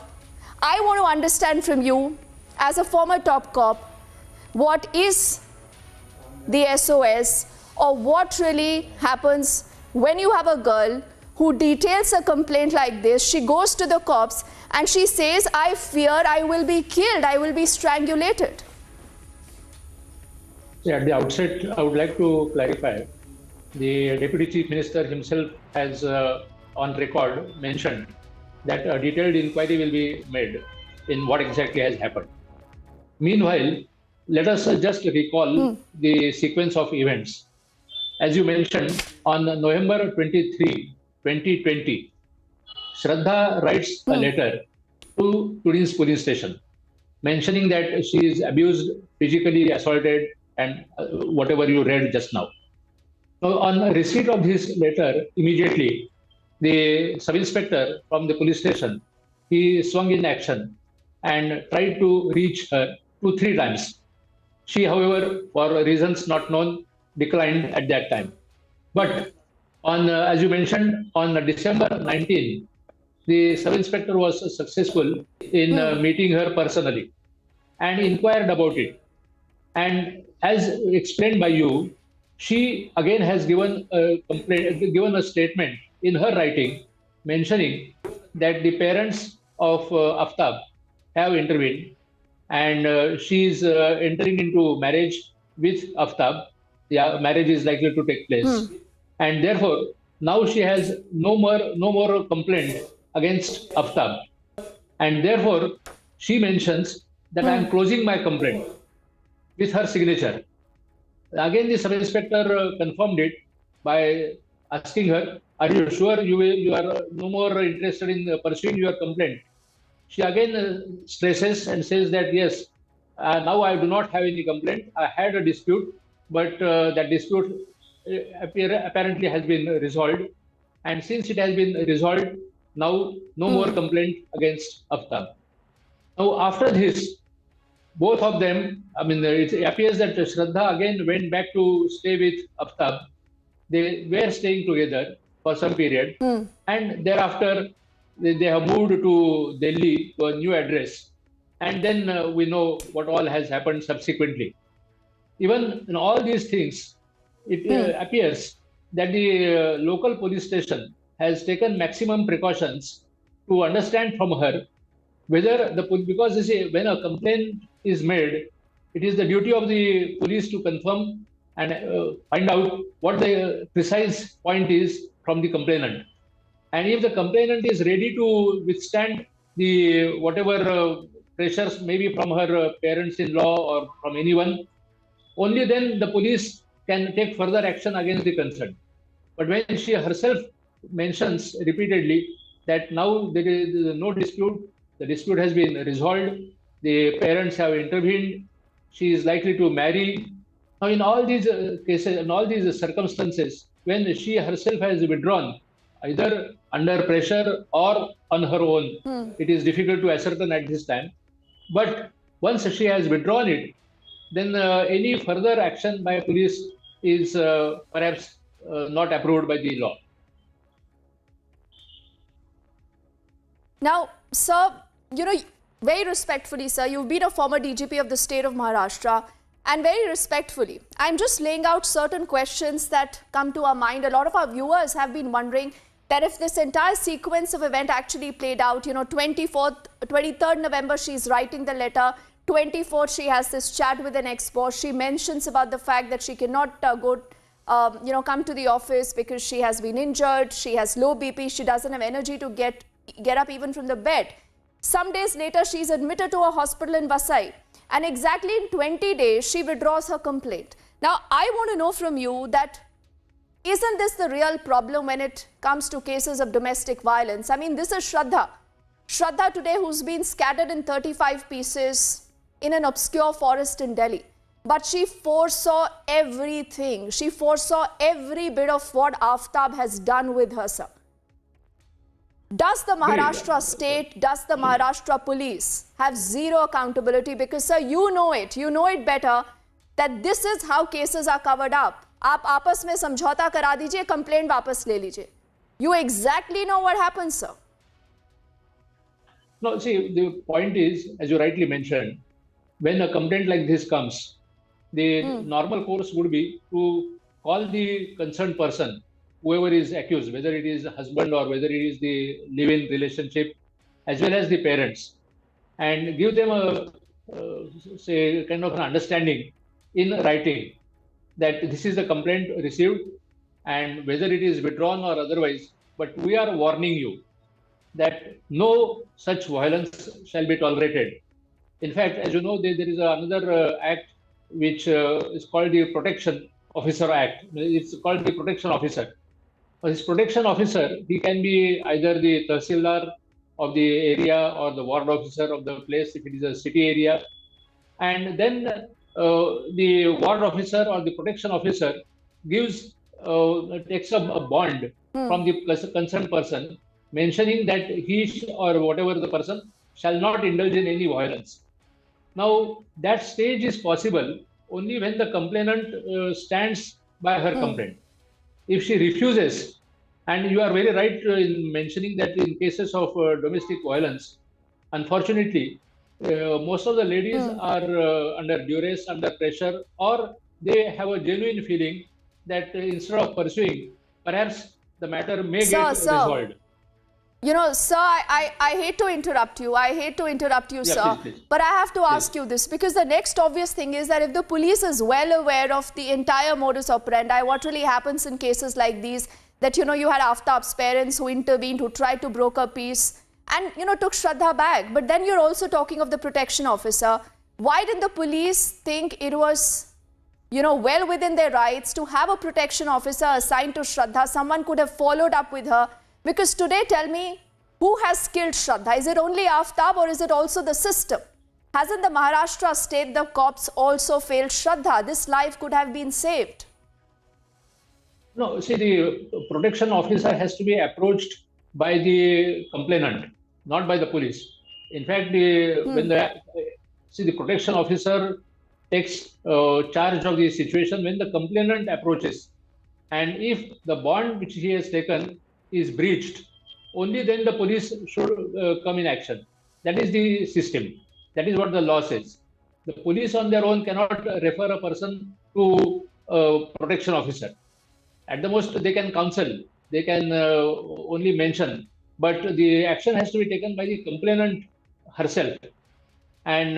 I want to understand from you, as a former top cop, what is the SOS, or what really happens when you have a girl who details a complaint like this. She goes to the cops and she says, I fear I will be killed, I will be strangulated. At the outset, I would like to clarify. The Deputy Chief Minister himself has, on record, mentioned that a detailed inquiry will be made in what exactly has happened. Meanwhile, let us just recall the sequence of events. As you mentioned, on November 23, 2020, Shraddha writes a letter to Tudin's police station, mentioning that she is abused, physically assaulted, and whatever you read just now. So on receipt of this letter, immediately, the sub-inspector from the police station, he swung in action and tried to reach her 2-3 times. She, however, for reasons not known, declined at that time. But on, as you mentioned, on December 19, the sub-inspector was successful in meeting her personally and inquired about it. And as explained by you, she again has given a statement in her writing mentioning that the parents of Aftab have intervened, and she is entering into marriage with Aftab. The marriage is likely to take place, and therefore now she has no more complaint against Aftab, and therefore she mentions that I am closing my complaint with her signature. Again, the sub-inspector confirmed it by asking her, are you sure you are no more interested in pursuing your complaint? She again stresses and says that yes, now I do not have any complaint. I had a dispute, but that dispute apparently has been resolved. And since it has been resolved, now no more complaint against Aftab. Now after this, both of them, I mean, it appears that Shraddha again went back to stay with Aftab. They were staying together for some period, and thereafter they have moved to Delhi to a new address, and then we know what all has happened subsequently. Even in all these things, it appears that the local police station has taken maximum precautions to understand from her whether because you see, when a complaint is made, it is the duty of the police to confirm and find out what the precise point is from the complainant. And if the complainant is ready to withstand the whatever pressures, maybe from her parents-in-law or from anyone, only then the police can take further action against the concerned. But when she herself mentions repeatedly that now there is no dispute, the dispute has been resolved, the parents have intervened, she is likely to marry. Now, in all these cases, in all these circumstances, when she herself has withdrawn, either under pressure or on her own, it is difficult to ascertain at this time. But once she has withdrawn it, then any further action by police is perhaps not approved by the law. Now, sir, very respectfully, sir, you've been a former DGP of the state of Maharashtra, and very respectfully, I'm just laying out certain questions that come to our mind. A lot of our viewers have been wondering that if this entire sequence of event actually played out, 23rd November, she's writing the letter. 24th, she has this chat with an ex-boss. She mentions about the fact that she cannot come to the office because she has been injured. She has low BP. She doesn't have energy to get up even from the bed. Some days later, she's admitted to a hospital in Vasai. And exactly in 20 days, she withdraws her complaint. Now, I want to know from you that isn't this the real problem when it comes to cases of domestic violence? I mean, this is Shraddha. Shraddha today, who's been scattered in 35 pieces in an obscure forest in Delhi. But she foresaw everything. She foresaw every bit of what Aftab has done with her, sir. Does the Maharashtra state, does the Maharashtra police have zero accountability? Because, sir, you know it better that this is how cases are covered up. आप आपस में समझौता करा दीजिए, complaint वापस ले लीजिए. You exactly know what happens, sir. No, see, the point is, as you rightly mentioned, when a complaint like this comes, the normal course would be to call the concerned person, whoever is accused, whether it is the husband or whether it is the live-in relationship, as well as the parents, and give them a, say, kind of an understanding in writing that this is the complaint received and whether it is withdrawn or otherwise, but we are warning you that no such violence shall be tolerated. In fact, as you know, there is another act which is called the Protection Officer Act. It's called the Protection Officer. This protection officer, he can be either the Tahsildar of the area or the ward officer of the place if it is a city area. And then the ward officer or the protection officer takes a bond from the concerned person, mentioning that he or whatever the person shall not indulge in any violence. Now, that stage is possible only when the complainant stands by her complaint. If she refuses, and you are very right in mentioning that in cases of domestic violence, unfortunately, most of the ladies are under duress, under pressure, or they have a genuine feeling that instead of pursuing, perhaps the matter may get resolved. You know, sir, I hate to interrupt you. Yeah, sir. please. But I have to ask you this, because the next obvious thing is that if the police is well aware of the entire modus operandi, what really happens in cases like these, that, you had Aftab's parents who intervened, who tried to broker peace and, took Shraddha back. But then you're also talking of the protection officer. Why didn't the police think it was, well within their rights to have a protection officer assigned to Shraddha? Someone could have followed up with her. Because today, tell me, who has killed Shraddha? Is it only Aftab or is it also the system? Hasn't the Maharashtra state, the cops also failed Shraddha? This life could have been saved. No, see, the protection officer has to be approached by the complainant, not by the police. In fact, the protection officer takes charge of the situation when the complainant approaches. And if the bond which he has taken is breached, only then the police should come in action. That is the system. That is what the law says. The police on their own cannot refer a person to a protection officer. At the most, they can counsel, they can only mention, but the action has to be taken by the complainant herself. And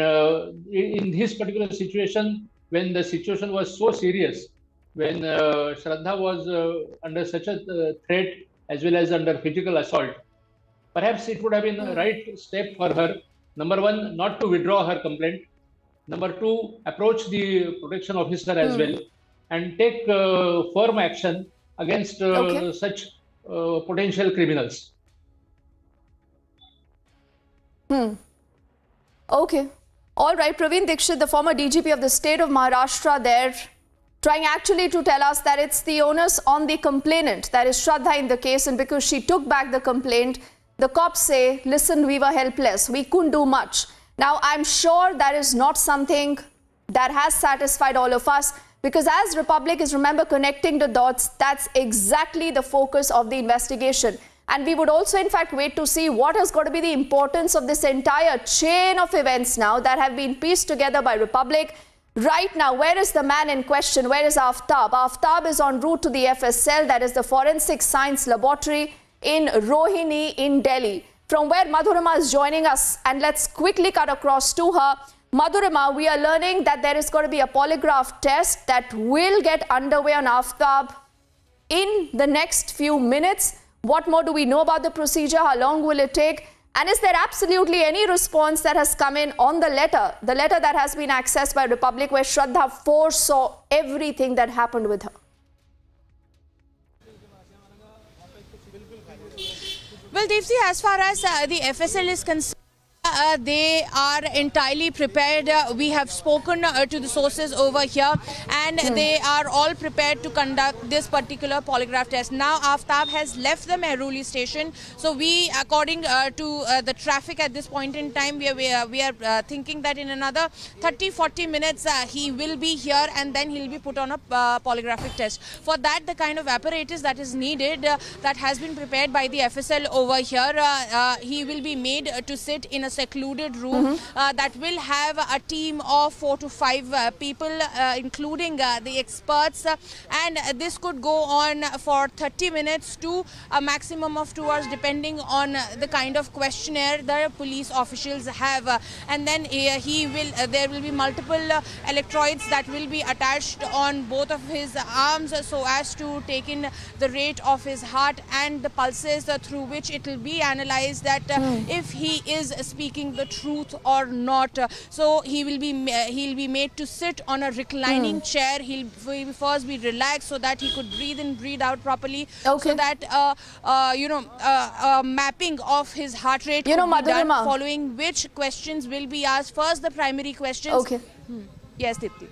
in this particular situation, when the situation was so serious when Shraddha was under such a threat as well as under physical assault. Perhaps it would have been the right step for her, number one, not to withdraw her complaint, number two, approach the protection officer as well and take firm action against such potential criminals. Okay. All right, Praveen Dikshit, the former DGP of the state of Maharashtra there, trying actually to tell us that it's the onus on the complainant, that is Shraddha in the case, and because she took back the complaint, the cops say, listen, we were helpless, we couldn't do much. Now, I'm sure that is not something that has satisfied all of us, because as Republic is, remember, connecting the dots, that's exactly the focus of the investigation. And we would also, in fact, wait to see what has got to be the importance of this entire chain of events now that have been pieced together by Republic. Right now, where is the man in question? Where is Aftab? Aftab is en route to the FSL, that is the Forensic Science Laboratory in Rohini in Delhi, from where Madhurima is joining us. And let's quickly cut across to her. Madhurima, we are learning that there is going to be a polygraph test that will get underway on Aftab in the next few minutes. What more do we know about the procedure? How long will it take? And is there absolutely any response that has come in on the letter that has been accessed by Republic, where Shraddha foresaw everything that happened with her? Well, Deepthi, as far as the FSL is concerned, they are entirely prepared. We have spoken to the sources over here, and they are all prepared to conduct this particular polygraph test. Now, Aftab has left the Mehruli station, so we, according to the traffic at this point in time, we are thinking that in another 30-40 minutes he will be here, and then he'll be put on a polygraphic test. For that, the kind of apparatus that is needed, that has been prepared by the FSL over here, he will be made to sit in a secluded room that will have a team of 4 to 5 people, including the experts, and this could go on for 30 minutes to a maximum of 2 hours, depending on the kind of questionnaire the police officials have. And then there will be multiple electrodes that will be attached on both of his arms, so as to take in the rate of his heart and the pulses, through which it will be analyzed that if he is speaking the truth or not. So he'll be made to sit on a reclining chair. He'll first be relaxed so that he could breathe in, breathe out properly, so that mapping of his heart rate could be done, following which questions will be asked. First, the primary questions. Yes, Dipti.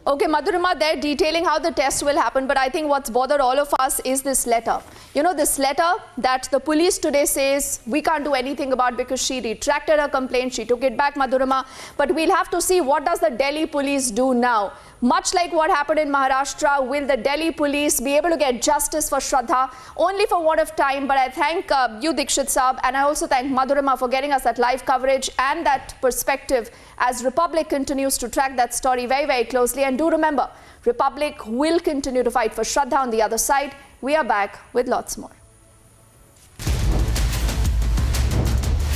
Okay, Madhurima, they're detailing how the test will happen, but I think what's bothered all of us is this letter. You know, this letter that the police today says we can't do anything about because she retracted her complaint, she took it back, Madhurima. But we'll have to see what does the Delhi police do now. Much like what happened in Maharashtra, will the Delhi police be able to get justice for Shraddha? Only for what of time, but I thank you, Dikshit Saab, and I also thank Madhurima for getting us that live coverage and that perspective as Republic continues to track that story very, very closely. And do remember, Republic will continue to fight for Shraddha on the other side. We are back with lots more.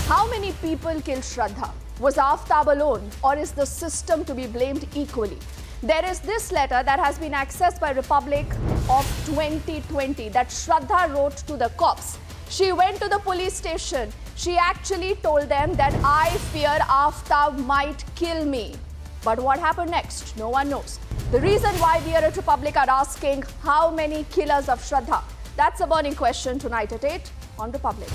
How many people killed Shraddha? Was Aftab alone, or is the system to be blamed equally? There is this letter that has been accessed by Republic of 2020 that Shraddha wrote to the cops. She went to the police station. She actually told them that I fear Aftab might kill me. But what happened next? No one knows. The reason why we at Republic are asking how many killers of Shraddha? That's a burning question tonight at 8 on Republic.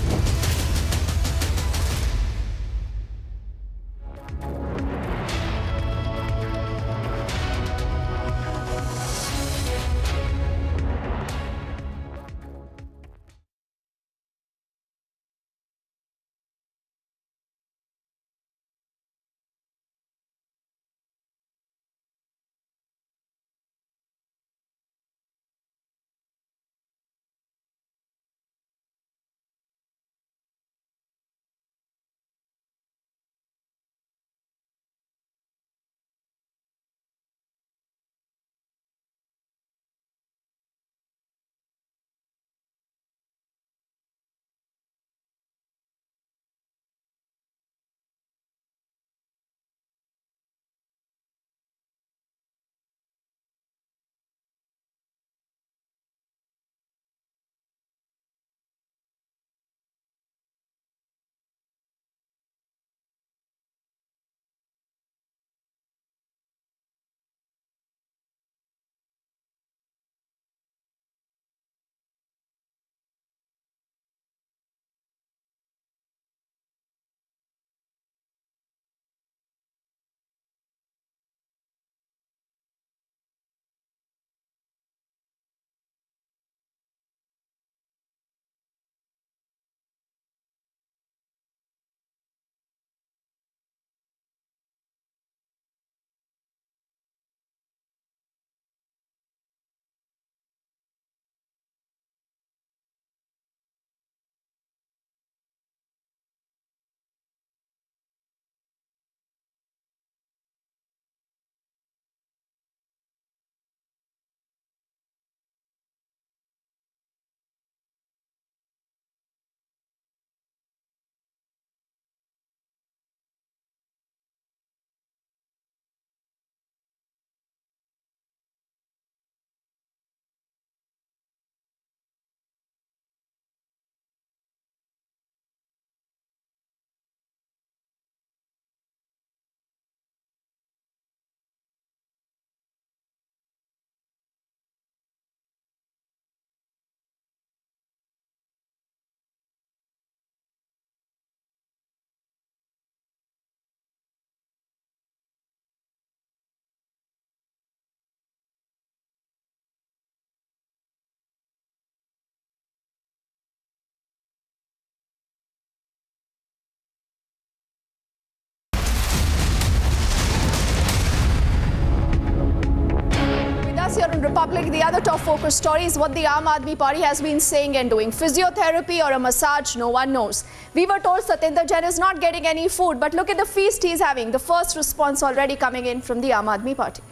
Republic, the other top focus story is what the Aam Aadmi Party has been saying and doing. Physiotherapy or a massage, no one knows. We were told Satyendra Jain is not getting any food, but look at the feast he's having. The first response already coming in from the Aam Aadmi Party.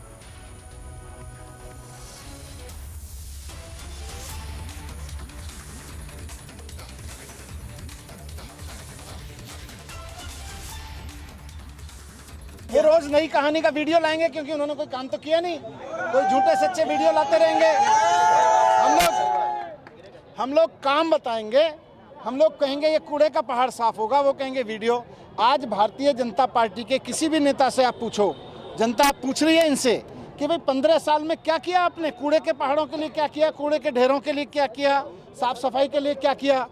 ये रोज नई कहानी का video लाएंगे क्योंकि उन्होंने कोई काम तो किया नहीं, कोई झूठे सच्चे वीडियो लाते रहेंगे। हम लोग काम बताएंगे, हम लोग कहेंगे ये कूड़े का पहाड़ साफ होगा, वो कहेंगे वीडियो। आज भारतीय जनता पार्टी के किसी भी नेता से आप पूछो, जनता पूछ रही है इनसे कि भाई 15 साल में क्या किया आपने, कूड़े के पहाड़ों के लिए क्या किया, कूड़े के ढेरों के लिए क्या किया, साफ सफाई के लिए क्या किया।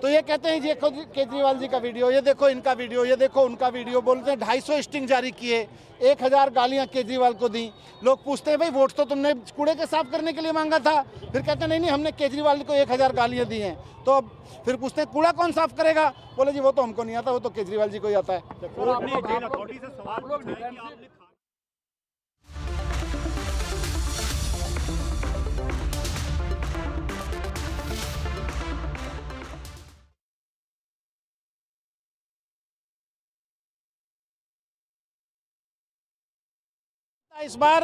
तो ये कहते हैं ये केजरीवाल जी का वीडियो, ये देखो इनका वीडियो, ये देखो उनका वीडियो। बोलते हैं 250 स्टिंग जारी किए, 1000 गालियां केजरीवाल को दी। लोग पूछते हैं भाई वोट तो तुमने कूड़े के साफ करने के लिए मांगा था, फिर कहते हैं नहीं हमने केजरीवाल को 1000 गालियां दी हैं। तो अब फिर पूछते हैं कूड़ा कौन साफ करेगा, बोले जी वो तो हमको नहीं आता, वो तो केजरीवाल जी को ही आता है। इस बार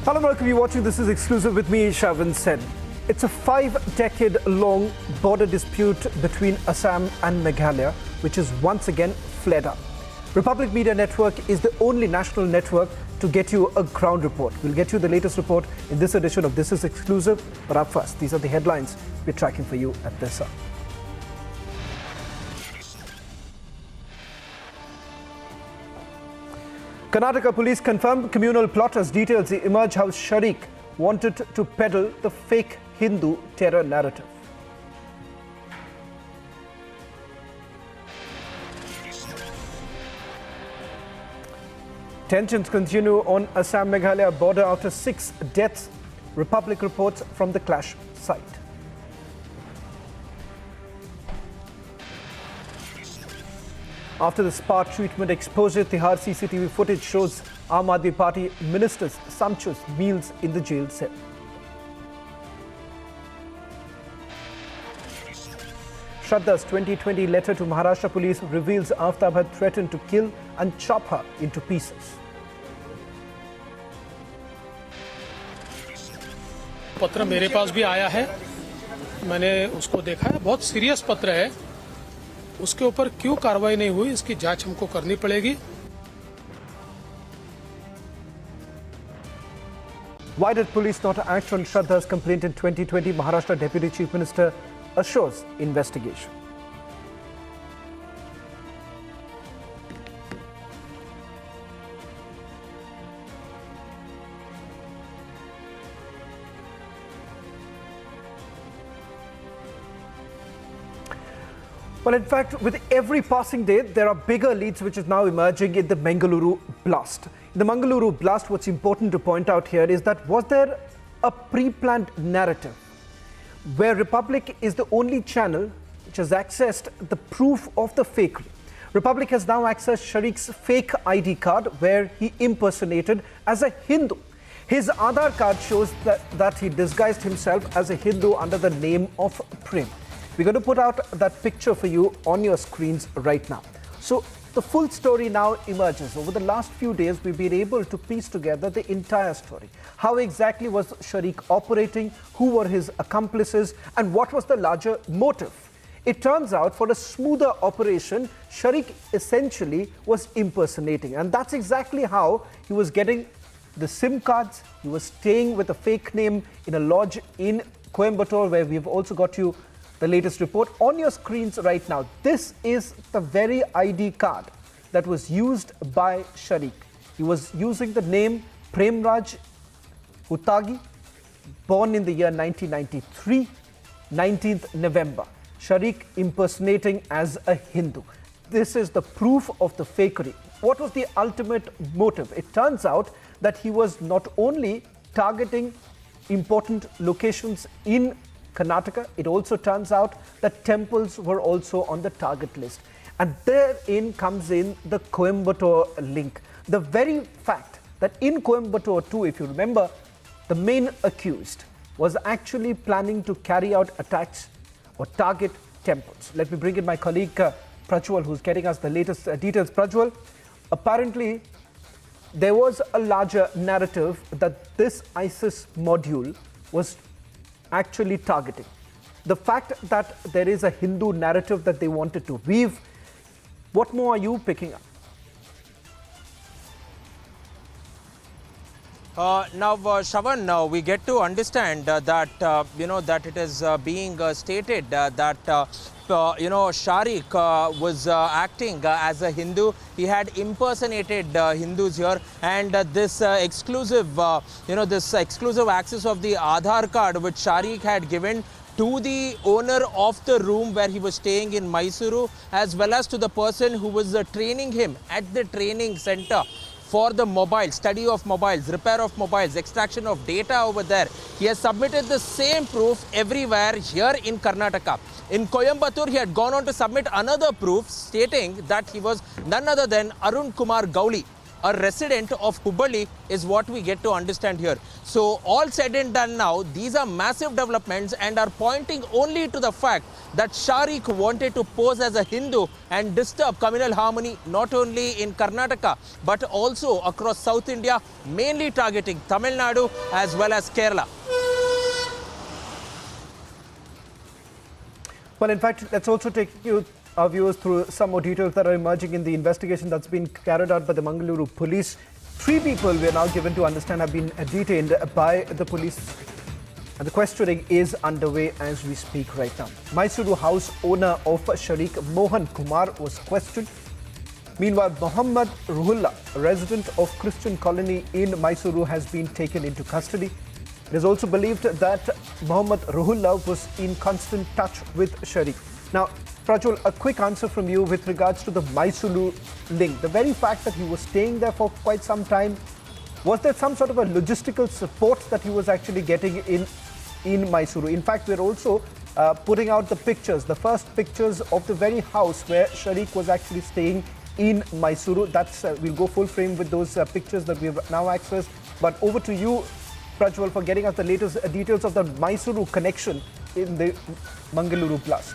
Hello, welcome. You're watching This is Exclusive with me, Shraddha Sen. It's a 5-decade-long border dispute between Assam and Meghalaya, which is once again flared up. Republic Media Network is the only national network to get you a ground report. We'll get you the latest report in this edition of This is Exclusive. But up first, these are the headlines we're tracking for you at this hour. Karnataka police confirmed communal plotters. Details emerge how Sharik wanted to peddle the fake Hindu terror narrative. Tensions continue on Assam-Meghalaya border after 6 deaths. Republic reports from the clash site. After the spa treatment exposure, Tihar CCTV footage shows Aam Aadmi Party ministers' sumptuous meals in the jail cell. Shraddha's 2020 letter to Maharashtra police reveals Aftab had threatened to kill and chop her into pieces. पत्र मेरे पास भी आया है, मैंने उसको देखा है, बहुत सीरियस पत्र है। उसके ऊपर क्यों कार्रवाई नहीं हुई, इसकी जांच हमको करनी पड़ेगी। Why did police not act on Shraddha's complaint in 2020? Maharashtra Deputy Chief Minister assures investigation. Well, in fact, with every passing day, there are bigger leads which is now emerging in the Mangaluru blast. In the Mangaluru blast, what's important to point out here is that was there a pre-planned narrative where Republic is the only channel which has accessed the proof of the fakery. Republic has now accessed Sharique's fake ID card where he impersonated as a Hindu. His Aadhaar card shows that he disguised himself as a Hindu under the name of Prem. We're going to put out that picture for you on your screens right now. So the full story now emerges. Over the last few days, we've been able to piece together the entire story. How exactly was Sharique operating? Who were his accomplices? And what was the larger motive? It turns out for a smoother operation, Sharique essentially was impersonating. And that's exactly how he was getting the SIM cards. He was staying with a fake name in a lodge in Coimbatore, where we've also got you the latest report on your screens right now. This is the very ID card that was used by Sharique. He was using the name Premraj Utagi, born in the year 1993, 19th November. Sharique impersonating as a Hindu. This is the proof of the fakery. What was the ultimate motive? It turns out that he was not only targeting important locations in Karnataka, it also turns out that temples were also on the target list. And therein comes in the Coimbatore link. The very fact that in Coimbatore too, if you remember, the main accused was actually planning to carry out attacks or target temples. Let me bring in my colleague Prajwal, who's getting us the latest details. Prajwal, apparently there was a larger narrative that this ISIS module was actually targeting. The fact that there is a Hindu narrative that they wanted to weave, what more are you picking up? Now, Shravan, we get to understand that, that it is being stated that, Sharique was acting as a Hindu. He had impersonated Hindus here, and this exclusive, this exclusive access of the Aadhaar card which Sharique had given to the owner of the room where he was staying in Mysuru, as well as to the person who was training him at the training center for the mobile, study of mobiles, repair of mobiles, extraction of data over there. He has submitted the same proof everywhere here in Karnataka. In Coimbatore, he had gone on to submit another proof stating that he was none other than Arun Kumar Gauli, a resident of Hubballi, is what we get to understand here. So all said and done now, these are massive developments and are pointing only to the fact that Sharique wanted to pose as a Hindu and disturb communal harmony not only in Karnataka but also across South India, mainly targeting Tamil Nadu as well as Kerala. Well, in fact, let's also take our viewers through some more details that are emerging in the investigation that's been carried out by the Mangaluru police. 3 people we are now given to understand have been detained by the police, and the questioning is underway as we speak right now. Mysuru house owner of Sharique, Mohan Kumar, was questioned. Meanwhile, Muhammad Ruhullah, a resident of Christian colony in Mysuru, has been taken into custody. It is also believed that Muhammad Ruhullah was in constant touch with Sharique. Now, Prajwal, a quick answer from you with regards to the Mysuru link. The very fact that he was staying there for quite some time, was there some sort of a logistical support that he was actually getting in Mysuru? In fact, we're also putting out the pictures, the first pictures of the very house where Shariq was actually staying in Mysuru. That's we'll go full frame with those pictures that we have now accessed. But over to you, Prajwal, for getting us the latest details of the Mysuru connection in the Mangaluru blast.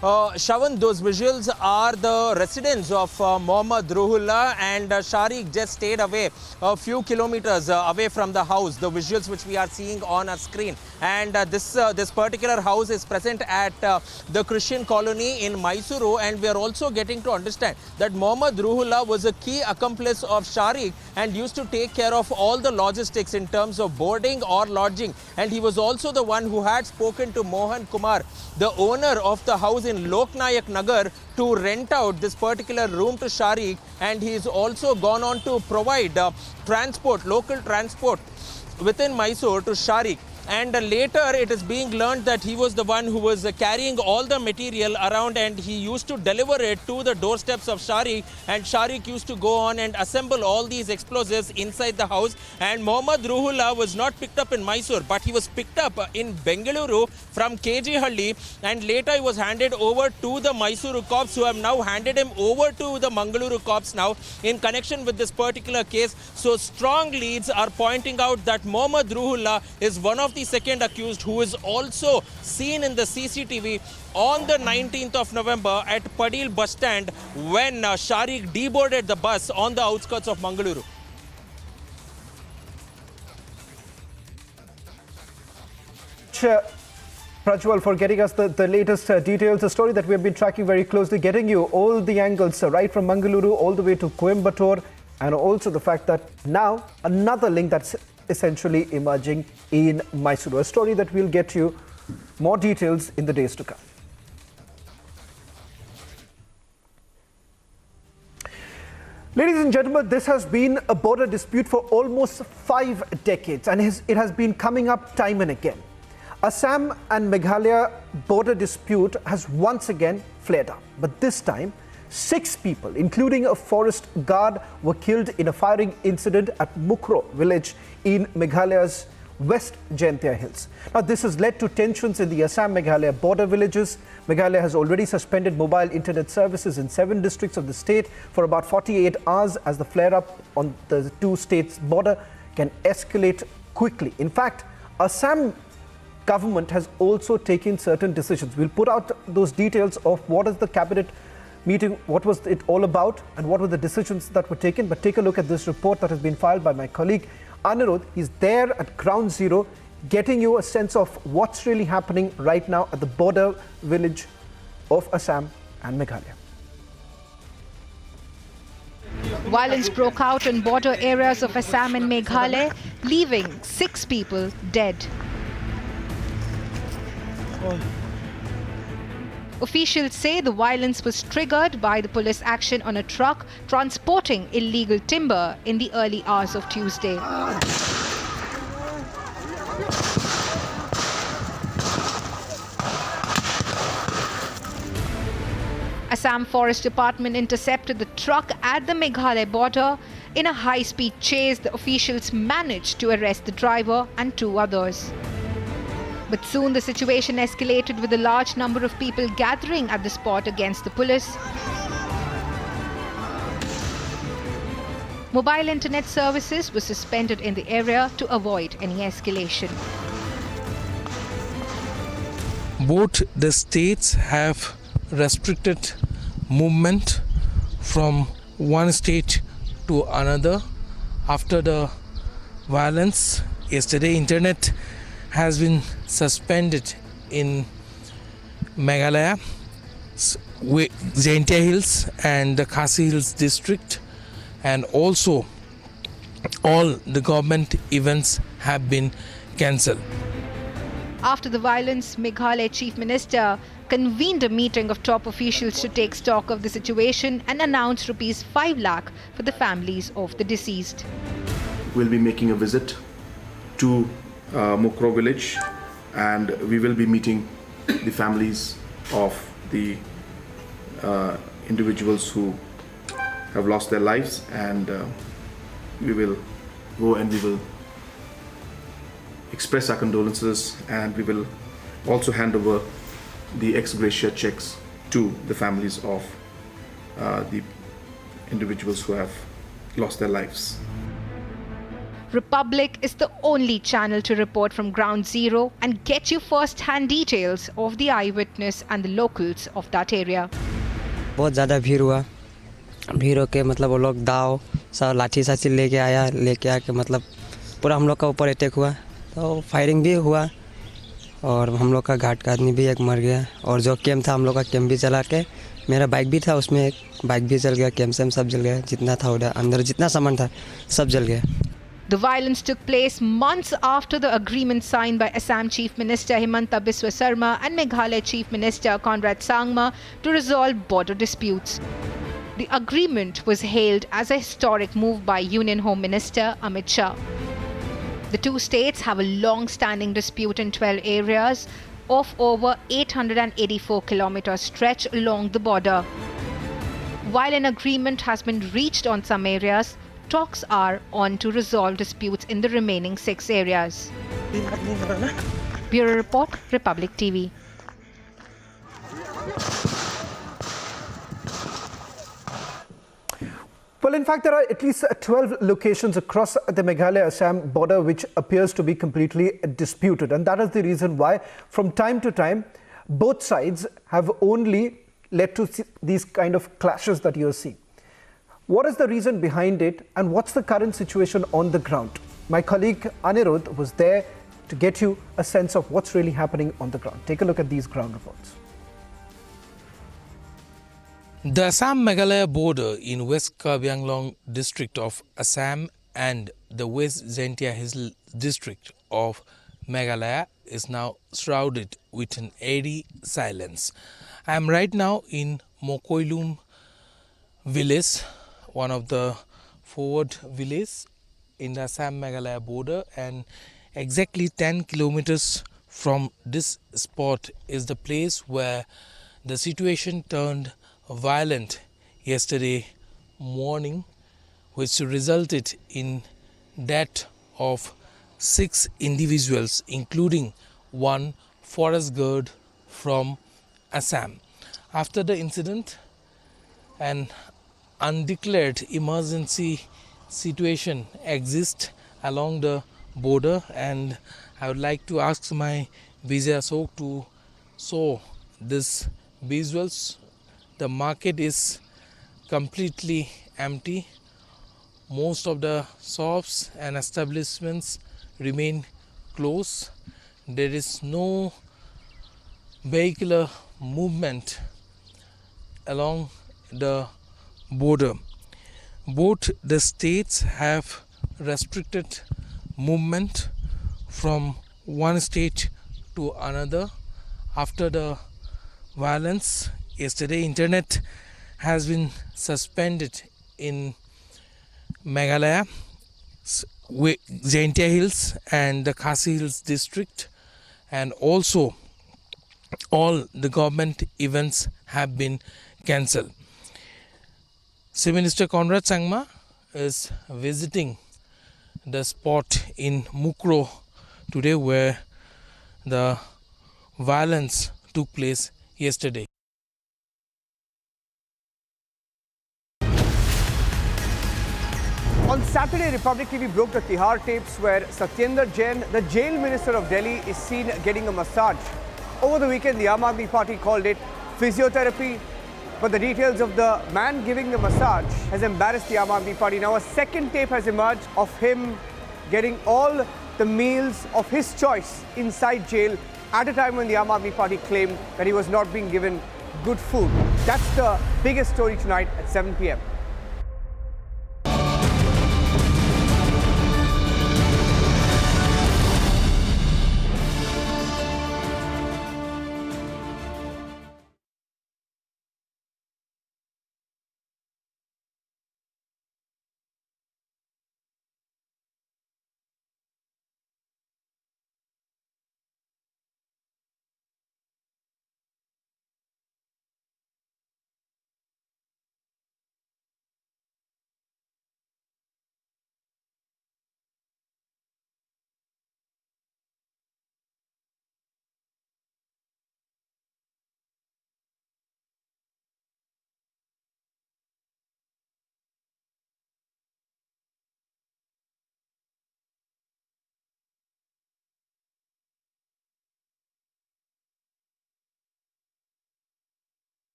Shravan, those visuals are the residence of Mohammad Ruhullah, and Shariq just stayed away a few kilometers away from the house. The visuals which we are seeing on our screen, and this particular house is present at the Christian colony in Mysuru, and we are also getting to understand that Mohammad Ruhullah was a key accomplice of Shariq and used to take care of all the logistics in terms of boarding or lodging, and he was also the one who had spoken to Mohan Kumar, the owner of the house in Loknayak Nagar, to rent out this particular room to Shariq, and he's also gone on to provide local transport within Mysore to Shariq. And later it is being learned that he was the one who was carrying all the material around, and he used to deliver it to the doorsteps of Shariq, and Shariq used to go on and assemble all these explosives inside the house. And Mohammad Ruhullah was not picked up in Mysore, but he was picked up in Bengaluru from KG Halli, and later he was handed over to the Mysuru cops, who have now handed him over to the Mangaluru cops now in connection with this particular case. So strong leads are pointing out that Mohammad Ruhullah is one of the second accused, who is also seen in the CCTV on the 19th of November at Padil bus stand when Shariq deboarded the bus on the outskirts of Mangaluru. Prajwal, for getting us the latest details, a story that we have been tracking very closely, getting you all the angles right from Mangaluru all the way to Coimbatore, and also the fact that now another link that's essentially emerging in Mysuru. A story that we'll get you more details in the days to come. Ladies and gentlemen, this has been a border dispute for almost 5 decades, and it has been coming up time and again. Assam and Meghalaya border dispute has once again flared up, but this time 6 people, including a forest guard, were killed in a firing incident at Mukro village in Meghalaya's West Jaintia Hills. Now, this has led to tensions in the Assam-Meghalaya border villages. Meghalaya has already suspended mobile internet services in 7 districts of the state for about 48 hours as the flare-up on the 2 states' border can escalate quickly. In fact, Assam government has also taken certain decisions. We'll put out those details of what is the cabinet meeting, what was it all about, and what were the decisions that were taken. But take a look at this report that has been filed by my colleague Anirudh. He's there at ground zero, getting you a sense of what's really happening right now at the border village of Assam and Meghalaya. Violence broke out in border areas of Assam and Meghalaya, leaving 6 people dead. Officials say the violence was triggered by the police action on a truck transporting illegal timber in the early hours of Tuesday. Assam Forest Department intercepted the truck at the Meghalaya border. In a high-speed chase, the officials managed to arrest the driver and 2 others. But soon the situation escalated with a large number of people gathering at the spot against the police. Mobile internet services were suspended in the area to avoid any escalation. Both the states have restricted movement from one state to another after the violence. Yesterday, internet has been suspended in Meghalaya, Jaintia Hills and the Khasi Hills district, and also all the government events have been cancelled. After the violence, Meghalaya Chief Minister convened a meeting of top officials to take stock of the situation and announced Rs 5 lakh for the families of the deceased. We'll be making a visit to Mukro village, and we will be meeting the families of the individuals who have lost their lives, and we will go and we will express our condolences, and we will also hand over the ex gratia checks to the families of the individuals who have lost their lives. Republic is the only channel to report from ground zero and get you first-hand details of the eyewitness and the locals of that area. बहुत ज़्यादा भीड़ होके मतलब वो लोग दाव सब लाठी साची लेके आके मतलब पूरा हम लोग का ऊपर अटैक हुआ, तो फायरिंग भी हुआ और हम लोग का घाट का आदमी भी एक मर गया, और जो कैम्प था हम लोग का कैम्प भी जला के, मेरा बाइक भी था उसमें, एक बाइक भी जल गया, कैम्प से सब जल गया, जितना था उधर अंदर जितना सामान था सब जल गया. The violence took place months after the agreement signed by Assam Chief Minister Himanta Biswa Sarma and Meghalaya Chief Minister Conrad Sangma to resolve border disputes. The agreement was hailed as a historic move by Union Home Minister Amit Shah. The two states have a long-standing dispute in 12 areas of over 884 kilometers stretch along the border. While an agreement has been reached on some areas, talks are on to resolve disputes in the remaining 6 areas. Bureau Report, Republic TV. Well, in fact, there are at least 12 locations across the Meghalaya-Assam border which appears to be completely disputed. And that is the reason why, from time to time, both sides have only led to these kind of clashes that you are seeing. What is the reason behind it, and what's the current situation on the ground? My colleague Anirudh was there to get you a sense of what's really happening on the ground. Take a look at these ground reports. The Assam-Meghalaya border in West Karbi Anglong district of Assam and the West Zentia Hill district of Meghalaya is now shrouded with an eerie silence. I am right now in Mokoilum village, one of the forward villages in the Assam-Meghalaya border, and exactly 10 kilometers from this spot is the place where the situation turned violent yesterday morning, which resulted in death of 6 individuals, including one forest guard from Assam. After the incident, an undeclared emergency situation exists along the border, and I would like to ask my Vijay Ashok to show these visuals. The market is completely empty. Most of the shops and establishments remain closed. There is no vehicular movement along the border. Both the states have restricted movement from one state to another after the violence. Yesterday, internet has been suspended in Meghalaya, Zentia Hills and the Khasi Hills district, and also all the government events have been cancelled. Chief Minister Conrad Sangma is visiting the spot in Mukro today where the violence took place yesterday. On Saturday, Republic TV broke the Tihar tapes where Satyendra Jain, the jail minister of Delhi, is seen getting a massage. Over the weekend, the Aam Aadmi Party called it physiotherapy, but the details of the man giving the massage has embarrassed the Aam Aadmi Party. Now a second tape has emerged of him getting all the meals of his choice inside jail at a time when the Aam Aadmi Party claimed that he was not being given good food. That's the biggest story tonight at 7 p.m.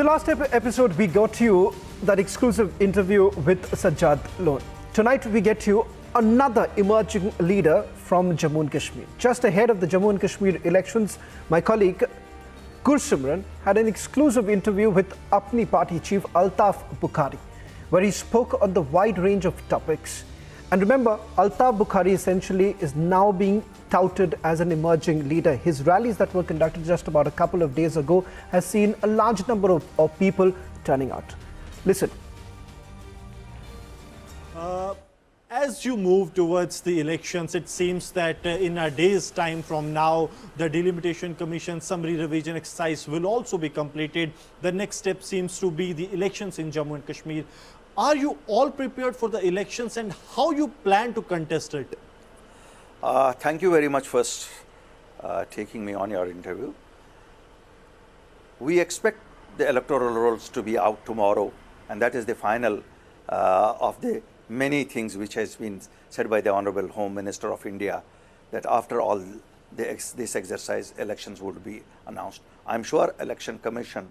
last episode, we got you that exclusive interview with Sajjad Lone. Tonight, we get you another emerging leader from Jammu and Kashmir. Just ahead of the Jammu and Kashmir elections, my colleague Gursimran had an exclusive interview with Apni Party chief Altaf Bukhari, where he spoke on the wide range of topics. And remember, Altaf Bukhari essentially is now being touted as an emerging leader. His rallies that were conducted just about a couple of days ago has seen a large number of people turning out. Listen. As you move towards the elections, it seems that in a day's time from now, the Delimitation Commission summary revision exercise will also be completed. The next step seems to be the elections in Jammu and Kashmir. Are you all prepared for the elections, and how you plan to contest it? Thank you very much for taking me on your interview. We expect the electoral rolls to be out tomorrow, and that is the final of the many things which has been said by the Honorable Home Minister of India, that after all this exercise, elections would be announced. I'm sure Election Commission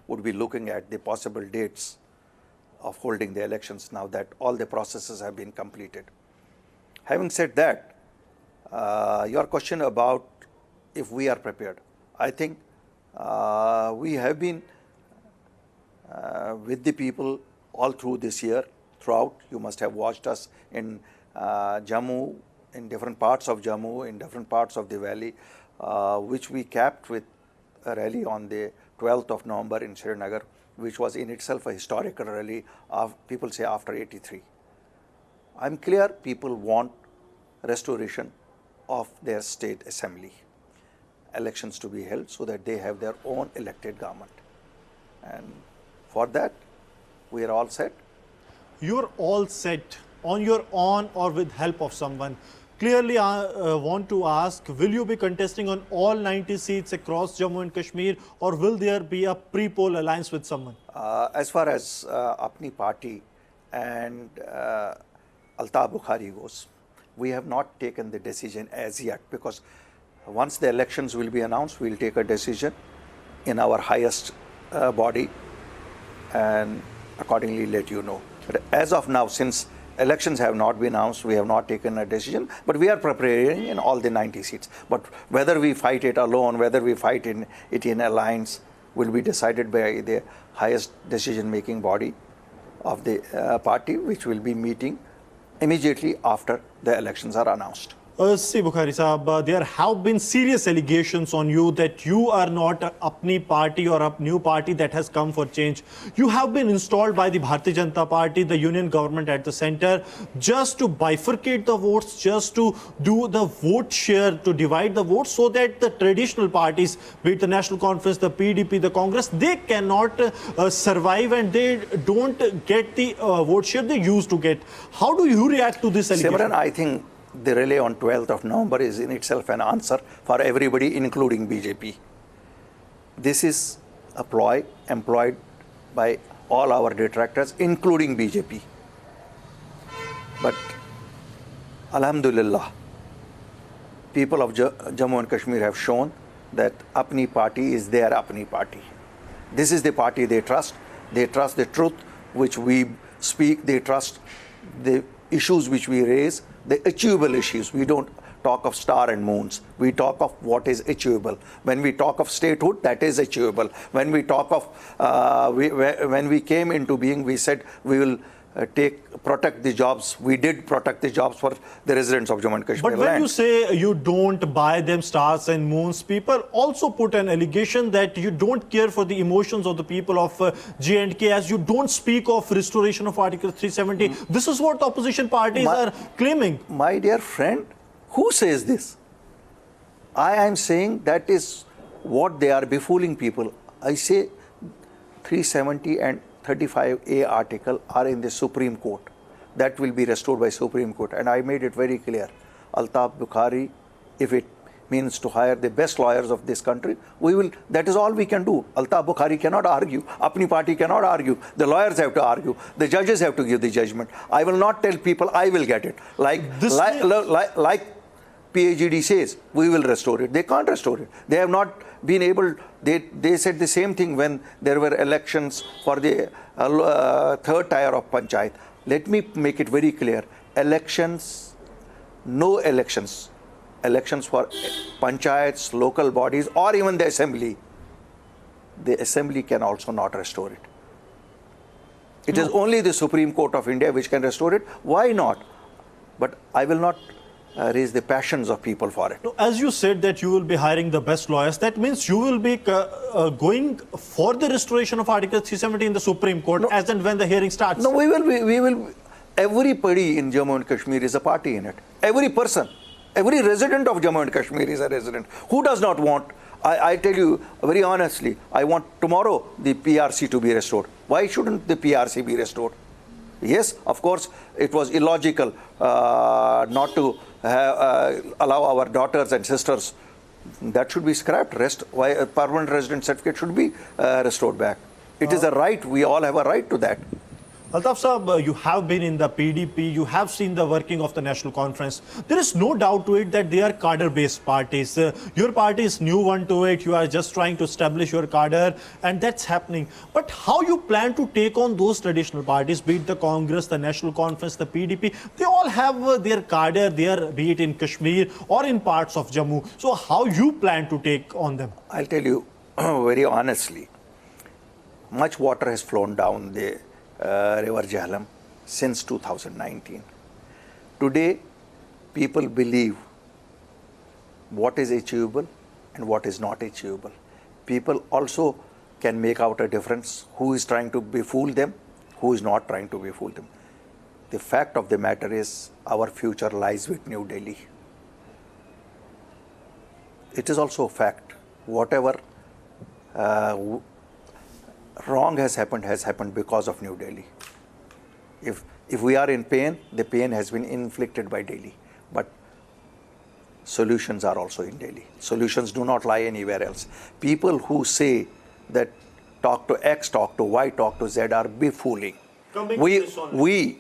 would be looking at the possible dates of holding the elections now that all the processes have been completed. Having said that, your question about if we are prepared, I think we have been with the people all through this year. Throughout, you must have watched us in Jammu, in different parts of Jammu, in different parts of the valley, which we capped with a rally on the 12th of November in Srinagar, which was in itself a historical rally, people say after 83. I'm clear people want restoration of their state assembly, elections to be held so that they have their own elected government. And for that, we are all set. You're all set on your own or with help of someone. Clearly, I want to ask, will you be contesting on all 90 seats across Jammu and Kashmir, or will there be a pre-poll alliance with someone? As far as Apni Party and Altaf Bukhari goes, we have not taken the decision as yet, because once the elections will be announced, we'll take a decision in our highest body and accordingly let you know. But as of now, since elections have not been announced, we have not taken a decision, but we are preparing in all the 90 seats. But whether we fight it alone, whether we fight it in alliance, will be decided by the highest decision-making body of the party, which will be meeting immediately after the elections are announced. See, Bukhari Sahab, there have been serious allegations on you that you are not a Apni Party or a new party that has come for change. You have been installed by the Bharatiya Janata Party, the union government at the center, just to bifurcate the votes, just to do the vote share, to divide the votes so that the traditional parties, be it the National Conference, the PDP, the Congress, they cannot survive and they don't get the vote share they used to get. How do you react to this allegation? Simran, I think the rally on 12th of November is in itself an answer for everybody, including BJP. This is a ploy employed by all our detractors, including BJP. But Alhamdulillah, people of Jammu and Kashmir have shown that Apni Party is their Apni Party. This is the party they trust. They trust the truth which we speak. They trust the issues which we raise, the achievable issues. We don't talk of star and moons. We talk of what is achievable. When we talk of statehood, that is achievable. When we talk of, when we came into being, we said we will protect the jobs. We did protect the jobs for the residents of Jammu and Kashmir. But when you say you don't buy them stars and moons, people also put an allegation that you don't care for the emotions of the people of J&K, as you don't speak of restoration of Article 370. This is what opposition parties are claiming. My dear friend, who says this? I am saying that is what they are befooling people. I say 370 and 35A article are in the Supreme Court. That will be restored by Supreme Court. And I made it very clear. Altaf Bukhari, if it means to hire the best lawyers of this country, we will. That is all we can do. Altaf Bukhari cannot argue. Apni Party cannot argue. The lawyers have to argue. The judges have to give the judgment. I will not tell people I will get it. Like PAGD says, we will restore it. They can't restore it. They have not been able, they said the same thing when there were elections for the third tier of Panchayat. Let me make it very clear. Elections, no elections. Elections for Panchayats, local bodies, or even the assembly can also not restore it. It is only the Supreme Court of India which can restore it. Why not? But I will not raise the passions of people for it. As you said that you will be hiring the best lawyers, that means you will be going for the restoration of Article 370 in the Supreme Court as and when the hearing starts. No, we will. Everybody in Jammu and Kashmir is a party in it. Every person, every resident of Jammu and Kashmir is a resident. Who does not want? I tell you very honestly, I want tomorrow the PRC to be restored. Why shouldn't the PRC be restored? Yes, of course, it was illogical not to allow our daughters and sisters. That should be scrapped. Why a permanent resident certificate should be restored back. It is a right. We all have a right to that. Altaf Saab, you have been in the PDP, you have seen the working of the National Conference. There is no doubt to it that they are cadre-based parties. Your party is new one to it, you are just trying to establish your cadre, and that's happening. But how you plan to take on those traditional parties, be it the Congress, the National Conference, the PDP, they all have their cadre there, be it in Kashmir or in parts of Jammu. So how you plan to take on them? I'll tell you very honestly, much water has flown down the River Jhelum since 2019. Today, people believe what is achievable and what is not achievable. People also can make out a difference who is trying to befool them, who is not trying to befool them. The fact of the matter is our future lies with New Delhi. It is also a fact. Whatever wrong has happened because of New Delhi. If we are in pain, the pain has been inflicted by Delhi. But solutions are also in Delhi. Solutions do not lie anywhere else. People who say that talk to X, talk to Y, talk to Z are befooling. We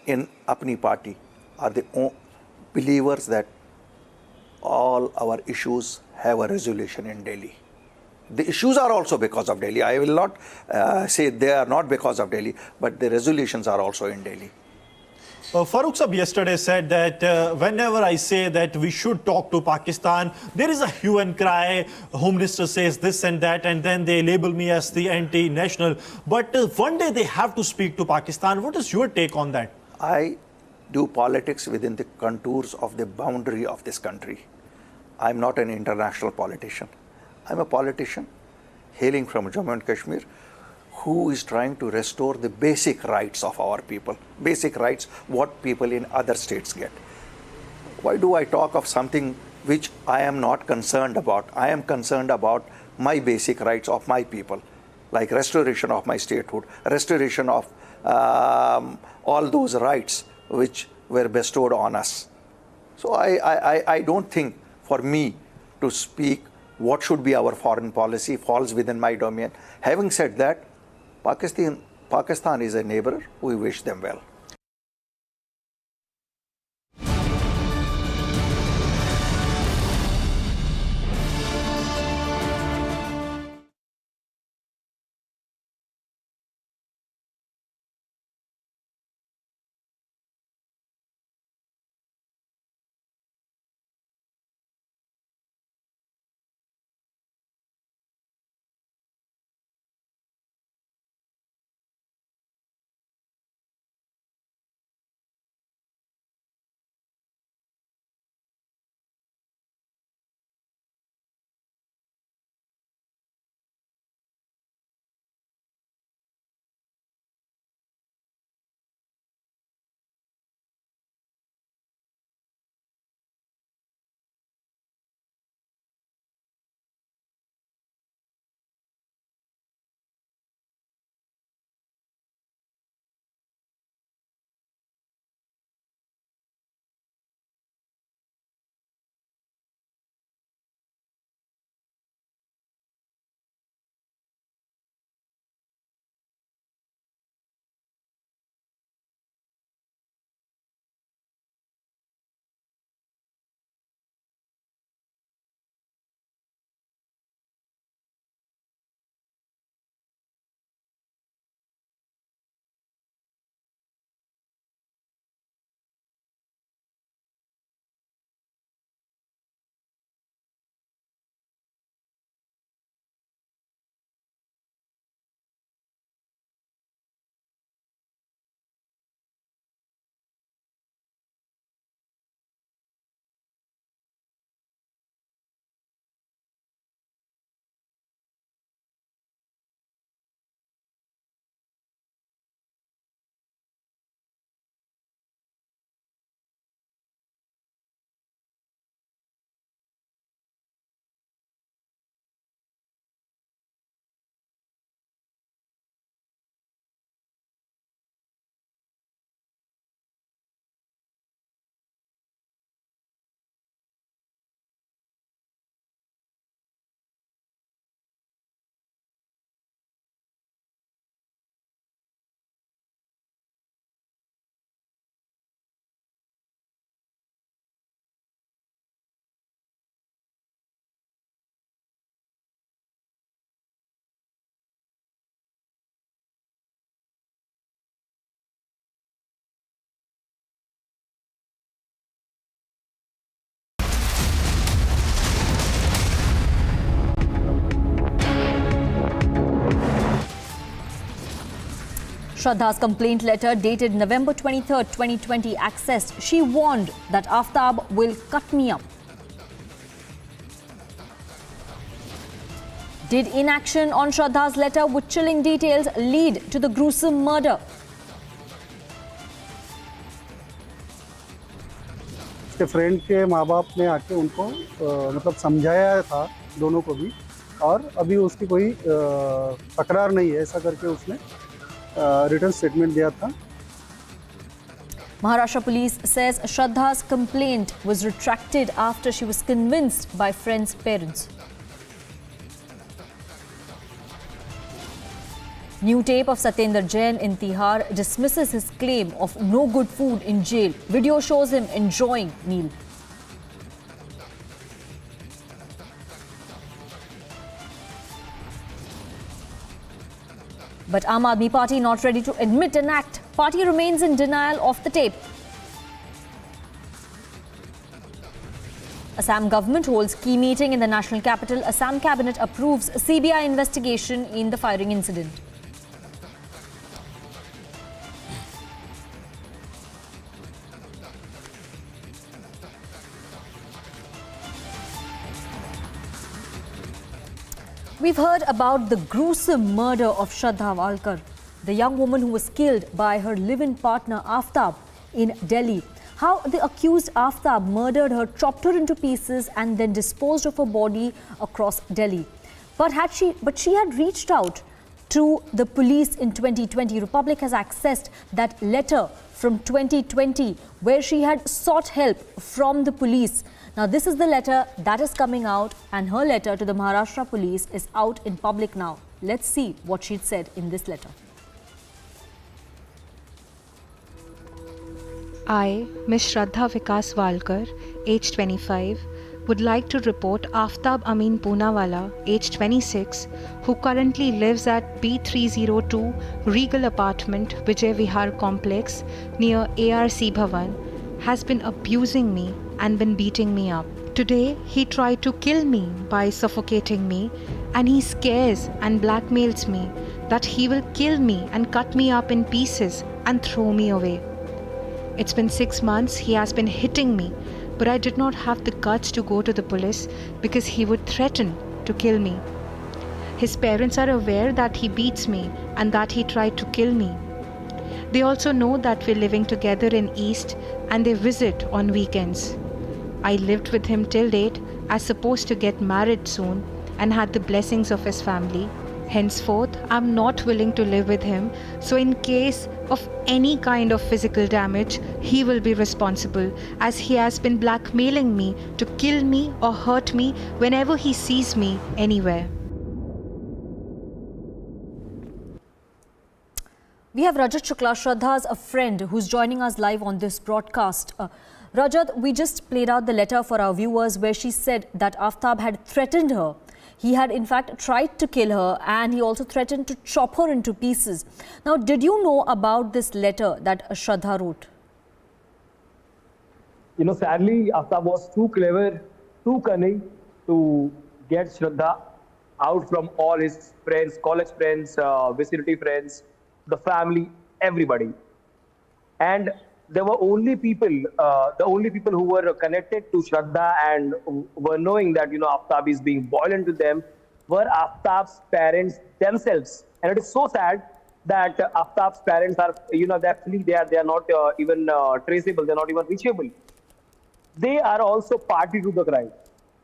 in Apni party are the believers that all our issues have a resolution in Delhi. The issues are also because of Delhi. I will not say they are not because of Delhi, but the resolutions are also in Delhi. Farooq Saab yesterday said that whenever I say that we should talk to Pakistan, there is a hue and cry. Home Minister says this and that, and then they label me as the anti-national. But one day they have to speak to Pakistan. What is your take on that? I do politics within the contours of the boundary of this country. I'm not an international politician. I'm a politician hailing from Jammu and Kashmir who is trying to restore the basic rights of our people, basic rights what people in other states get. Why do I talk of something which I am not concerned about? I am concerned about my basic rights of my people, like restoration of my statehood, restoration of all those rights which were bestowed on us. So I don't think for me to speak what should be our foreign policy falls within my domain. Having said that, Pakistan is a neighbor. We wish them well. Shraddha's complaint letter dated November 23, 2020 accessed. She warned that Aftab will cut me up. Did inaction on Shraddha's letter with chilling details lead to the gruesome murder? उसके friend के माँ बाप ने आके उनको मतलब समझाया था दोनों को भी, और अभी उसकी कोई तकरार नहीं है, ऐसा करके उसने रिटन स्टेटमेंट दिया था. Maharashtra police says Shraddha's complaint was retracted after she was convinced by friends' parents. New tape of Satyendra Jain in Tihar dismisses his claim of no good food in jail. Video shows him enjoying meal. But Aam Aadmi Party not ready to admit an act. Party remains in denial of the tape. Assam government holds key meeting in the national capital. Assam cabinet approves CBI investigation in the firing incident. We've heard about the gruesome murder of Shraddha Walkar, the young woman who was killed by her live-in partner Aftab in Delhi. How the accused Aftab murdered her, chopped her into pieces and then disposed of her body across Delhi. But she had reached out to the police in 2020. Republic has accessed that letter from 2020 where she had sought help from the police. Now, this is the letter that is coming out, and her letter to the Maharashtra police is out in public now. Let's see what she'd said in this letter. I, Ms. Shraddha Vikas Walkar, age 25, would like to report Aftab Amin Poonawala, age 26, who currently lives at B302 Regal Apartment, Vijay Vihar Complex near ARC Bhavan, has been abusing me and been beating me up. Today, he tried to kill me by suffocating me, and he scares and blackmails me that he will kill me and cut me up in pieces and throw me away. It's been 6 months he has been hitting me, but I did not have the guts to go to the police because he would threaten to kill me. His parents are aware that he beats me and that he tried to kill me. They also know that we're living together in East and they visit on weekends. I lived with him till date, as supposed to get married soon and had the blessings of his family. Henceforth, I'm not willing to live with him, so in case of any kind of physical damage, he will be responsible, as he has been blackmailing me to kill me or hurt me whenever he sees me anywhere. We have Rajat Shukla, Shraddha's a friend, who's joining us live on this broadcast. Rajat, we just played out the letter for our viewers where she said that Aftab had threatened her. He had in fact tried to kill her, and he also threatened to chop her into pieces. Now, did you know about this letter that Shraddha wrote? You know, sadly, Aftab was too clever, too cunning to get Shraddha out from all his friends, college friends, vicinity friends, the family, everybody. And there were only people, who were connected to Shraddha and were knowing that, you know, Aftab is being violent to them, were Aftab's parents themselves. And it is so sad that Aftab's parents are, you know, actually they are not even traceable, they are not even reachable. They are also party to the crime.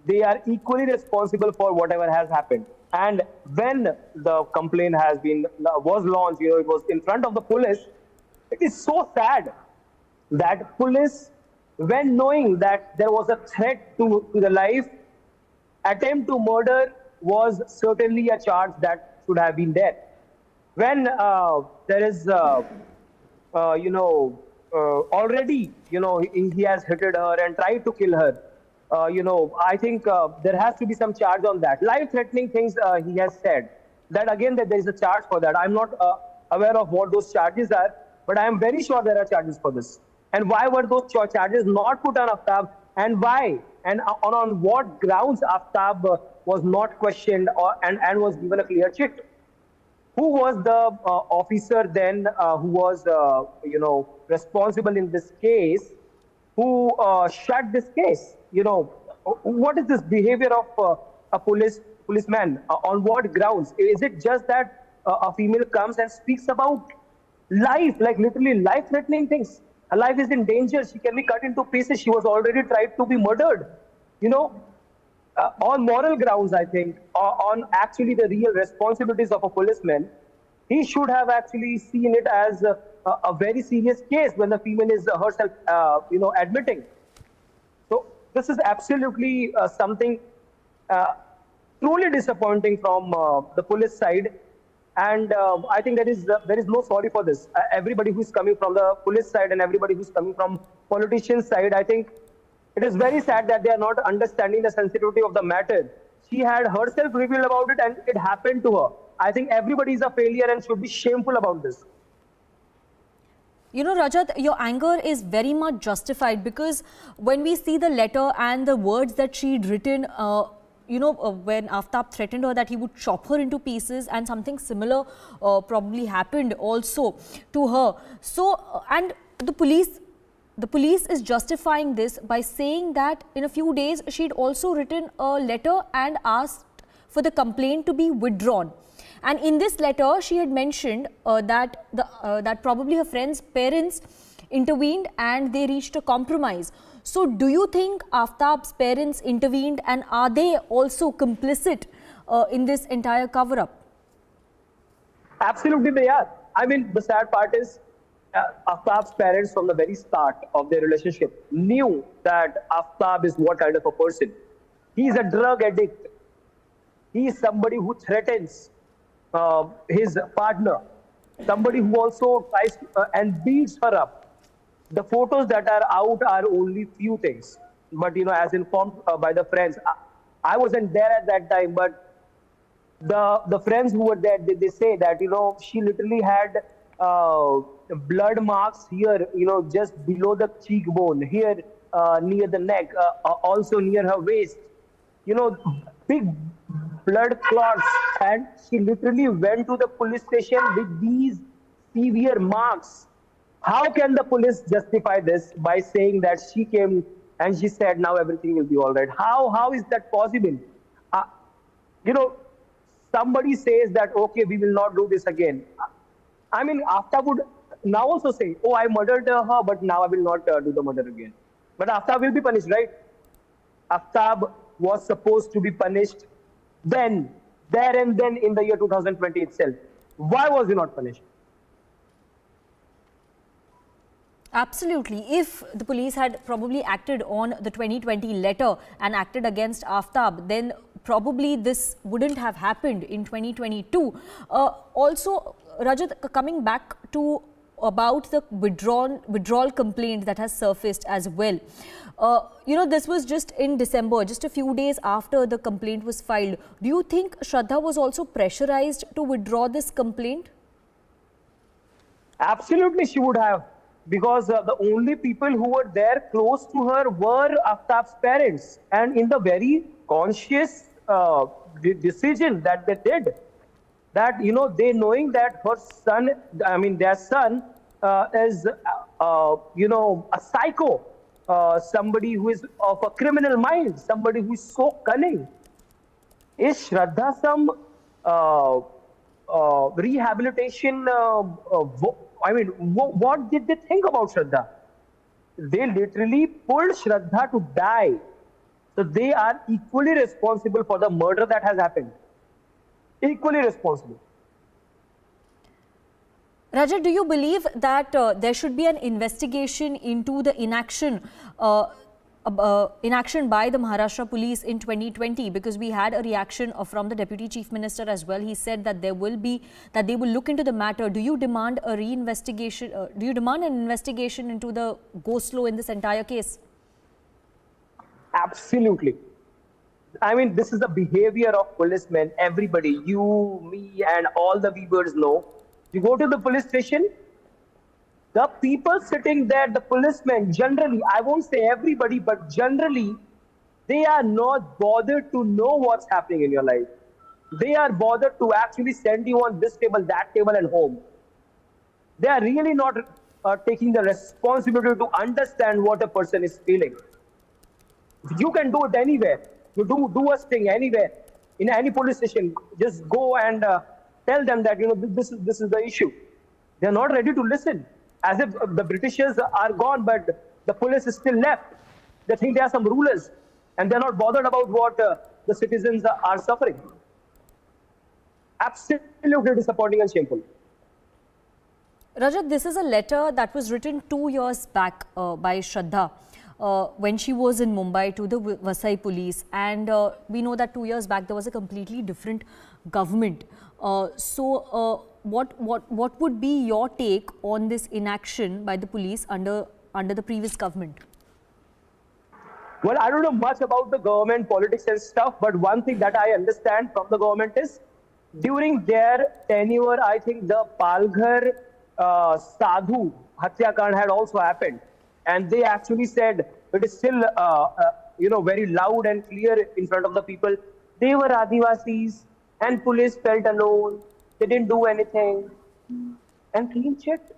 They are equally responsible for whatever has happened. And when the complaint was launched, you know, it was in front of the police. It is so sad that police, when knowing that there was a threat to the life, attempt to murder was certainly a charge that should have been there. When there is, already, you know, he has hit her and tried to kill her, you know, I think there has to be some charge on that. Life-threatening things he has said. That again, that there is a charge for that. I'm not aware of what those charges are, but I am very sure there are charges for this. And why were those charges not put on Aftab, and why? And on what grounds Aftab was not questioned and was given a clear check? who was the officer then who was, responsible in this case, who shut this case? What is this behavior of a policeman? On what grounds? Is it just that a female comes and speaks about life, like literally life-threatening things? Her life is in danger. She can be cut into pieces. She was already tried to be murdered. On moral grounds, I think, on actually the real responsibilities of a policeman, he should have actually seen it as a very serious case when the female is herself, admitting. So this is absolutely something truly disappointing from the police side. And I think there is no sorry for this. Everybody who is coming from the police side and everybody who is coming from politicians' side, I think it is very sad that they are not understanding the sensitivity of the matter. She had herself revealed about it and it happened to her. I think everybody is a failure and should be shameful about this. Rajat, your anger is very much justified because when we see the letter and the words that she'd written, when Aftab threatened her that he would chop her into pieces, and something similar probably happened also to her. So, and the police is justifying this by saying that in a few days she'd also written a letter and asked for the complaint to be withdrawn. And in this letter, she had mentioned that probably her friend's parents intervened and they reached a compromise. So do you think Aftab's parents intervened, and are they also complicit in this entire cover-up? Absolutely they are. I mean, the sad part is Aftab's parents from the very start of their relationship knew that Aftab is what kind of a person. He is a drug addict. He is somebody who threatens his partner, somebody who also tries and beats her up. The photos that are out are only few things, but as informed by the friends, I wasn't there at that time, but the friends who were there, they say that she literally had blood marks here, just below the cheekbone, here near the neck, also near her waist, big blood clots, and she literally went to the police station with these severe marks. How can the police justify this by saying that she came and she said now everything will be all right? How is that possible? Somebody says that, okay, we will not do this again. I mean, Aftab would now also say, oh, I murdered her, but now I will not do the murder again. But Aftab will be punished, right? Aftab was supposed to be punished then, there and then in the year 2020 itself. Why was he not punished? Absolutely. If the police had probably acted on the 2020 letter and acted against Aftab, then probably this wouldn't have happened in 2022. Also, Rajat, coming back to about the withdrawal complaint that has surfaced as well. This was just in December, just a few days after the complaint was filed. Do you think Shraddha was also pressurized to withdraw this complaint? Absolutely, she would have. Because the only people who were there close to her were Aftab's parents. And in the very conscious decision that they did, that, they knowing that her son, their son is, a psycho, somebody who is of a criminal mind, somebody who is so cunning. Is Shraddha some rehabilitation what did they think about Shraddha? They literally pulled Shraddha to die. So they are equally responsible for the murder that has happened. Equally responsible. Rajat, do you believe that there should be an investigation into the inaction by the Maharashtra police in 2020, because we had a reaction from the Deputy Chief Minister as well. He said that they will look into the matter. Do you demand a reinvestigation? Do you demand an investigation into the go-slow in this entire case? Absolutely. This is the behavior of policemen. Everybody, you, me, and all the viewers know. You go to the police station, the people sitting there, the policemen, generally, I won't say everybody, but generally, they are not bothered to know what's happening in your life. They are bothered to actually send you on this table, that table, and home. They are really not taking the responsibility to understand what a person is feeling. You can do it anywhere. You do a sting anywhere, in any police station. Just go and tell them that this is the issue. They are not ready to listen. As if the Britishers are gone, but the police is still left. They think they are some rulers, and they are not bothered about what the citizens are suffering. Absolutely disappointing and shameful. Rajat, this is a letter that was written 2 years back by Shraddha when she was in Mumbai to the Vasai police, and we know that 2 years back there was a completely different government. What would be your take on this inaction by the police under the previous government? Well, I don't know much about the government politics and stuff, but one thing that I understand from the government is during their tenure, I think the Palghar Sadhu Hatyakand had also happened, and they actually said it is still very loud and clear in front of the people. They were Adivasis, and police felt alone. They didn't do anything, and clean checked.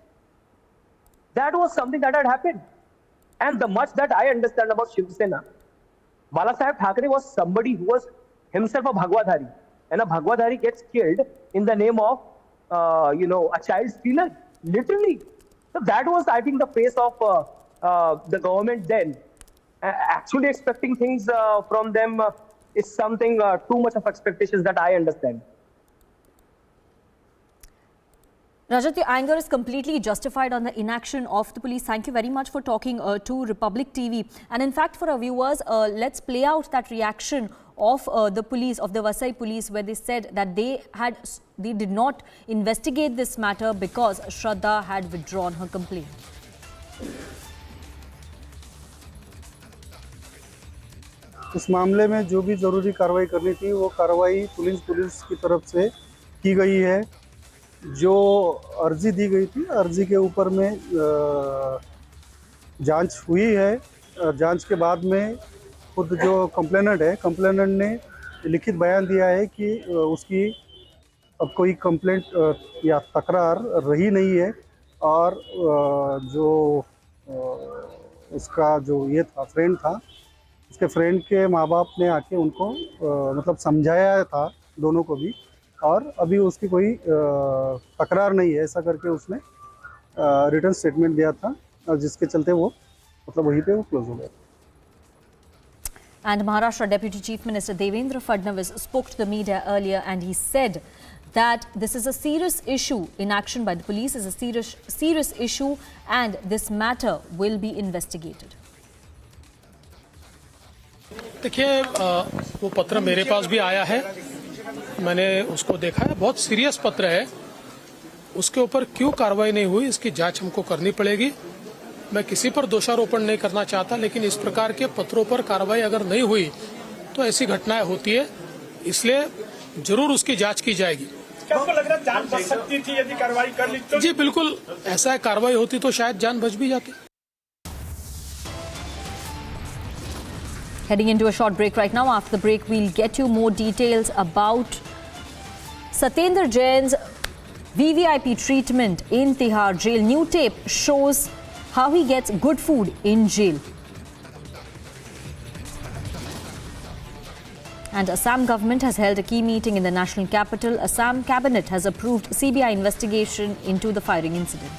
That was something that had happened. And the much that I understand about Shiv Sena, Bala Saheb Thackeray was somebody who was himself a Bhagwadhari, and a Bhagwadhari gets killed in the name of a child stealer, literally. So that was, I think, the face of the government then. Actually expecting things from them is something too much of expectations that I understand. Rajat, your anger is completely justified on the inaction of the police. Thank you very much for talking to Republic TV. And in fact, for our viewers, let's play out that reaction of the police, of the Vasai police, where they said that they did not investigate this matter because Shraddha had withdrawn her complaint. इस मामले में जो भी ज़रूरी कार्रवाई करनी थी वो कार्रवाई पुलिस की तरफ से की गई है। जो अर्जी दी गई थी, अर्जी के ऊपर में जांच हुई है। जांच के बाद में खुद जो कंप्लेनेंट ने लिखित बयान दिया है कि उसकी अब कोई कंप्लेंट या तकरार रही नहीं है, और जो उसका जो ये था फ्रेंड था, उसके फ्रेंड के माँ बाप ने आके उनको मतलब समझाया था दोनों को भी, और अभी उसकी कोई तकरार नहीं है, ऐसा करके उसने रिटर्न स्टेटमेंट दिया था, और जिसके चलते वो मतलब वहीं पे वो क्लोज हो गया। And Maharashtra Deputy Chief Minister Devendra Fadnavis spoke to the media earlier, and he said that this is a serious issue. Inaction by the police is a serious issue, and this matter will be investigated. देखिए, वो पत्र मेरे पास भी आया है, मैंने उसको देखा है, बहुत सीरियस पत्र है। उसके ऊपर क्यों कार्रवाई नहीं हुई, इसकी जांच हमको करनी पड़ेगी। मैं किसी पर दोषारोपण नहीं करना चाहता, लेकिन इस प्रकार के पत्रों पर कार्रवाई अगर नहीं हुई तो ऐसी घटनाएं होती है, इसलिए जरूर उसकी जांच की जाएगी। क्या आपको लग रहा है जान बच सकती थी यदि कार्रवाई कर ली तो? जी बिल्कुल, ऐसा कार्रवाई होती तो शायद जान बच भी जाती। Heading into a short break right now. After the break, we'll get you more details about Satyendra Jain's VVIP treatment in Tihar jail. New tape shows how he gets good food in jail. And Assam government has held a key meeting in the national capital. Assam cabinet has approved CBI investigation into the firing incident.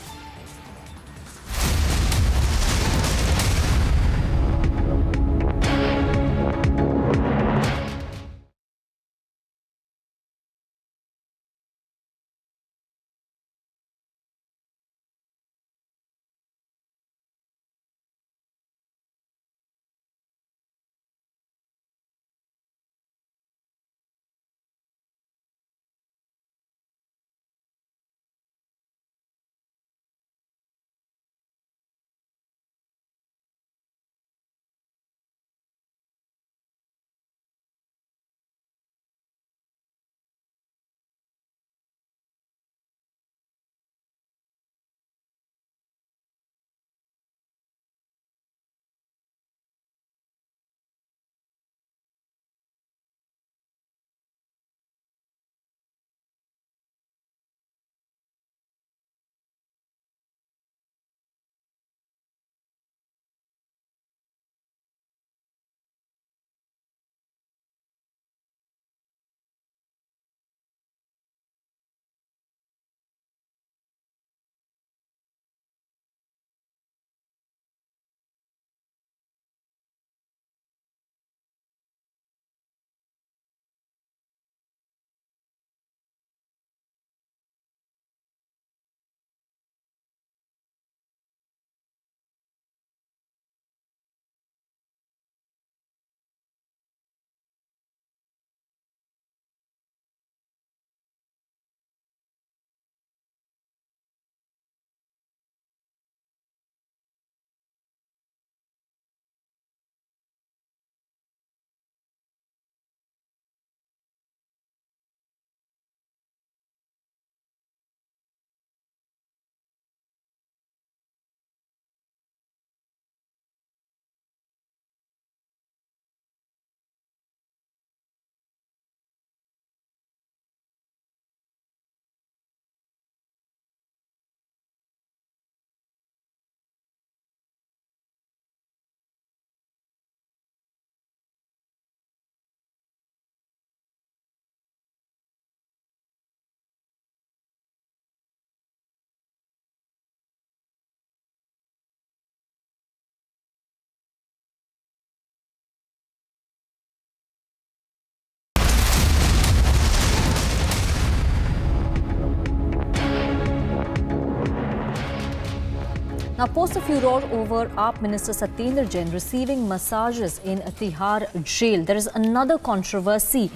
Now, posts a furor over AAP Minister Satyendra Jain receiving massages in Tihar jail. There is another controversy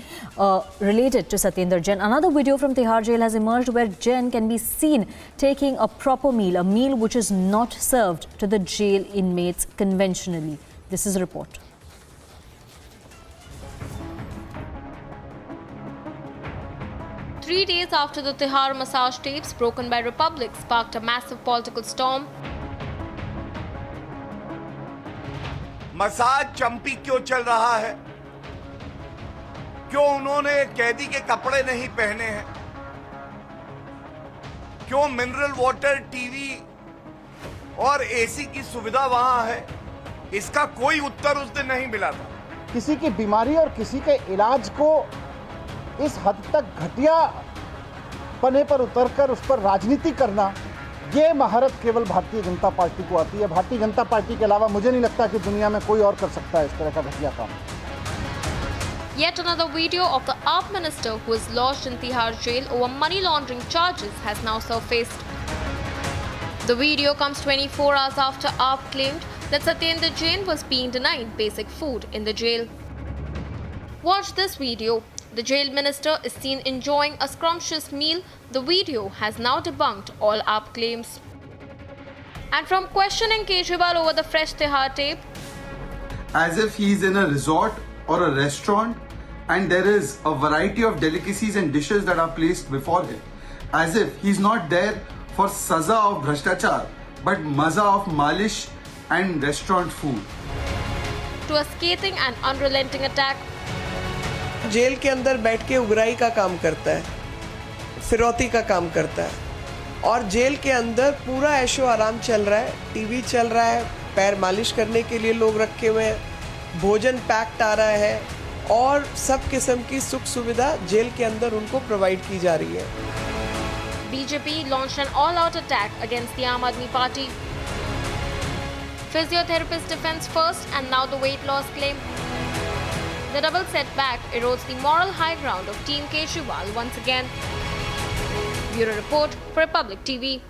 related to Satyendra Jain. Another video from Tihar jail has emerged where Jain can be seen taking a proper meal, a meal which is not served to the jail inmates conventionally. This is a report. Three days after the Tihar massage tapes broken by Republic sparked a massive political storm, massage champi क्यों चल रहा है? क्यों उन्होंने कैदी के कपड़े नहीं पहने हैं? क्यों मिनरल वाटर, टीवी और एसी की सुविधा वहां है? इसका कोई उत्तर उस दिन नहीं मिला था। किसी की बीमारी और किसी के इलाज को इस हद तक घटिया पने पर उतरकर उस पर राजनीति करना, ये महारत केवल भारतीय जनता पार्टी को आती है। भारतीय जनता पार्टी के अलावा मुझे नहीं लगता कि दुनिया में कोई और कर सकता है इस तरह का घटिया काम। Yet another video of the AAP minister who is lodged in Tihar jail over money laundering charges has now surfaced. The video comes 24 hours after AAP claimed that Satyendra Jain was being denied basic food in the jail. Watch this video. The jail minister is seen enjoying a scrumptious meal. The video has now debunked all AAP claims. And from questioning Kejriwal over the fresh Tihar tape, as if he is in a resort or a restaurant and there is a variety of delicacies and dishes that are placed before him, as if he's not there for saza of bhrashtachar but maza of malish and restaurant food. To a scathing and unrelenting attack, जेल के अंदर बैठ के उगराई का काम करता है, फिरौती का काम करता है और जेल के अंदर पूरा ऐशो आराम चल रहा है, टीवी चल रहा है, पैर मालिश करने के लिए लोग रखे हुए हैं, भोजन पैक्ड आ रहा है और सब किस्म की सुख सुविधा जेल के अंदर उनको प्रोवाइड की जा रही है। BJP launched an all-out attack against the Aam Aadmi Party. Physiotherapist defense first and now the weight loss claim. The double setback erodes the moral high ground of Team Kejriwal once again. Bureau Report for Republic TV.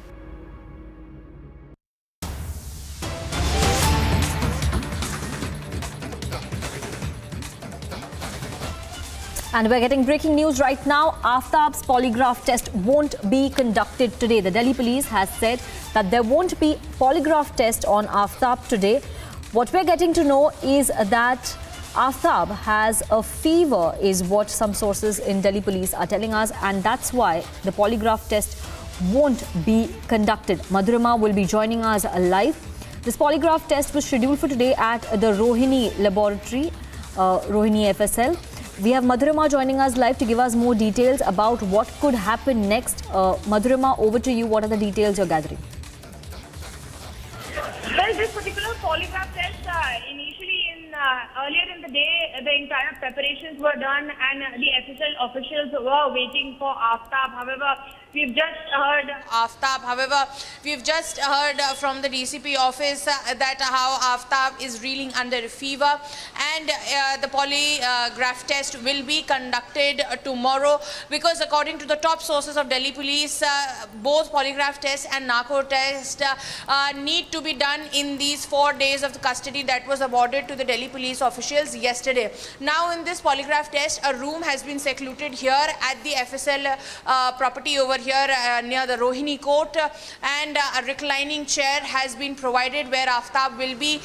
And we're getting breaking news right now. Aftab's polygraph test won't be conducted today. The Delhi police has said that there won't be polygraph test on Aftab today. What we're getting to know is that Aftab has a fever, is what some sources in Delhi police are telling us, and that's why the polygraph test won't be conducted. Madhurima will be joining us live. This polygraph test was scheduled for today at the Rohini laboratory, Rohini FSL. We have Madhurima joining us live to give us more details about what could happen next. Madhurima, over to you. What are the details you're gathering? Well, this particular polygraph test, earlier in the day, the entire preparations were done and the FSL officials were waiting for Aftab. However, we've just heard from the DCP office that how Aftab is reeling under a fever, and the polygraph test will be conducted tomorrow, because according to the top sources of Delhi police, both polygraph test and narco test need to be done in these 4 days of the custody that was awarded to the Delhi police officials yesterday. Now, in this polygraph test, a room has been secluded here at the FSL property over here near the Rohini court, and a reclining chair has been provided where Aftab will be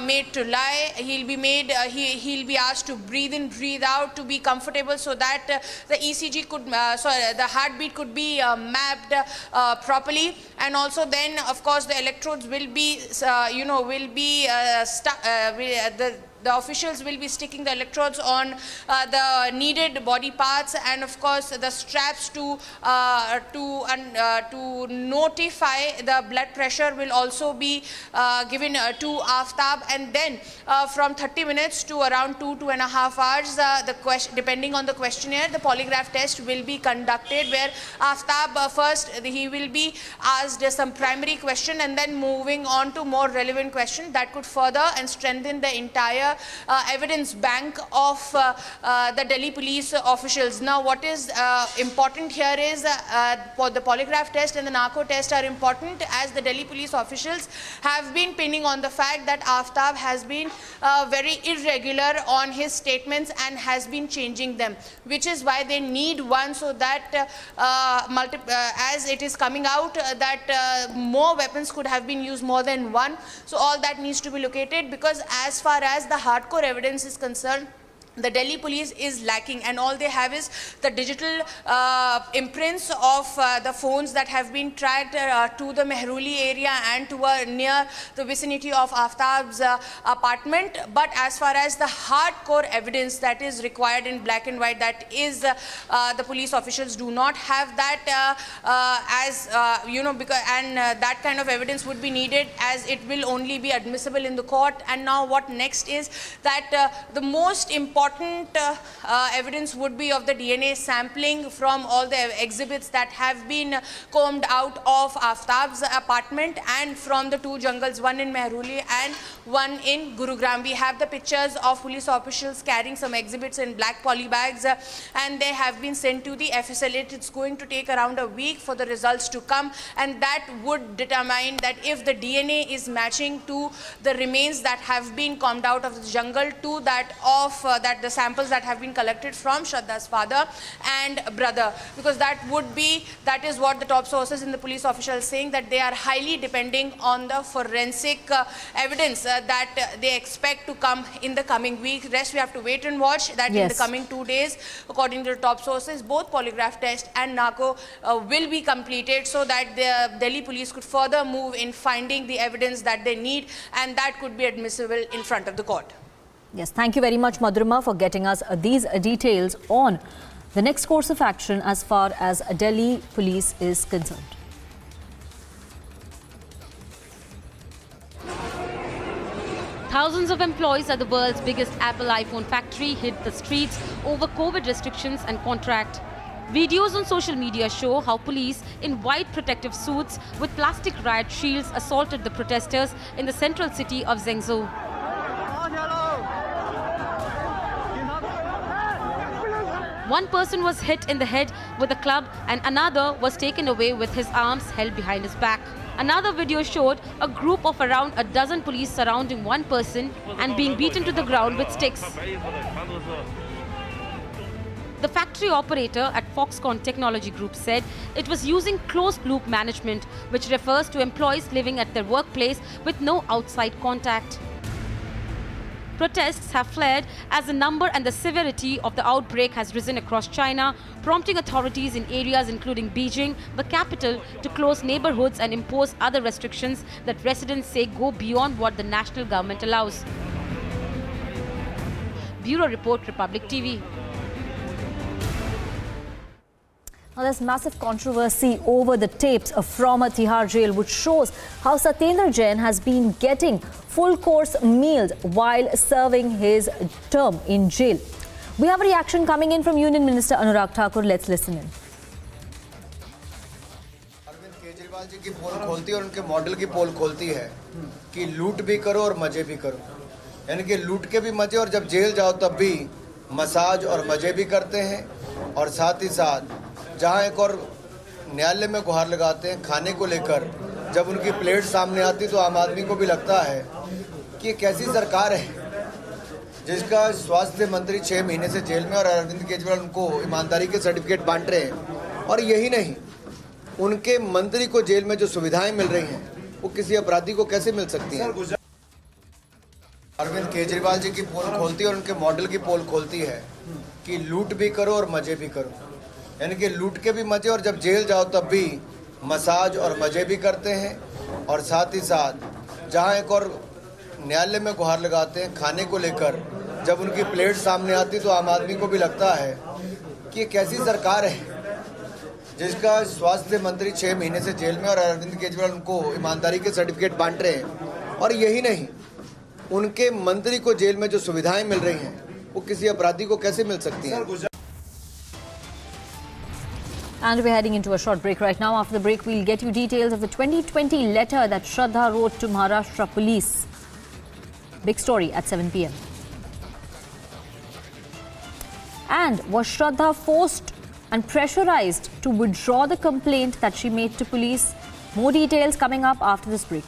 made to lie. He'll be made, he'll be asked to breathe in, breathe out, to be comfortable, so that the ECG could, the heartbeat could be mapped properly, and also then, of course, the electrodes will be, the officials will be sticking the electrodes on the needed body parts, and of course the straps to notify the blood pressure will also be given to Aftab, and then from 30 minutes to around 2.5 hours, depending on the questionnaire, the polygraph test will be conducted, where Aftab first he will be asked some primary question and then moving on to more relevant question that could further and strengthen the entire entire evidence bank of the Delhi police officials. Now, what is important here is the polygraph test and the narco test are important, as the Delhi police officials have been pinning on the fact that Aftab has been very irregular on his statements and has been changing them, which is why they need one, so that as it is coming out that more weapons could have been used, more than one. So all that needs to be located, because as far as the hardcore evidence is concerned, the Delhi police is lacking, and all they have is the digital imprints of the phones that have been tracked to the Mehruli area and to near the vicinity of Aftab's apartment. But as far as the hardcore evidence that is required in black and white, that is the police officials do not have that because that kind of evidence would be needed, as it will only be admissible in the court. And now what next is that the most important evidence would be of the DNA sampling from all the exhibits that have been combed out of Aftab's apartment and from the two jungles, one in Mehruli and one in Gurugram. We have the pictures of police officials carrying some exhibits in black poly bags, and they have been sent to the FSL. It's going to take around a week for the results to come, and that would determine that if the DNA is matching to the remains that have been combed out of the jungle to that of the samples that have been collected from Shraddha's father and brother, because that is what the top sources in the police officials saying, that they are highly depending on the forensic evidence that they expect to come in the coming week. Rest we have to wait and watch that. In the coming 2 days, according to the top sources, both polygraph test and narco will be completed, so that the Delhi police could further move in finding the evidence that they need, and that could be admissible in front of the court. Yes, thank you very much, Madhurima, for getting us these details on the next course of action as far as Delhi police is concerned. Thousands of employees at the world's biggest Apple iPhone factory hit the streets over COVID restrictions and contract. Videos on social media show how police in white protective suits with plastic riot shields assaulted the protesters in the central city of Zhengzhou. One person was hit in the head with a club and another was taken away with his arms held behind his back. Another video showed a group of around a dozen police surrounding one person and being beaten to the ground with sticks. The factory operator at Foxconn Technology Group said it was using closed-loop management, which refers to employees living at their workplace with no outside contact. Protests have flared as the number and the severity of the outbreak has risen across China, prompting authorities in areas including Beijing, the capital, to close neighborhoods and impose other restrictions that residents say go beyond what the national government allows. Bureau Report, Republic TV. Now, there's massive controversy over the tapes from a Tihar jail, which shows how Satyendra Jain has been getting full-course meals while serving his term in jail. We have a reaction coming in from Union Minister Anurag Thakur. Let's listen in. Kejriwal ji की पोल खोलती है और उनके model की पोल खोलती है कि लूट भी करो और मजे भी करो, यानी कि लूट के भी मजे और जब जेल जाओ तब भी मसाज और मजे भी करते हैं, और साथ ही साथ जहां एक और न्यायालय में गुहार लगाते हैं खाने को लेकर, जब उनकी प्लेट सामने आती तो आम आदमी को भी लगता है कि ये कैसी सरकार है जिसका स्वास्थ्य मंत्री 6 महीने से जेल में और अरविंद केजरीवाल उनको ईमानदारी के सर्टिफिकेट बांट रहे हैं। और यही नहीं, उनके मंत्री को जेल में जो सुविधाएं मिल रही हैं वो किसी अपराधी को कैसे मिल सकती हैं। अरविंद केजरीवाल जी की पोल खोलती है और उनके मॉडल की पोल खोलती है कि लूट भी करो और मजे भी करो, यानी कि लूट के भी मजे और जब जेल जाओ तब भी मसाज और मजे भी करते हैं, और साथ ही साथ जहां एक और न्यायालय में गुहार लगाते हैं खाने को लेकर, जब उनकी प्लेट सामने आती तो आम आदमी को भी लगता है कि ये कैसी सरकार है जिसका स्वास्थ्य मंत्री 6 महीने से जेल में और अरविंद केजरीवाल उनको ईमानदारी के सर्टिफिकेट बांट रहे हैं। और यही नहीं, उनके मंत्री को जेल में जो सुविधाएं मिल रही हैं वो किसी अपराधी को कैसे मिल सकती हैं। And we're heading into a short break right now. After the break, we'll get you details of the 2020 letter that Shraddha wrote to Maharashtra police. Big story at 7 p.m. And was Shraddha forced and pressurized to withdraw the complaint that she made to police? More details coming up after this break.